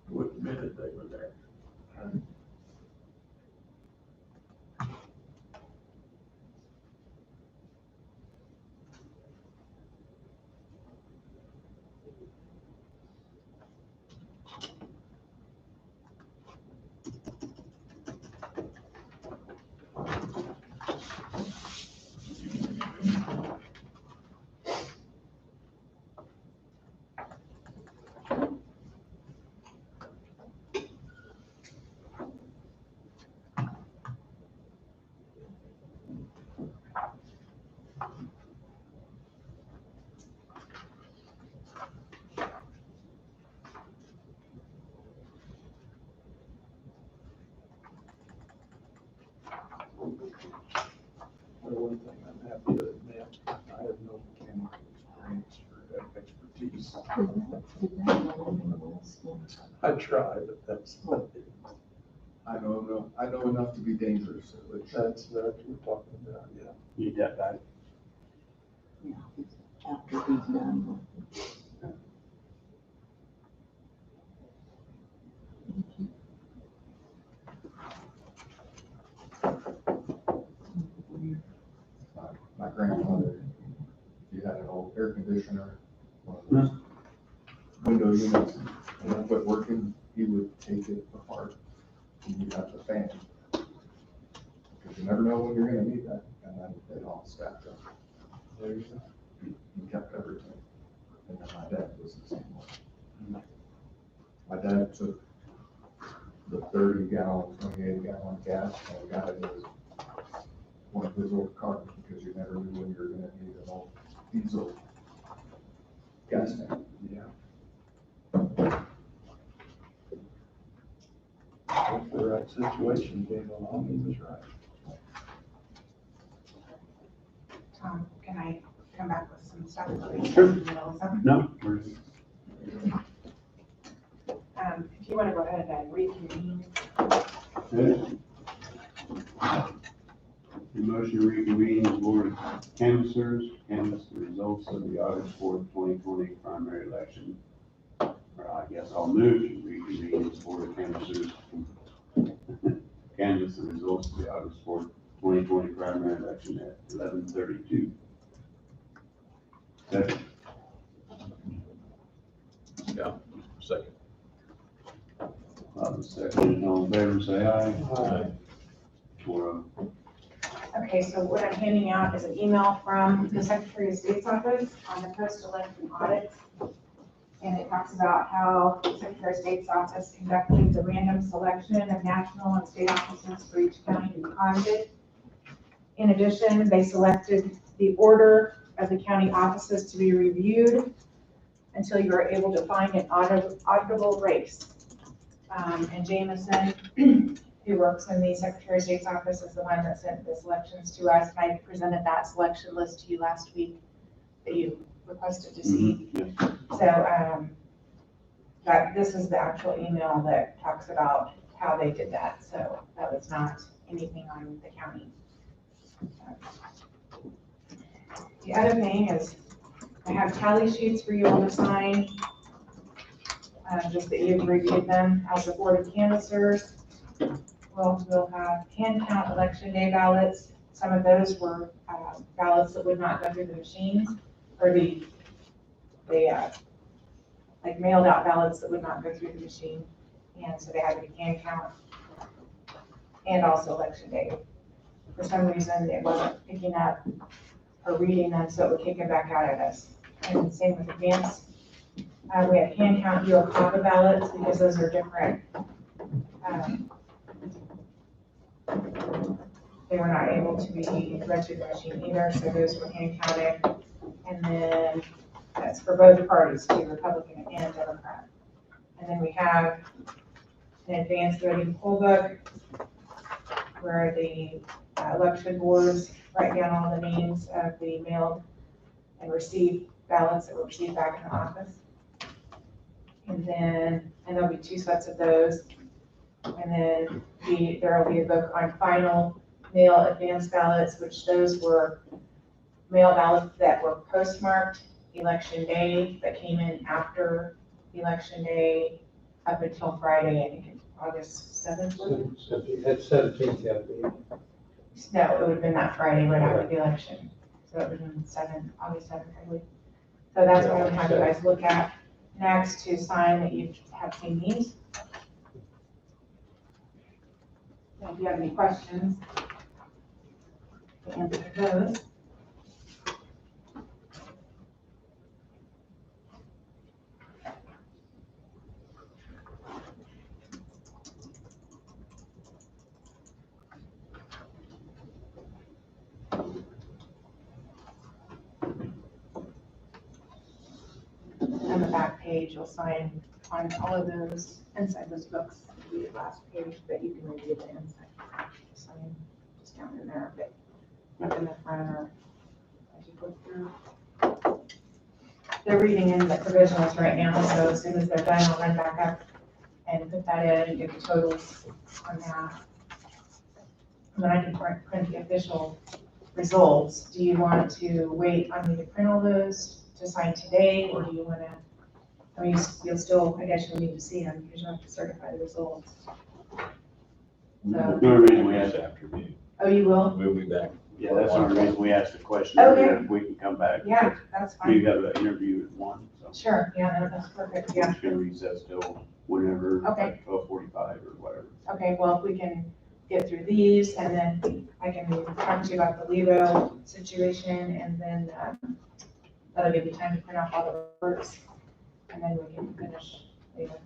who admitted they were there. The one thing I'm happy to admit, I have no mechanical experience or expertise. I try, but that's not it. I know enough to be dangerous, which That's what we're talking about, yeah. Need that back? Yeah, after he's done. my grandmother, if you had an old air conditioner, one of those window units, and it quit working, he would take it apart and you'd have the fan. Because you never know when you're gonna need that, and then it all stacked up. There you go. He kept everything. And then my dad was the same way. My dad took the 30-gallon, 28-gallon gas and got it in one of his old cars, because you never knew when you were gonna need an old diesel gas tank. Yeah. If the right situation came along, he was right. Tom, can I come back with some stuff? for you? Sure. In the middle of something? No, If you want to go ahead and reconvene. good. The motion to reconvene the board of canvassers, canvass the results of the August 4th, 2020 primary election. Or I guess I'll move to reconvene the board of canvassers. Canvass the results of the August 4th, 2020 primary election at 11:32. Second. Yeah, second. Second, all in favor, say aye. Aye. 4-0. Okay, so what I'm handing out is an email from the Secretary of State's office on the post-election audit. And it talks about how the Secretary of State's office conducted the random selection of national and state officers for each county to be audited. In addition, they selected the order of the county offices to be reviewed until you are able to find an auditable race. And Jameson, who works in the Secretary of State's office, is the one that sent the selections to us. And I presented that selection list to you last week that you requested to see. So this is the actual email that talks about how they did that. So that was not anything on the county. The other thing is I have tally sheets for you all to sign. Just that you've reviewed them as a board of canvassers. We'll have hand count election day ballots. Some of those were ballots that would not go through the machines, or the like mailed out ballots that would not go through the machine. And so they had to be hand count and also election day. For some reason, it wasn't picking up or reading them, so it would kick them back out at us. And same with advance. We have hand count UOCAVA ballots because those are different. They were not able to be read through the machine either, so those were hand counted. And then that's for both parties, too, Republican and Democrat. And then we have an advanced voting poll book where the election boards write down all the names of the mailed and received ballots that were received back in the office. And there'll be 2 sets of those. And then there will be a book on final mail advance ballots, which those were mail ballots that were postmarked election day, that came in after election day, up until Friday, I think it's August 7th. That's 17th, yeah. No, it would have been that Friday right after the election. So it would have been August 7th, I believe. So that's what I'm gonna have you guys look at next to sign that you have seen these. So if you have any questions, to answer those. On the back page, you'll sign on all of those inside those books. The last page, but you can review the inside. Sign just down in there, but not in the front or as you go through. They're reading in the provisionals right now, so as soon as they're done, I'll run back up and put that in and get the totals on that. And then I can print the official results. Do you want to wait on me to print all those to sign today, or do you want to, I mean, you'll still, I guess you'll need to see them, because you'll have to certify the results. The only reason we asked, This afternoon. Oh, you will? We'll be back. yeah, that's the only reason we asked the question. Okay. If we can come back. Yeah, that's We fine. got an interview at 1, so. Sure, yeah, no, that's perfect, We're yeah. just gonna recess till whenever, Okay. like 12:45 or whatever. Okay, well, if we can get through these, and then I can talk to you about the Lebo situation, and then that'll give you time to print off all the reports, and then we can finish later.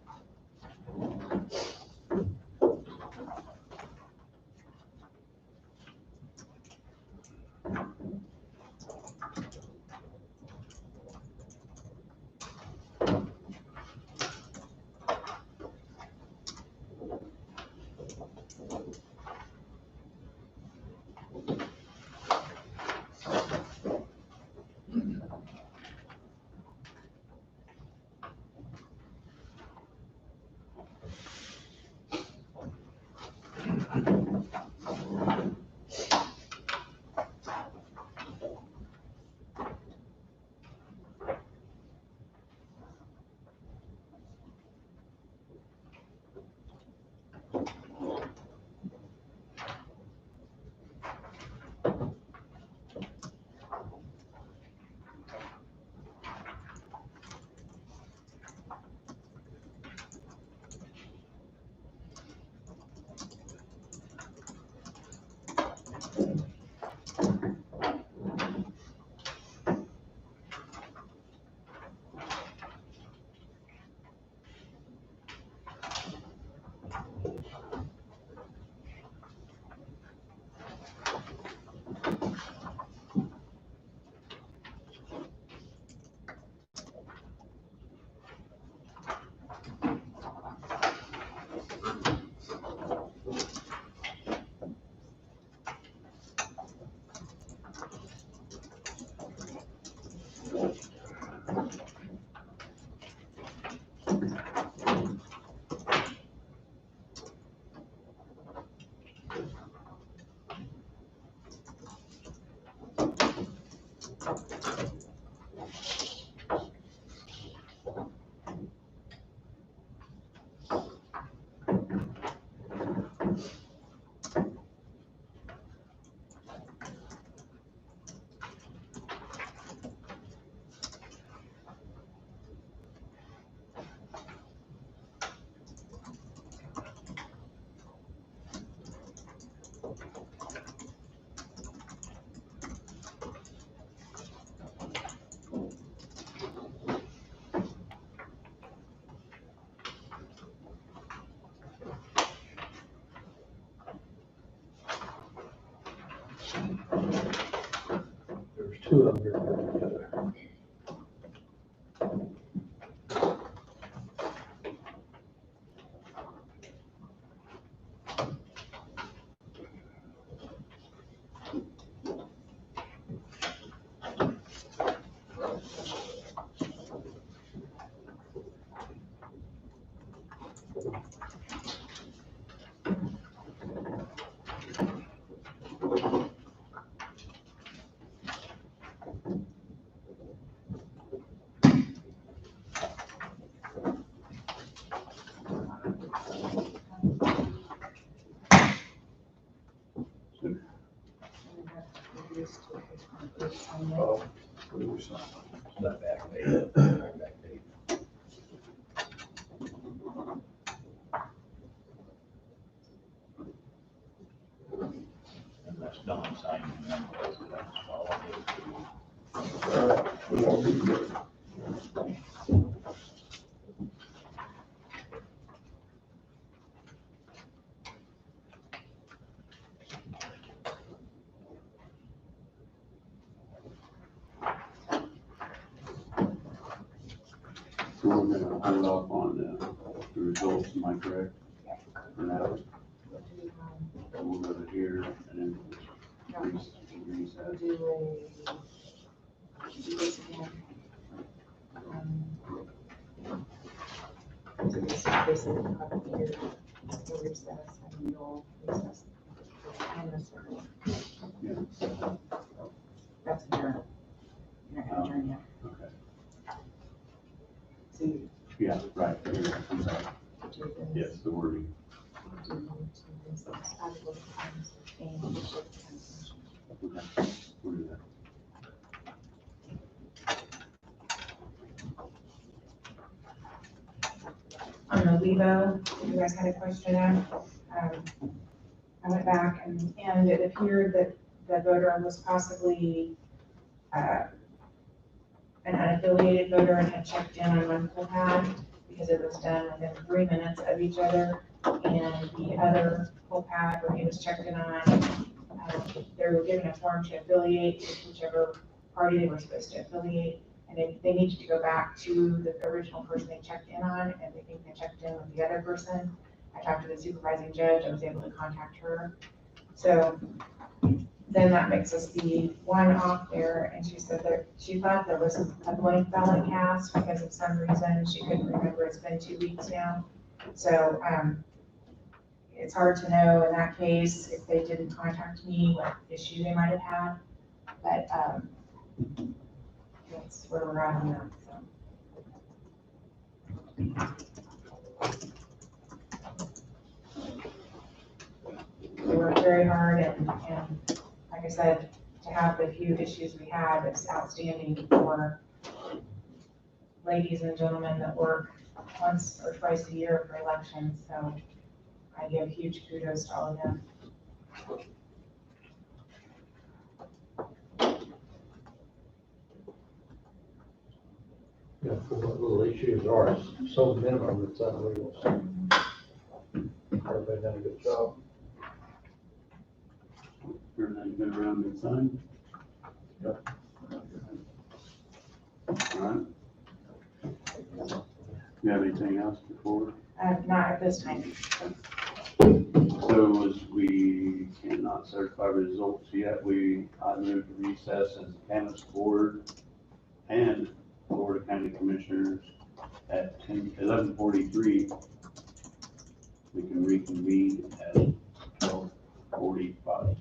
There's two of them here together. sign it. Oh, what do we sign? It's not back date, back date. Unless Don signs them, that's all it is. All right, we won't be good. So we're gonna hold off on the results, am I correct? For now, we'll go to here and then recess. We'll do this again. So this is basically copy here, we'll recess, and you'll recess. And this one. Yeah. That's your, you're not gonna adjourn yet. Okay. So you Yeah, right, here, I'm sorry. do this. Yes, the wording. Do this, article times, and you should cancel. Okay, we'll do that. On the Levo, you guys had a question on. I went back and it appeared that the voter was possibly an unaffiliated voter and had checked in on one poll pad because it was done within 3 minutes of each other. And the other poll pad where he was checked in on, they were given a form to affiliate with whichever party they were supposed to affiliate. And they needed to go back to the original person they checked in on, and they think they checked in with the other person. I talked to the supervising judge, I was able to contact her. So then that makes us the one off there, and she said that she thought there was a blank ballot cast because of some reason she couldn't remember, it's been 2 weeks now. So, it's hard to know in that case, if they didn't contact me, what issue they might have had, but, that's where we're at on that, so. We worked very hard and like I said, to have the few issues we had, it's outstanding for ladies and gentlemen that work once or twice a year for elections, so I give huge kudos to all of them. Yeah, for what little issues are, it's so minimum, it's unreal. Everybody done a good job. Everything's been around and signed? Yep. All right. You have anything else before? Not at this time. So as we cannot certify results yet, I move to recess as the canvas board and Board of County Commissioners at 11:43. We can reconvene at 12:45.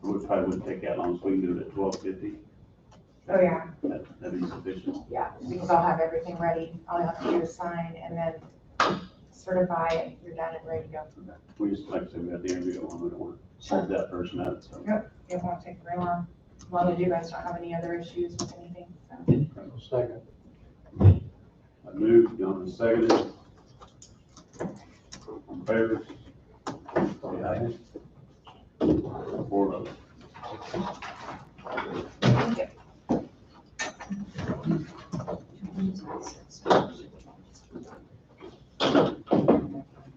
It probably wouldn't take that long, so we can do it at 12:50. Oh, yeah. That'd be sufficient. Yeah, because I'll have everything ready. All I have to do is sign and then certify and you're done and ready to go. We just, like I said, we got the interview on, we don't want to hold that person up, so. Yep, it won't take very long, as long as you guys don't have any other issues with anything, so. Second. I moved, Donna seconded. On favor? Say aye. 4 votes. Thank you.